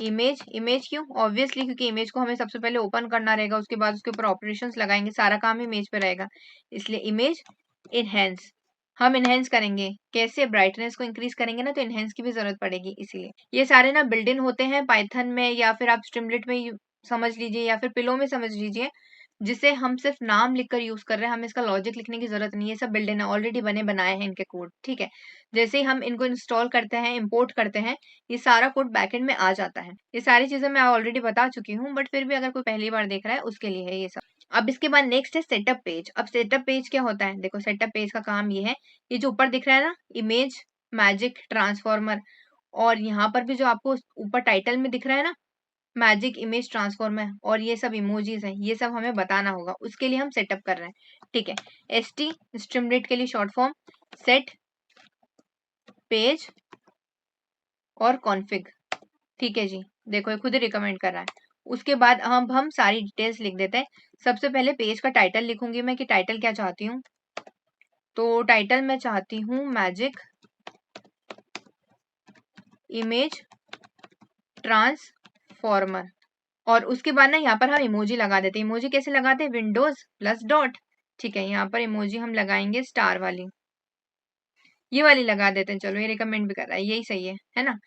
image, image क्यों, ऑब्वियसली क्योंकि इमेज को हमें सबसे पहले ओपन करना रहेगा, उसके बाद उसके ऊपर ऑपरेशंस लगाएंगे, सारा काम इमेज पे रहेगा, इसलिए इमेज इनहेंस। हम इनहेंस करेंगे कैसे, ब्राइटनेस को इंक्रीज करेंगे ना तो इनहेंस की भी जरूरत पड़ेगी, इसीलिए ये सारे ना बिल्ड इन होते हैं पाइथन में, या फिर आप स्ट्रीमलीट में समझ लीजिए या फिर पिलो में समझ लीजिए, जिसे हम सिर्फ नाम लिखकर यूज कर रहे हैं, हमें इसका लॉजिक लिखने की जरूरत नहीं है। सब बिल्ड इन ऑलरेडी बने बनाए हैं इनके कोड, ठीक है। जैसे ही हम इनको इंस्टॉल करते हैं, इंपोर्ट करते हैं, ये सारा कोड बैकएंड में आ जाता है। ये सारी चीजें मैं ऑलरेडी बता चुकी हूँ, बट फिर भी अगर कोई पहली बार देख रहा है उसके लिए है ये सब। अब इसके बाद नेक्स्ट है सेटअप पेज। अब सेटअप पेज क्या होता है, देखो सेटअप पेज का काम ये है, ये जो ऊपर दिख रहा है ना, इमेज मैजिक ट्रांसफॉर्मर, और यहाँ पर भी जो आपको ऊपर टाइटल में दिख रहा है ना, मैजिक इमेज ट्रांसफॉर्मर, और ये सब इमोजीज हैं, ये सब हमें बताना होगा, उसके लिए हम सेटअप कर रहे हैं, ठीक है। ST स्ट्रीमलीट के लिए शॉर्ट फॉर्म, सेट पेज और कॉन्फ़िग, ठीक है जी। देखो ये खुद ही रिकमेंड कर रहा है। उसके बाद हम सारी डिटेल्स लिख देते हैं। सबसे पहले पेज का टाइटल लिखूंगी मैं कि टाइटल क्या चाहती हूँ, तो टाइटल मैं चाहती हूँ मैजिक इमेज ट्रांसफॉर्मर, और उसके बाद ना यहाँ पर हम इमोजी लगा देते हैं। इमोजी कैसे लगाते हैं, विंडोज प्लस डॉट, ठीक है। यहाँ पर इमोजी हम लगाएंगे स्टार वाली, ये वाली लगा देते हैं, चलो ये रिकमेंड भी कर रहा है, यही सही है ना।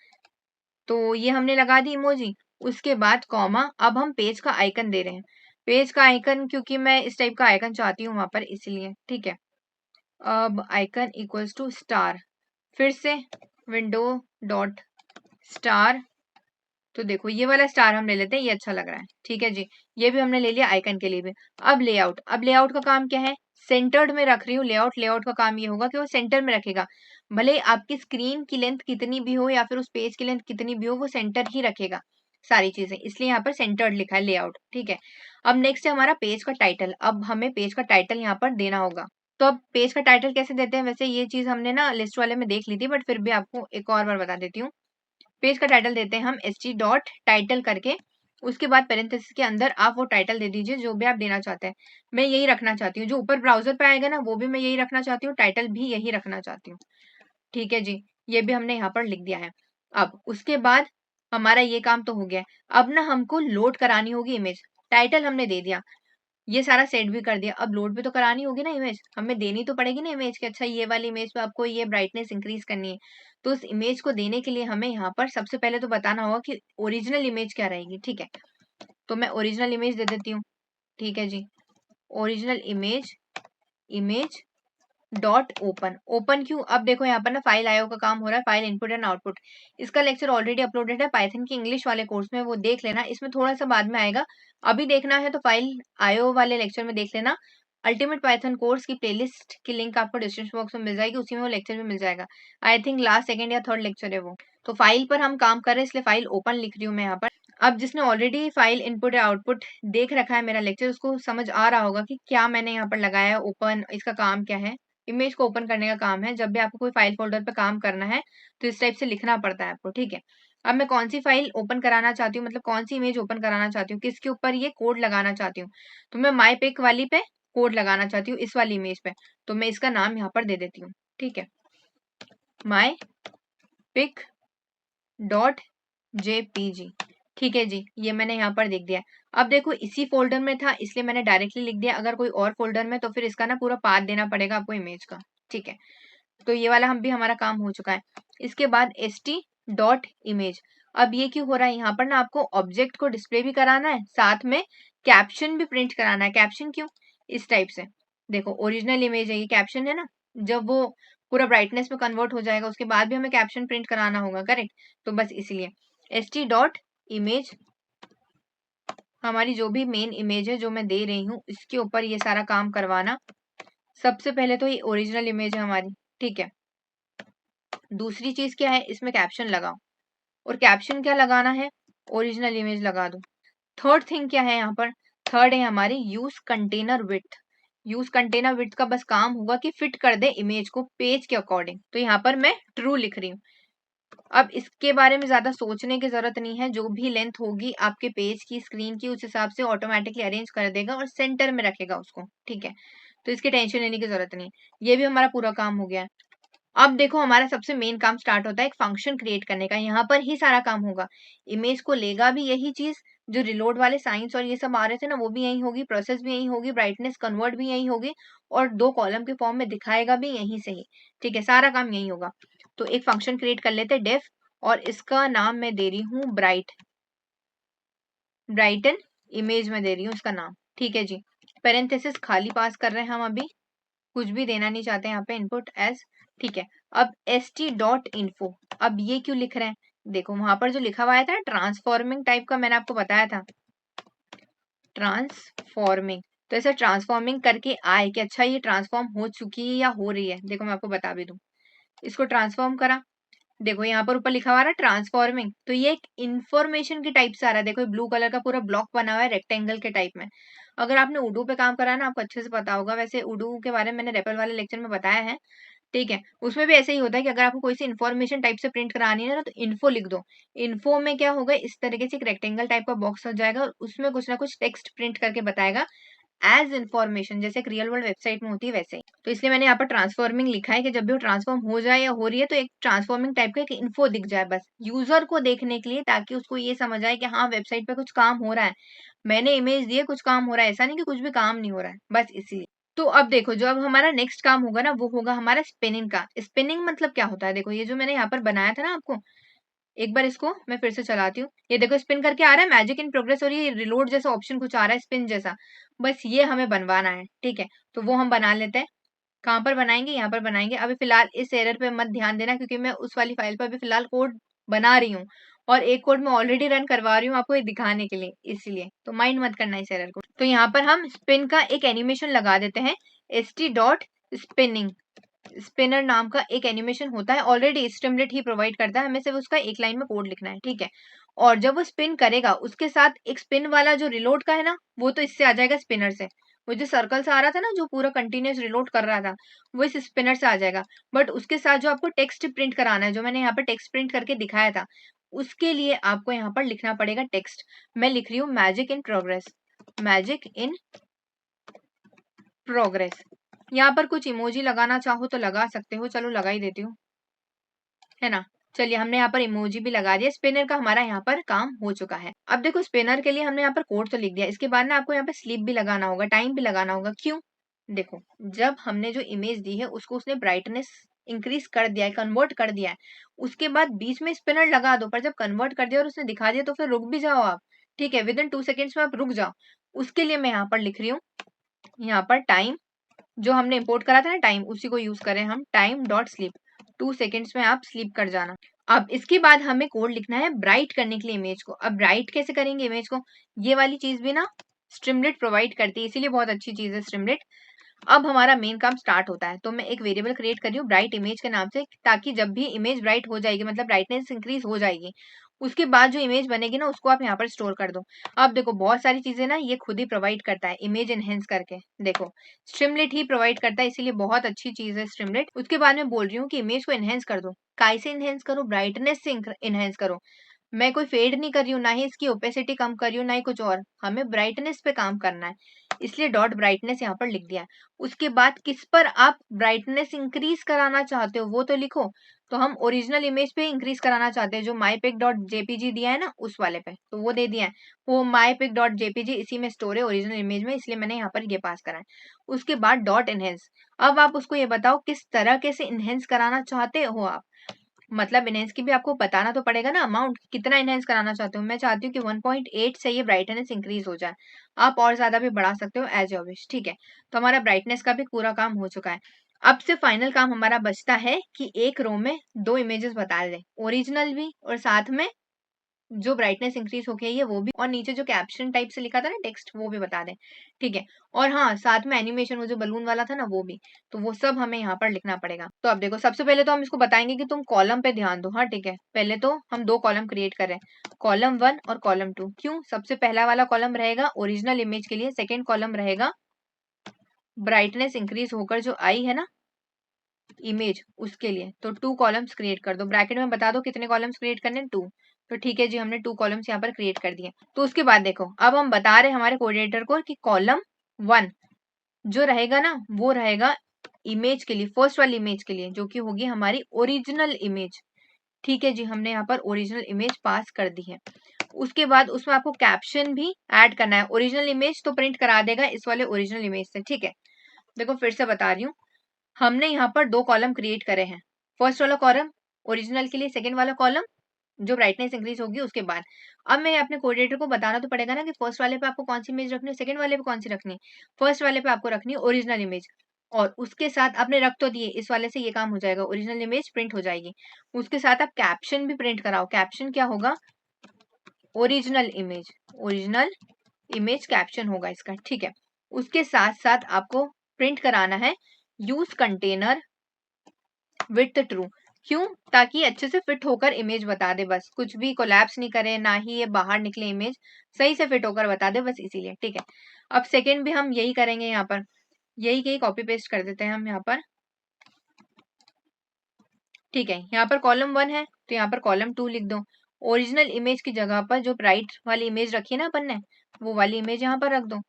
तो ये हमने लगा दी इमोजी। उसके बाद कॉमा, अब हम पेज का आइकन दे रहे हैं। पेज का आइकन क्योंकि मैं इस टाइप का आइकन चाहती हूँ वहां पर, इसलिए, ठीक है। अब आइकन इक्वल्स टू स्टार, फिर से विंडो डॉट स्टार, तो देखो ये वाला स्टार हम ले लेते हैं, ये अच्छा लग रहा है, ठीक है जी। ये भी हमने ले लिया आइकन के लिए भी। अब लेआउट, अब लेआउट का काम क्या है, सेंटर्ड में रख रही हूँ लेआउट। लेआउट का काम ये होगा कि वो सेंटर में रखेगा, भले आपकी स्क्रीन की लेंथ कितनी भी हो या फिर उस पेज की लेंथ कितनी भी हो, वो सेंटर ही रखेगा सारी चीजें, इसलिए यहाँ पर सेंटर्ड लिखा है लेआउट, ठीक है। अब नेक्स्ट है हमारा पेज का टाइटल। अब हमें पेज का टाइटल यहाँ पर देना होगा। तो अब पेज का टाइटल कैसे देते हैं, वैसे ये चीज हमने ना लिस्ट वाले में देख ली थी, बट फिर भी आपको एक और बार बता देती हूँ। पेज का टाइटल देते हैं हम ST डॉट टाइटल करके, उसके बाद पेरेंथेसिस के अंदर आप वो टाइटल दे दीजिए जो भी आप देना चाहते हैं। मैं यही रखना चाहती हूँ, जो ऊपर ब्राउजर पे आएगा ना वो भी मैं यही रखना चाहती हूँ, टाइटल भी यही रखना चाहती हूँ, ठीक है जी। ये भी हमने यहाँ पर लिख दिया है। अब उसके बाद हमारा ये काम तो हो गया। अब ना हमको लोड करानी होगी इमेज। टाइटल हमने दे दिया, ये सारा सेट भी कर दिया, अब लोड भी तो करानी होगी ना इमेज, हमें देनी तो पड़ेगी ना इमेज के। अच्छा ये वाली इमेज पे आपको ये ब्राइटनेस इंक्रीज करनी है, तो उस इमेज को देने के लिए हमें यहाँ पर सबसे पहले तो बताना होगा कि ओरिजिनल इमेज क्या रहेगी, ठीक है। तो मैं ओरिजिनल इमेज दे देती हूँ, ठीक है जी। Original image, image dot open, open क्यों, अब देखो यहाँ पर ना फाइल आईओ का काम हो रहा है, फाइल इनपुट एंड आउटपुट। इसका लेक्चर ऑलरेडी अपलोडेड है पाइथन की इंग्लिश वाले कोर्स में, वो देख लेना, इसमें थोड़ा सा बाद में आएगा। अभी देखना है तो फाइल आईओ वाले लेक्चर में देख लेना। अल्टीमेट पाइथन कोर्स की प्लेलिस्ट की लिंक आपको डिस्क्रिप्शन बॉक्स में मिल जाएगी, उसी में वो लेक्चर भी मिल जाएगा। आई थिंक लास्ट सेकंड या थर्ड लेक्चर है वो। तो फाइल पर हम काम कर रहे हैं, इसलिए फाइल ओपन लिख रही हूँ मैं यहाँ पर। अब जिसने ऑलरेडी फाइल इनपुट या आउटपुट देख रखा है मेरा लेक्चर, उसको समझ आ रहा होगा कि क्या मैंने यहाँ पर लगाया है ओपन, इसका काम क्या है। इमेज को ओपन करने का काम है। जब भी आपको कोई फाइल फोल्डर पे काम करना है तो इस टाइप से लिखना पड़ता है आपको, ठीक है। अब मैं कौन सी फाइल ओपन कराना चाहती हूँ, मतलब कौन सी इमेज ओपन कराना चाहती हूँ, किसके ऊपर ये कोड लगाना चाहती हूँ, तो मैं माई पिक वाली पे कोड लगाना चाहती हूँ, इस वाली इमेज पे। तो मैं इसका नाम यहाँ पर दे देती हूँ, ठीक है, माई पिक डॉट जेपीजी। ठीक है जी, ये मैंने यहाँ पर लिख दिया। अब देखो इसी फोल्डर में था इसलिए मैंने डायरेक्टली लिख दिया, अगर कोई और फोल्डर में तो फिर इसका ना पूरा पाथ देना पड़ेगा आपको इमेज का, ठीक है। तो ये वाला हम भी हमारा काम हो चुका है। इसके बाद st डॉट इमेज। अब ये क्यों हो रहा है, यहाँ पर ना आपको ऑब्जेक्ट को डिस्प्ले भी कराना है, साथ में कैप्शन भी प्रिंट कराना है। कैप्शन क्यों, इस टाइप से देखो, ओरिजिनल इमेज है, ये कैप्शन है ना, जब वो पूरा ब्राइटनेस में कन्वर्ट हो जाएगा उसके बाद भी हमें कैप्शन प्रिंट कराना होगा, करेक्ट। तो बस इसलिए st डॉट इमेज, हमारी जो भी मेन इमेज है जो मैं दे रही हूँ इसके ऊपर ये सारा काम करवाना। सबसे पहले तो ये ओरिजिनल इमेज है हमारी, ठीक है। दूसरी चीज क्या है, इसमें कैप्शन लगाओ, और कैप्शन क्या लगाना है, ओरिजिनल इमेज लगा दो। थर्ड थिंग क्या है यहाँ पर, थर्ड है हमारी use container width. Use container width का बस काम होगा कि फिट कर दे इमेज को पेज के अकॉर्डिंग, तो यहाँ पर मैं ट्रू लिख रही हूँ। अब इसके बारे में ज्यादा सोचने की जरूरत नहीं है, जो भी लेंथ होगी आपके पेज की, स्क्रीन की, उस हिसाब से ऑटोमेटिकली अरेंज कर देगा और सेंटर में रखेगा उसको, ठीक है। तो इसकी टेंशन लेने की जरूरत नहीं है। ये भी हमारा पूरा काम हो गया है। अब देखो हमारा सबसे मेन काम स्टार्ट होता है एक फंक्शन क्रिएट करने का, यहाँ पर ही सारा काम होगा। इमेज को लेगा भी यही चीज, जो रिलोड वाले साइंस और ये सब आ रहे थे ना वो भी यही होगी, प्रोसेस भी यही होगी, ब्राइटनेस कन्वर्ट भी यही होगी, और 2 कॉलम के फॉर्म में दिखाएगा भी यहीं से ही, ठीक है, सारा काम यही होगा। तो एक फंक्शन क्रिएट कर लेते हैं डेफ, और इसका नाम मैं दे रही हूँ ब्राइट, ब्राइटन इमेज में दे रही हूँ इसका नाम, ठीक है जी। पेरेंथेसिस खाली पास कर रहे हैं हम, अभी कुछ भी देना नहीं चाहते यहाँ पे, इनपुट एज, ठीक है। अब st डॉट इन्फो, अब ये क्यों लिख रहे हैं, देखो वहां पर जो लिखा हुआ आया था ट्रांसफॉर्मिंग टाइप का, मैंने आपको बताया था ट्रांसफॉर्मिंग, तो ऐसे ट्रांसफॉर्मिंग करके आए कि अच्छा ये ट्रांसफॉर्म हो चुकी है या हो रही है। देखो मैं आपको बता भी दूं, इसको ट्रांसफॉर्म करा, देखो यहाँ पर ऊपर लिखा हुआ है ट्रांसफॉर्मिंग, तो ये एक इंफॉर्मेशन के टाइप से आ रहा है। देखो ब्लू कलर का पूरा ब्लॉक बना हुआ है रेक्टेंगल के टाइप में। अगर आपने उडू पे काम करा है ना आपको अच्छे से पता होगा, वैसे उडू के बारे में मैंने रेपल वाले लेक्चर में बताया है, ठीक है। उसमें भी ऐसे ही होता है कि अगर आपको कोई सी इन्फॉर्मेशन टाइप से प्रिंट करानी है ना तो इन्फो लिख दो। इन्फो में क्या होगा, इस तरीके से एक रेक्टेंगल टाइप का बॉक्स हो जाएगा और उसमें कुछ ना कुछ टेक्स्ट प्रिंट करके बताएगा एज इन्फॉर्मेशन, जैसे एक रियल वर्ल्ड वेबसाइट में होती है वैसे ही। तो इसलिए मैंने यहाँ पर ट्रांसफॉर्मिंग लिखा है कि जब भी वो ट्रांसफॉर्म हो जाए या हो रही है तो एक ट्रांसफॉर्मिंग टाइप का एक इन्फो दिख जाए बस यूजर को देखने के लिए, ताकि उसको ये समझ आए कि हाँ वेबसाइट पे कुछ काम हो रहा है, मैंने इमेज दी है कुछ काम हो रहा है, ऐसा नहीं कि कुछ भी काम नहीं हो रहा है, बस इसीलिए। तो अब देखो जो अब हमारा नेक्स्ट काम होगा ना वो होगा हमारा स्पिनिंग का। स्पिनिंग मतलब क्या होता है, देखो ये जो मैंने यहाँ पर बनाया था ना आपको, एक बार इसको मैं फिर से चलाती हूँ, ये देखो स्पिन करके आ रहा है मैजिक इन प्रोग्रेस, और ये रिलोड जैसा ऑप्शन कुछ आ रहा है स्पिन जैसा, बस ये हमें बनवाना है, ठीक है। तो वो हम बना लेते हैं। कहाँ पर बनाएंगे, यहाँ पर बनाएंगे। अभी फिलहाल इस एरर पे मत ध्यान देना क्योंकि मैं उस वाली फाइल पर अभी फिलहाल कोड बना रही हूँ, और एक कोड मैं ऑलरेडी रन करवा रही हूँ आपको ये दिखाने के लिए, इसलिए तो माइंड मत करना इस एरर को। तो यहाँ पर हम स्पिन का एक एनिमेशन लगा देते हैं, st डॉट स्पिनिंग। स्पिनर नाम का एक एनिमेशन होता है, ऑलरेडी स्ट्रीमलेट ही प्रोवाइड करता है, हमें सिर्फ उसका एक लाइन में कोड लिखना है, ठीक है। और जब वो स्पिन करेगा उसके साथ एक स्पिन वाला जो रिलोड का है ना वो तो इससे आ जाएगा स्पिनर से, वो जो सर्कल से आ रहा था ना जो पूरा कंटिन्यूस रिलोड कर रहा था वो इस स्पिनर से आ जाएगा। बट उसके साथ जो आपको टेक्स्ट प्रिंट कराना है, जो मैंने यहाँ पर टेक्स्ट प्रिंट करके दिखाया था, उसके लिए आपको यहाँ पर लिखना पड़ेगा टेक्स्ट। मैं लिख रही हूँ magic in progress, magic in progress. यहाँ पर कुछ इमोजी लगाना चाहो तो लगा सकते हो, चलो लगा ही देती हूँ, है ना। चलिए हमने यहाँ पर इमोजी भी लगा दिया, स्पिनर का हमारा यहाँ पर काम हो चुका है। अब देखो स्पिनर के लिए हमने यहाँ पर कोड तो लिख दिया, इसके बाद ना आपको यहाँ पर स्लीप भी लगाना होगा, टाइम भी लगाना होगा। क्यों, देखो जब हमने जो इमेज दी है उसको उसने ब्राइटनेस इंक्रीज कर दिया है, कन्वर्ट कर दिया है, उसके बाद बीच में स्पिनर लगा दो, पर जब कन्वर्ट कर दिया और उसने दिखा दिया तो फिर रुक भी जाओ आप, ठीक है, विद इन 2 सेकेंड्स में आप रुक जाओ। उसके लिए मैं यहाँ पर लिख रही हूँ, यहाँ पर टाइम जो हमने इंपोर्ट करा था ना टाइम, उसी को यूज करें हम, टाइम डॉट स्लीप, 2 सेकेंड्स में आप स्लीप कर जाना। अब इसके बाद हमें कोड लिखना है ब्राइट करने के लिए इमेज को। अब ब्राइट कैसे करेंगे इमेज को, ये वाली चीज भी ना स्ट्रीमलेट प्रोवाइड करती है, इसीलिए बहुत अच्छी चीज है स्ट्रीमलेट। अब हमारा मेन काम स्टार्ट होता है, तो मैं एक वेरिएबल क्रिएट कर रही हूँ ब्राइट इमेज के नाम से, ताकि जब भी इमेज ब्राइट हो जाएगी मतलब ब्राइटनेस इंक्रीज हो जाएगी उसके बाद जो इमेज बनेगी ना उसको आप यहाँ पर स्टोर कर दो। अब देखो बहुत सारी चीजें ना ये खुद ही प्रोवाइड करता है इमेज एनहेंस करके। देखो स्ट्रीमलेट ही प्रोवाइड करता है, इसीलिए बहुत अच्छी चीज है स्ट्रीमलेट। उसके बाद में बोल रही हूँ कि इमेज को एनहेंस कर दो। काय से एनहेंस करो? ब्राइटनेस से एनहेंस करो। मैं कोई फेड नहीं कर रही हूँ, ना ही इसकी ओपेसिटी कम कर रही हूँ, ना ही कुछ और। हमें ब्राइटनेस पे काम करना है, इसलिए डॉट ब्राइटनेस यहाँ पर लिख दिया है। उसके बाद किस पर आप ब्राइटनेस इंक्रीज कराना चाहते हो वो तो लिखो। तो हम ओरिजिनल इमेज पे इंक्रीज कराना चाहते हैं, जो mypic डॉट जेपीजी दिया है ना उस वाले पे, तो वो दे दिया है। वो mypic डॉट जेपीजी इसी में स्टोर है ओरिजिनल इमेज में, इसलिए मैंने यहाँ पर ये पास करा है। उसके बाद डॉट इनहेंस। अब आप उसको ये बताओ किस तरह के से इनहेंस कराना चाहते हो आप। मतलब इनहेंस की भी आपको बताना तो पड़ेगा ना अमाउंट, कितना इनहेंस कराना चाहते हो। मैं चाहती हूँ कि 1.8 से ये ब्राइटनेस इंक्रीज हो जाए। आप और ज्यादा भी बढ़ा सकते हो एज योर विश, ठीक है। तो हमारा ब्राइटनेस का भी पूरा काम हो चुका है। अब से फाइनल काम हमारा बचता है कि एक रो में 2 इमेजेस बता दें, ओरिजिनल भी और साथ में जो ब्राइटनेस इंक्रीज हो गई है वो भी, और नीचे जो कैप्शन टाइप से लिखा था ना टेक्स्ट वो भी बता दें, ठीक है। और हाँ साथ में एनिमेशन वो जो बलून वाला था ना वो भी, तो वो सब हमें यहाँ पर लिखना पड़ेगा। तो अब देखो सबसे पहले तो हम इसको बताएंगे कि तुम कॉलम पे ध्यान दो। हाँ ठीक है, पहले तो हम 2 कॉलम क्रिएट करें, कॉलम 1 और कॉलम 2। क्यों? सबसे पहला वाला कॉलम रहेगा ओरिजिनल इमेज के लिए, सेकेंड कॉलम रहेगा ब्राइटनेस इंक्रीज होकर जो आई है ना इमेज उसके लिए। तो 2 कॉलम्स क्रिएट कर दो। ब्रैकेट में बता दो कितने कॉलम्स क्रिएट करने हैं, 2। तो ठीक है जी, हमने 2 कॉलम्स यहाँ पर क्रिएट कर दिए। तो उसके बाद देखो अब हम बता रहे हमारे कोऑर्डिनेटर को कि कॉलम 1 जो रहेगा ना वो रहेगा इमेज के लिए, फर्स्ट वाली इमेज के लिए, जो कि होगी हमारी ओरिजिनल इमेज। ठीक है जी, हमने यहाँ पर ओरिजिनल इमेज पास कर दी है। उसके बाद उसमें आपको कैप्शन भी ऐड करना है। ओरिजिनल इमेज तो प्रिंट करा देगा इस वाले ओरिजिनल इमेज से, ठीक है। देखो फिर से बता रही हूँ, हमने यहाँ पर 2 कॉलम क्रिएट करे हैं। फर्स्ट वाला कॉलम ओरिजिनल के लिए, सेकंड वाला कॉलम जो ब्राइटनेस इंक्रीज होगी उसके बाद। अब मैं अपने कोऑर्डिनेटर को बताना तो पड़ेगा ना कि फर्स्ट वाले पे आपको कौन सी इमेज रखनी है, सेकंड वाले पे कौन सी रखनी है। फर्स्ट वाले पे आपको रखनी है ओरिजिनल इमेज, और उसके साथ आपने रख तो दिए, इस वाले से ये काम हो जाएगा, ओरिजिनल इमेज प्रिंट हो जाएगी। उसके साथ आप कैप्शन भी प्रिंट कराओ। कैप्शन क्या होगा? Original image, original image caption होगा इसका, ठीक है। उसके साथ साथ आपको प्रिंट कराना है यूज कंटेनर विथ ट्रू। क्यों? ताकि अच्छे से फिट होकर इमेज बता दे, बस कुछ भी कोलैप्स नहीं करे, ना ही ये बाहर निकले, इमेज सही से फिट होकर बता दे, बस इसीलिए, ठीक है। अब सेकंड भी हम यही करेंगे, यहाँ पर यही कॉपी पेस्ट कर देते हैं हम यहाँ पर, ठीक है। यहाँ पर कॉलम 1 है तो यहाँ पर कॉलम 2 लिख दो। ओरिजिनल इमेज की जगह पर जो ब्राइट वाली इमेज रखी है ना अपन ने, वो वाली इमेज यहाँ पर रख दो,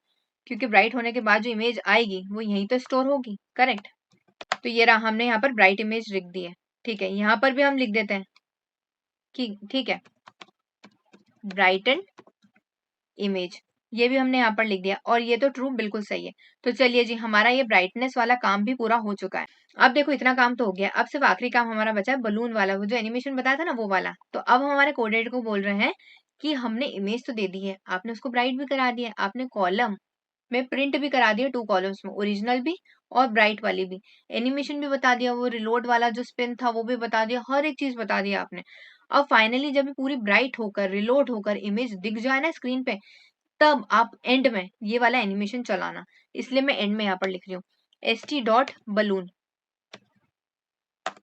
क्योंकि ब्राइट होने के बाद जो इमेज आएगी वो यहीं तो स्टोर होगी, करेक्ट। तो ये रहा, हमने यहाँ पर ब्राइट इमेज लिख दी है, ठीक है। यहाँ पर भी हम लिख देते हैं कि ठीक है ब्राइटन इमेज, ये भी हमने यहाँ पर लिख दिया, और ये तो ट्रू बिल्कुल सही है। तो चलिए जी, हमारा ये ब्राइटनेस वाला काम भी पूरा हो चुका है। अब देखो इतना काम तो हो गया, अब सिर्फ आखिरी काम हमारा बचा है बलून वाला, वो जो एनिमेशन बताया था ना वो वाला। तो अब हम हमारे कोऑर्डिनेटर को बोल रहे हैं कि हमने इमेज तो दे दी है, आपने उसको ब्राइट भी करा दिया, आपने कॉलम में प्रिंट भी करा दिया 2 कॉलम्स में, ओरिजिनल भी और ब्राइट वाली भी। एनिमेशन भी बता दिया, वो रिलोड वाला जो स्पिन था वो भी बता दिया, हर एक चीज बता दिया आपने। अब फाइनली जब ये पूरी ब्राइट होकर रिलोड होकर इमेज दिख जाए ना स्क्रीन पे, तब आप एंड में ये वाला एनिमेशन चलाना। इसलिए मैं एंड में यहाँ पर लिख रही हूँ st.balloon,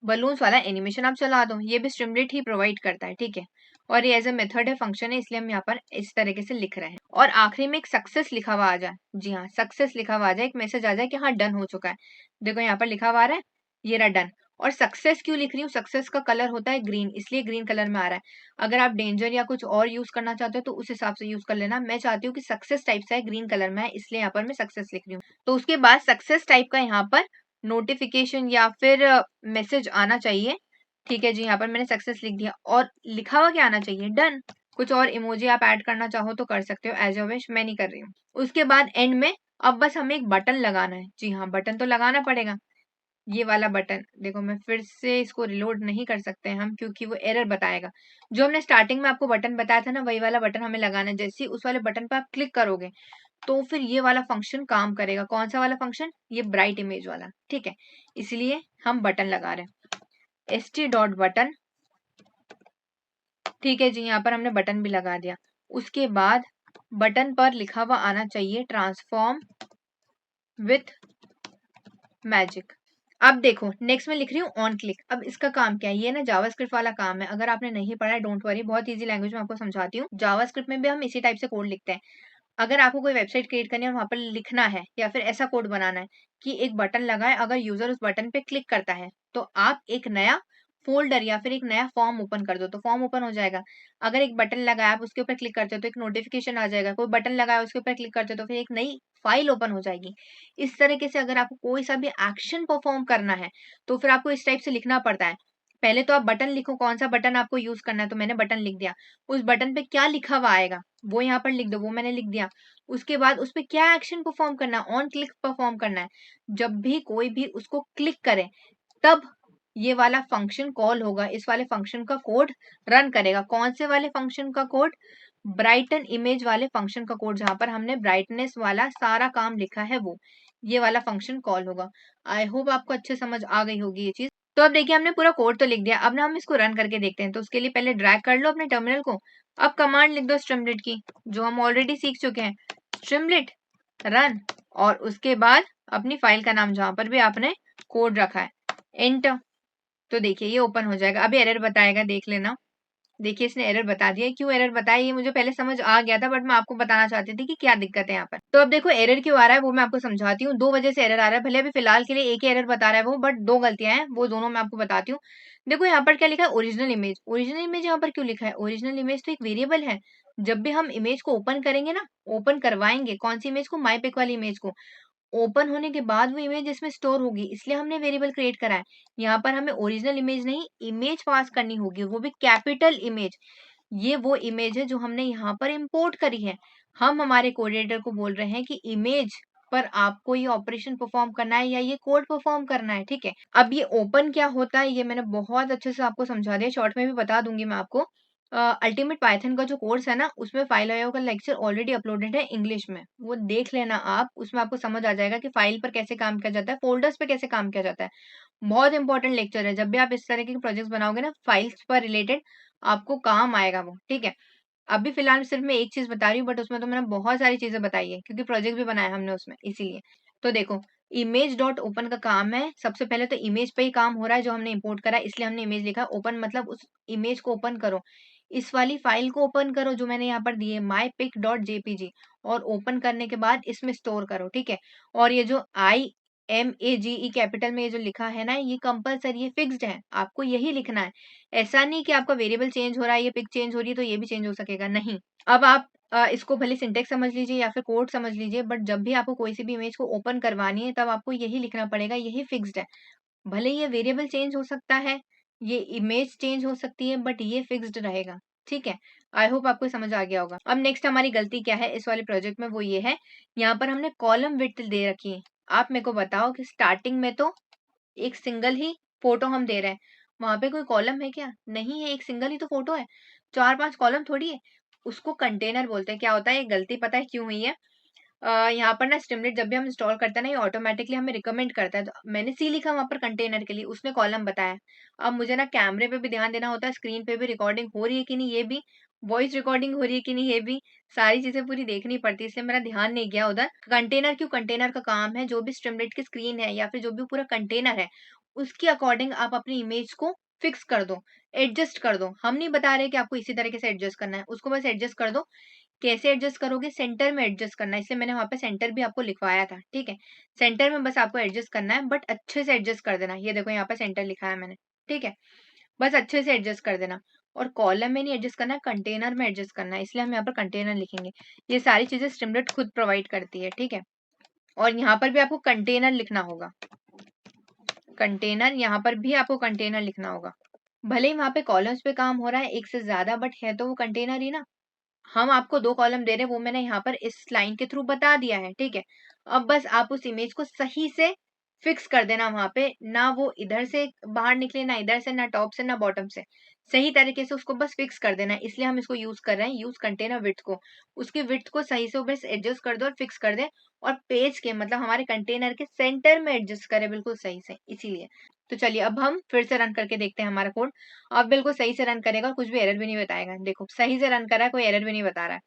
बलून्स वाला एनिमेशन आप चला दो। ये भी स्ट्रीमलेट ही प्रोवाइड करता है, ठीक है। और ये एज ए मेथड है, फंक्शन है, इसलिए हम यहाँ पर इस तरीके से लिख रहे हैं। और आखिरी में एक सक्सेस लिखा हुआ आ जाए, जी हाँ सक्सेस लिखा हुआ आ जाए, एक मैसेज आ जाए कि हाँ डन हो चुका है। देखो यहाँ पर लिखा हुआ आ रहा है, ये रहा डन। और सक्सेस क्यों लिख रही हूँ? सक्सेस का कलर होता है ग्रीन, इसलिए ग्रीन कलर में आ रहा है। अगर आप डेंजर या कुछ और यूज करना चाहते हो तो उस हिसाब से यूज कर लेना। मैं चाहती हूँ कि सक्सेस टाइप से ग्रीन कलर में है, इसलिए यहाँ पर मैं सक्सेस लिख रही हूँ। तो उसके बाद सक्सेस टाइप का यहाँ पर नोटिफिकेशन या फिर मैसेज आना चाहिए, ठीक है जी। यहाँ पर मैंने सक्सेस लिख दिया, और लिखा हुआ क्या आना चाहिए? डन। कुछ और इमोजी आप ऐड करना चाहो तो कर सकते हो, एज योर विश, मैं नहीं कर रही हूँ। उसके बाद एंड में अब बस हमें एक बटन लगाना है, जी हाँ बटन तो लगाना पड़ेगा। ये वाला बटन देखो, मैं फिर से इसको रिलोड नहीं कर सकते हैं हम, क्योंकि वो एरर बताएगा। जो हमने स्टार्टिंग में आपको बटन बताया था ना, वही वाला बटन हमें लगाना है। जैसे ही उस वाले बटन पर आप क्लिक करोगे तो फिर ये वाला फंक्शन काम करेगा। कौन सा वाला फंक्शन? ये ब्राइट इमेज वाला, ठीक है। इसलिए हम बटन लगा रहे हैं st.button, ठीक है जी। यहाँ पर हमने बटन भी लगा दिया। उसके बाद बटन पर लिखा हुआ आना चाहिए ट्रांसफॉर्म विथ मैजिक। अब देखो नेक्स्ट में लिख रही हूँ ऑन क्लिक। अब इसका काम क्या है, ये ना जावास्क्रिप्ट वाला काम है। अगर आपने नहीं पढ़ा है डोंट वरी, बहुत इजी लैंग्वेज में आपको समझाती हूँ। जावास्क्रिप्ट में भी हम इसी टाइप से कोड लिखते हैं। अगर आपको कोई वेबसाइट क्रिएट करनी है और वहां पर लिखना है या फिर ऐसा कोड बनाना है कि एक बटन लगा है, अगर यूजर उस बटन पे क्लिक करता है तो आप एक नया फोल्डर या फिर एक नया फॉर्म ओपन कर दो तो फॉर्म ओपन हो जाएगा। अगर एक बटन लगा है आप उसके ऊपर क्लिक करते हो तो एक नोटिफिकेशन आ जाएगा। कोई बटन लगा है उसके ऊपर क्लिक करते हो तो फिर एक नई फाइल ओपन हो जाएगी। इस तरीके से अगर आपको कोई सा भी एक्शन परफॉर्म करना है तो फिर आपको इस टाइप से लिखना पड़ता है। पहले तो आप बटन लिखो, कौन सा बटन आपको यूज करना है, तो मैंने बटन लिख दिया। उस बटन पे क्या लिखा हुआ आएगा वो यहाँ पर लिख दो, वो मैंने लिख दिया। उसके बाद उस पे क्या एक्शन परफॉर्म करना है, ऑन क्लिक परफॉर्म करना है। जब भी कोई भी उसको क्लिक करे तब ये वाला फंक्शन कॉल होगा, इस वाले फंक्शन का कोड रन करेगा। कौन से वाले फंक्शन का कोड, ब्राइटन इमेज वाले फंक्शन का कोड, जहां पर हमने ब्राइटनेस वाला सारा काम लिखा है वो ये वाला फंक्शन कॉल होगा। आई होप आपको अच्छे समझ आ गई होगी ये चीज। तो अब देखिए हमने पूरा कोड तो लिख दिया, अब ना हम इसको रन करके देखते हैं। तो उसके लिए पहले ड्रैग कर लो अपने टर्मिनल को। अब कमांड लिख दो स्ट्रिमलेट की, जो हम ऑलरेडी सीख चुके हैं, स्ट्रिमलेट रन, और उसके बाद अपनी फाइल का नाम जहां पर भी आपने कोड रखा है, एंटर। तो देखिए ये ओपन हो जाएगा। अभी एरर बताएगा, देख लेना। देखिए इसने एरर बता दिया। क्यों एरर बताया ये मुझे पहले समझ आ गया था, बट मैं आपको बताना चाहती थी कि क्या दिक्कत है यहाँ पर। तो अब देखो एरर क्यों आ रहा है वो मैं आपको समझाती हूँ। दो वजह से एरर आ रहा है, भले अभी फिलहाल के लिए एक ही एरर बता रहा है वो, बट दो गलतियां हैं, वो दोनों मैं आपको बताती हूँ। देखो यहाँ पर क्या लिखा है, ओरिजिनल इमेज। ओरिजिनल इमेज यहाँ पर क्यों लिखा है, ओरिजिनल इमेज तो एक वेरिएबल है। जब भी हम इमेज को ओपन करेंगे ना, ओपन करवाएंगे कौन सी इमेज को, माई पिक वाली इमेज को, ओपन होने के बाद वो इमेज इसमें स्टोर होगी, इसलिए हमने वेरिएबल क्रिएट करा है। यहाँ पर हमें ओरिजिनल इमेज नहीं, इमेज पास करनी होगी, वो भी कैपिटल इमेज। ये वो इमेज है जो हमने यहाँ पर इंपोर्ट करी है। हम हमारे कोऑर्डिनेटर को बोल रहे हैं कि इमेज पर आपको ये ऑपरेशन परफॉर्म करना है या ये कोड परफॉर्म करना है, ठीक है। अब ये ओपन क्या होता है ये मैंने बहुत अच्छे से आपको समझा दिया, शॉर्ट में भी बता दूंगी मैं आपको। अल्टीमेट पाइथन का जो कोर्स है ना, उसमें फाइल आईओ का लेक्चर ऑलरेडी अपलोडेड है इंग्लिश में, वो देख लेना आप। उसमें आपको समझ आ जाएगा कि फाइल पर कैसे काम किया जाता है, फोल्डर्स पे कैसे काम किया जाता है। बहुत इंपॉर्टेंट लेक्चर है, जब भी आप इस तरह के प्रोजेक्ट्स बनाओगे ना फाइल्स पर रिलेटेड, आपको काम आएगा वो, ठीक है। अभी फिलहाल सिर्फ मैं एक चीज बता रही हूँ, बट उसमें तो मैंने बहुत सारी चीजें बताई है क्योंकि प्रोजेक्ट भी बनाया हमने उसमें, इसीलिए। तो देखो इमेज डॉट ओपन का काम है, सबसे पहले तो इमेज पे ही काम हो रहा है जो हमने इंपोर्ट करा है, इसलिए हमने इमेज लिखा। ओपन मतलब उस इमेज को ओपन करो, इस वाली फाइल को ओपन करो जो मैंने यहाँ पर दी है, माई पिक डॉट जेपीजी, और ओपन करने के बाद इसमें स्टोर करो, ठीक है। और ये जो IMAGE कैपिटल में ये जो लिखा है ना, ये कंपलसरी, ये फिक्स्ड है, आपको यही लिखना है। ऐसा नहीं कि आपका वेरिएबल चेंज हो रहा है, ये पिक चेंज हो रही है तो ये भी चेंज हो सकेगा, नहीं। अब आप इसको भले सिंटेक्स समझ लीजिए या फिर कोड समझ लीजिए, बट जब भी आपको कोई सी भी इमेज को ओपन करवानी है तब आपको यही लिखना पड़ेगा, यही फिक्स्ड है। भले ये वेरिएबल चेंज हो सकता है, ये इमेज चेंज हो सकती है, बट ये फिक्स्ड रहेगा, ठीक है। आई होप आपको समझ आ गया होगा। अब नेक्स्ट हमारी गलती क्या है इस वाले प्रोजेक्ट में, वो ये है, यहाँ पर हमने कॉलम विड्थ दे रखी है। आप मेरे को बताओ कि स्टार्टिंग में तो एक सिंगल ही फोटो हम दे रहे हैं, वहां पे कोई कॉलम है क्या, नहीं है, एक सिंगल ही तो फोटो है, चार पांच कॉलम थोड़ी है। उसको कंटेनर बोलते हैं। क्या होता है, ये गलती पता है क्यों हुई है, यहाँ पर ना स्ट्रिमलेट जब भी हम इंस्टॉल करते हैं ना, ये ऑटोमेटिकली हमें रिकमेंड करता है। तो मैंने सी लिखा वहां पर कंटेनर के लिए, उसने कॉलम बताया। अब मुझे ना कैमरे पे भी ध्यान देना होता है, स्क्रीन पे भी रिकॉर्डिंग हो रही है कि नहीं ये भी, वॉइस रिकॉर्डिंग हो रही है कि नहीं ये भी, सारी चीजें पूरी देखनी पड़ती है, इसलिए मेरा ध्यान नहीं गया उधर। कंटेनर क्यों, कंटेनर का काम है जो भी स्ट्रिमलेट की स्क्रीन है या फिर जो भी पूरा कंटेनर है, उसके अकॉर्डिंग आप अपनी इमेज को फिक्स कर दो, एडजस्ट कर दो। हम नहीं बता रहे कि आपको इसी तरीके से एडजस्ट करना है, उसको बस एडजस्ट कर दो। कैसे एडजस्ट करोगे, सेंटर में एडजस्ट करना है, इसलिए मैंने वहां पे सेंटर भी आपको लिखवाया था, ठीक है। सेंटर में बस आपको एडजस्ट करना है, बट अच्छे से एडजस्ट कर देना। ये देखो यहाँ पे सेंटर लिखा है मैंने, ठीक है, बस अच्छे से एडजस्ट कर देना। और कॉलम में नहीं एडजस्ट करना है, कंटेनर में एडजस्ट करना है, इसलिए हम यहाँ पर कंटेनर लिखेंगे। ये सारी चीजें स्ट्रिमलेट खुद प्रोवाइड करती है, ठीक है। और यहाँ पर भी आपको कंटेनर लिखना होगा, कंटेनर, यहाँ पर भी आपको कंटेनर लिखना होगा। भले ही वहां पे कॉलम्स पे काम हो रहा है एक से ज्यादा, बट है तो वो कंटेनर ही ना। हम आपको दो कॉलम दे रहे हैं, वो मैंने यहाँ पर इस लाइन के थ्रू बता दिया है, ठीक है। अब बस आप उस इमेज को सही से फिक्स कर देना वहां पे, ना वो इधर से बाहर निकले, ना इधर से, ना टॉप से, ना बॉटम से, सही तरीके से उसको बस फिक्स कर देना है। इसलिए हम इसको यूज कर रहे हैं, यूज कंटेनर विड्थ को। उसकी विड्थ को सही से बस एडजस्ट कर दो और फिक्स कर दे, और पेज के मतलब हमारे कंटेनर के सेंटर में एडजस्ट करे बिल्कुल सही से, इसीलिए। तो चलिए अब हम फिर से रन करके देखते हैं हमारा कोड। अब बिल्कुल सही से रन करेगा और कुछ भी एरर भी नहीं बताएगा। देखो सही से रन कर रहा है, कोई एरर भी नहीं बता रहा है,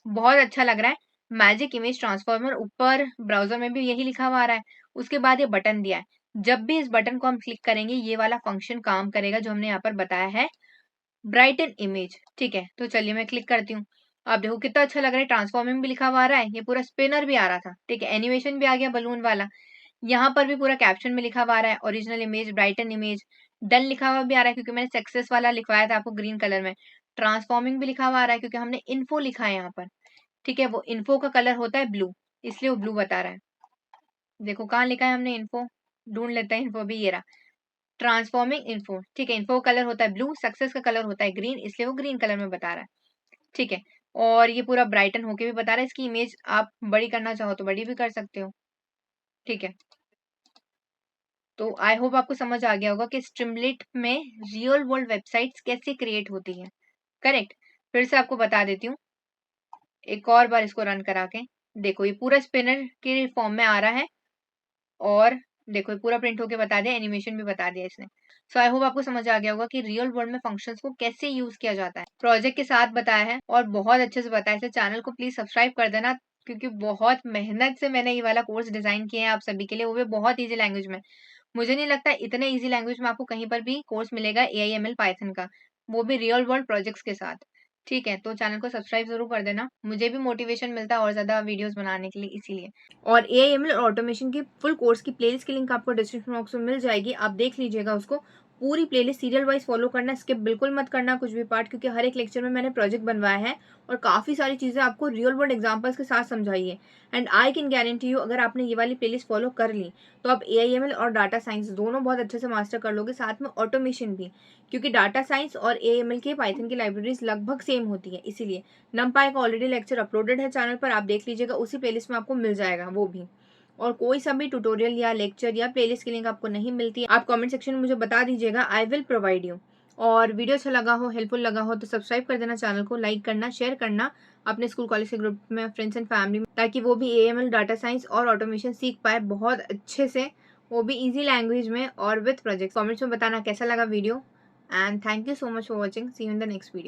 बहुत अच्छा लग रहा है। मैजिक इमेज ट्रांसफॉर्मर ऊपर ब्राउजर में भी यही लिखा हुआ आ रहा है। उसके बाद ये बटन दिया है, जब भी इस बटन को हम क्लिक करेंगे ये वाला फंक्शन काम करेगा जो हमने यहाँ पर बताया है, ब्राइटन इमेज। ठीक है, तो चलिए मैं क्लिक करती हूँ। आप देखो कितना अच्छा लग रहा है, ट्रांसफॉर्मिंग भी लिखा हुआ आ रहा है, ये पूरा स्पिनर भी आ रहा था। ठीक है, एनिमेशन भी आ गया बलून वाला। यहाँ पर भी पूरा कैप्शन में लिखा हुआ आ रहा है, original image, brighten image. Done लिखा हुआ भी आ रहा है क्योंकि मैंने सक्सेस वाला लिखवाया था आपको ग्रीन कलर में। ट्रांसफॉर्मिंग भी लिखा हुआ आ रहा है क्योंकि हमने इन्फो लिखा है यहाँ पर। ठीक है, वो इन्फो का कलर होता है ब्लू, इसलिए वो ब्लू बता रहा है। देखो कहाँ लिखा है हमने इन्फो, ढूंढ लेते हैं इन्फो भी, ये रहा, ट्रांसफॉर्मिंग इन्फो। ठीक है, इन्फो का कलर होता है ब्लू, सक्सेस का कलर होता है ग्रीन, इसलिए वो ग्रीन कलर में बता रहा है। ठीक है, और ये पूरा ब्राइटन होके भी बता रहा है। इसकी इमेज आप बड़ी करना चाहो तो बड़ी भी कर सकते हो। ठीक है, तो आई होप आपको समझ आ गया होगा कि स्ट्रीमलीट में रियल वर्ल्ड वेबसाइट्स कैसे क्रिएट होती है। करेक्ट, फिर से आपको बता देती हूँ एक और बार इसको रन करा के। देखो ये पूरा स्पिनर के फॉर्म में आ रहा है, और देखो ये पूरा प्रिंट होके बता दिया, एनिमेशन भी बता दिया इसने। सो आई होप आपको समझ आ गया होगा कि रियल वर्ल्ड में फंक्शंस को कैसे यूज किया जाता है। प्रोजेक्ट के साथ बताया है और बहुत अच्छे से बताया है। चैनल को प्लीज सब्सक्राइब कर देना, क्योंकि बहुत मेहनत से मैंने ये वाला कोर्स डिजाइन किया है आप सभी के लिए, वो भी बहुत ईजी लैंग्वेज में। मुझे नहीं लगता इतने ईजी लैंग्वेज में आपको कहीं पर भी कोर्स मिलेगा AIML पाइथन का, वो भी रियल वर्ल्ड प्रोजेक्ट्स के साथ। ठीक है, तो चैनल को सब्सक्राइब जरूर कर देना, मुझे भी मोटिवेशन मिलता है और ज्यादा वीडियोस बनाने के लिए, इसीलिए। और AIML और ऑटोमेशन की फुल कोर्स की प्लेलिस्ट की लिंक आपको डिस्क्रिप्शन बॉक्स में मिल जाएगी, आप देख लीजिएगा उसको। पूरी प्लेलिस्ट सीरियल वाइज फॉलो करना, स्किप बिल्कुल मत करना कुछ भी पार्ट, क्योंकि हर एक लेक्चर में मैंने प्रोजेक्ट बनवाया है और काफ़ी सारी चीज़ें आपको रियल वर्ल्ड एग्जाम्पल्स के साथ समझाई है। And I can guarantee you, अगर आपने ये वाली प्लेलिस्ट फॉलो कर ली तो आप AIML और डाटा साइंस दोनों बहुत अच्छे से मास्टर कर लोगे, साथ में ऑटोमेशन भी, क्योंकि डाटा साइंस और AIML के पाइथन की लाइब्रेरीज लगभग सेम होती है। इसीलिए NumPy का ऑलरेडी लेक्चर अपलोडेड है चैनल पर, आप देख लीजिएगा, उसी प्लेलिस्ट में आपको मिल जाएगा वो भी। और कोई सा भी ट्यूटोरियल या लेक्चर या प्लेलिस्ट की लिंक आपको नहीं मिलती है, आप कमेंट सेक्शन में मुझे बता दीजिएगा, आई विल प्रोवाइड यू। और वीडियो अच्छा लगा हो, हेल्पफुल लगा हो तो सब्सक्राइब कर देना चैनल को, लाइक करना, शेयर करना अपने स्कूल कॉलेज के ग्रुप में, फ्रेंड्स एंड फैमिली में, ताकि वो भी AML, डाटा साइंस और ऑटोमेशन सीख पाए बहुत अच्छे से, वो भी इजी लैंग्वेज में और विथ प्रोजेक्ट। कमेंट्स में बताना कैसा लगा video, and thank you so much for watching, see you in the next video.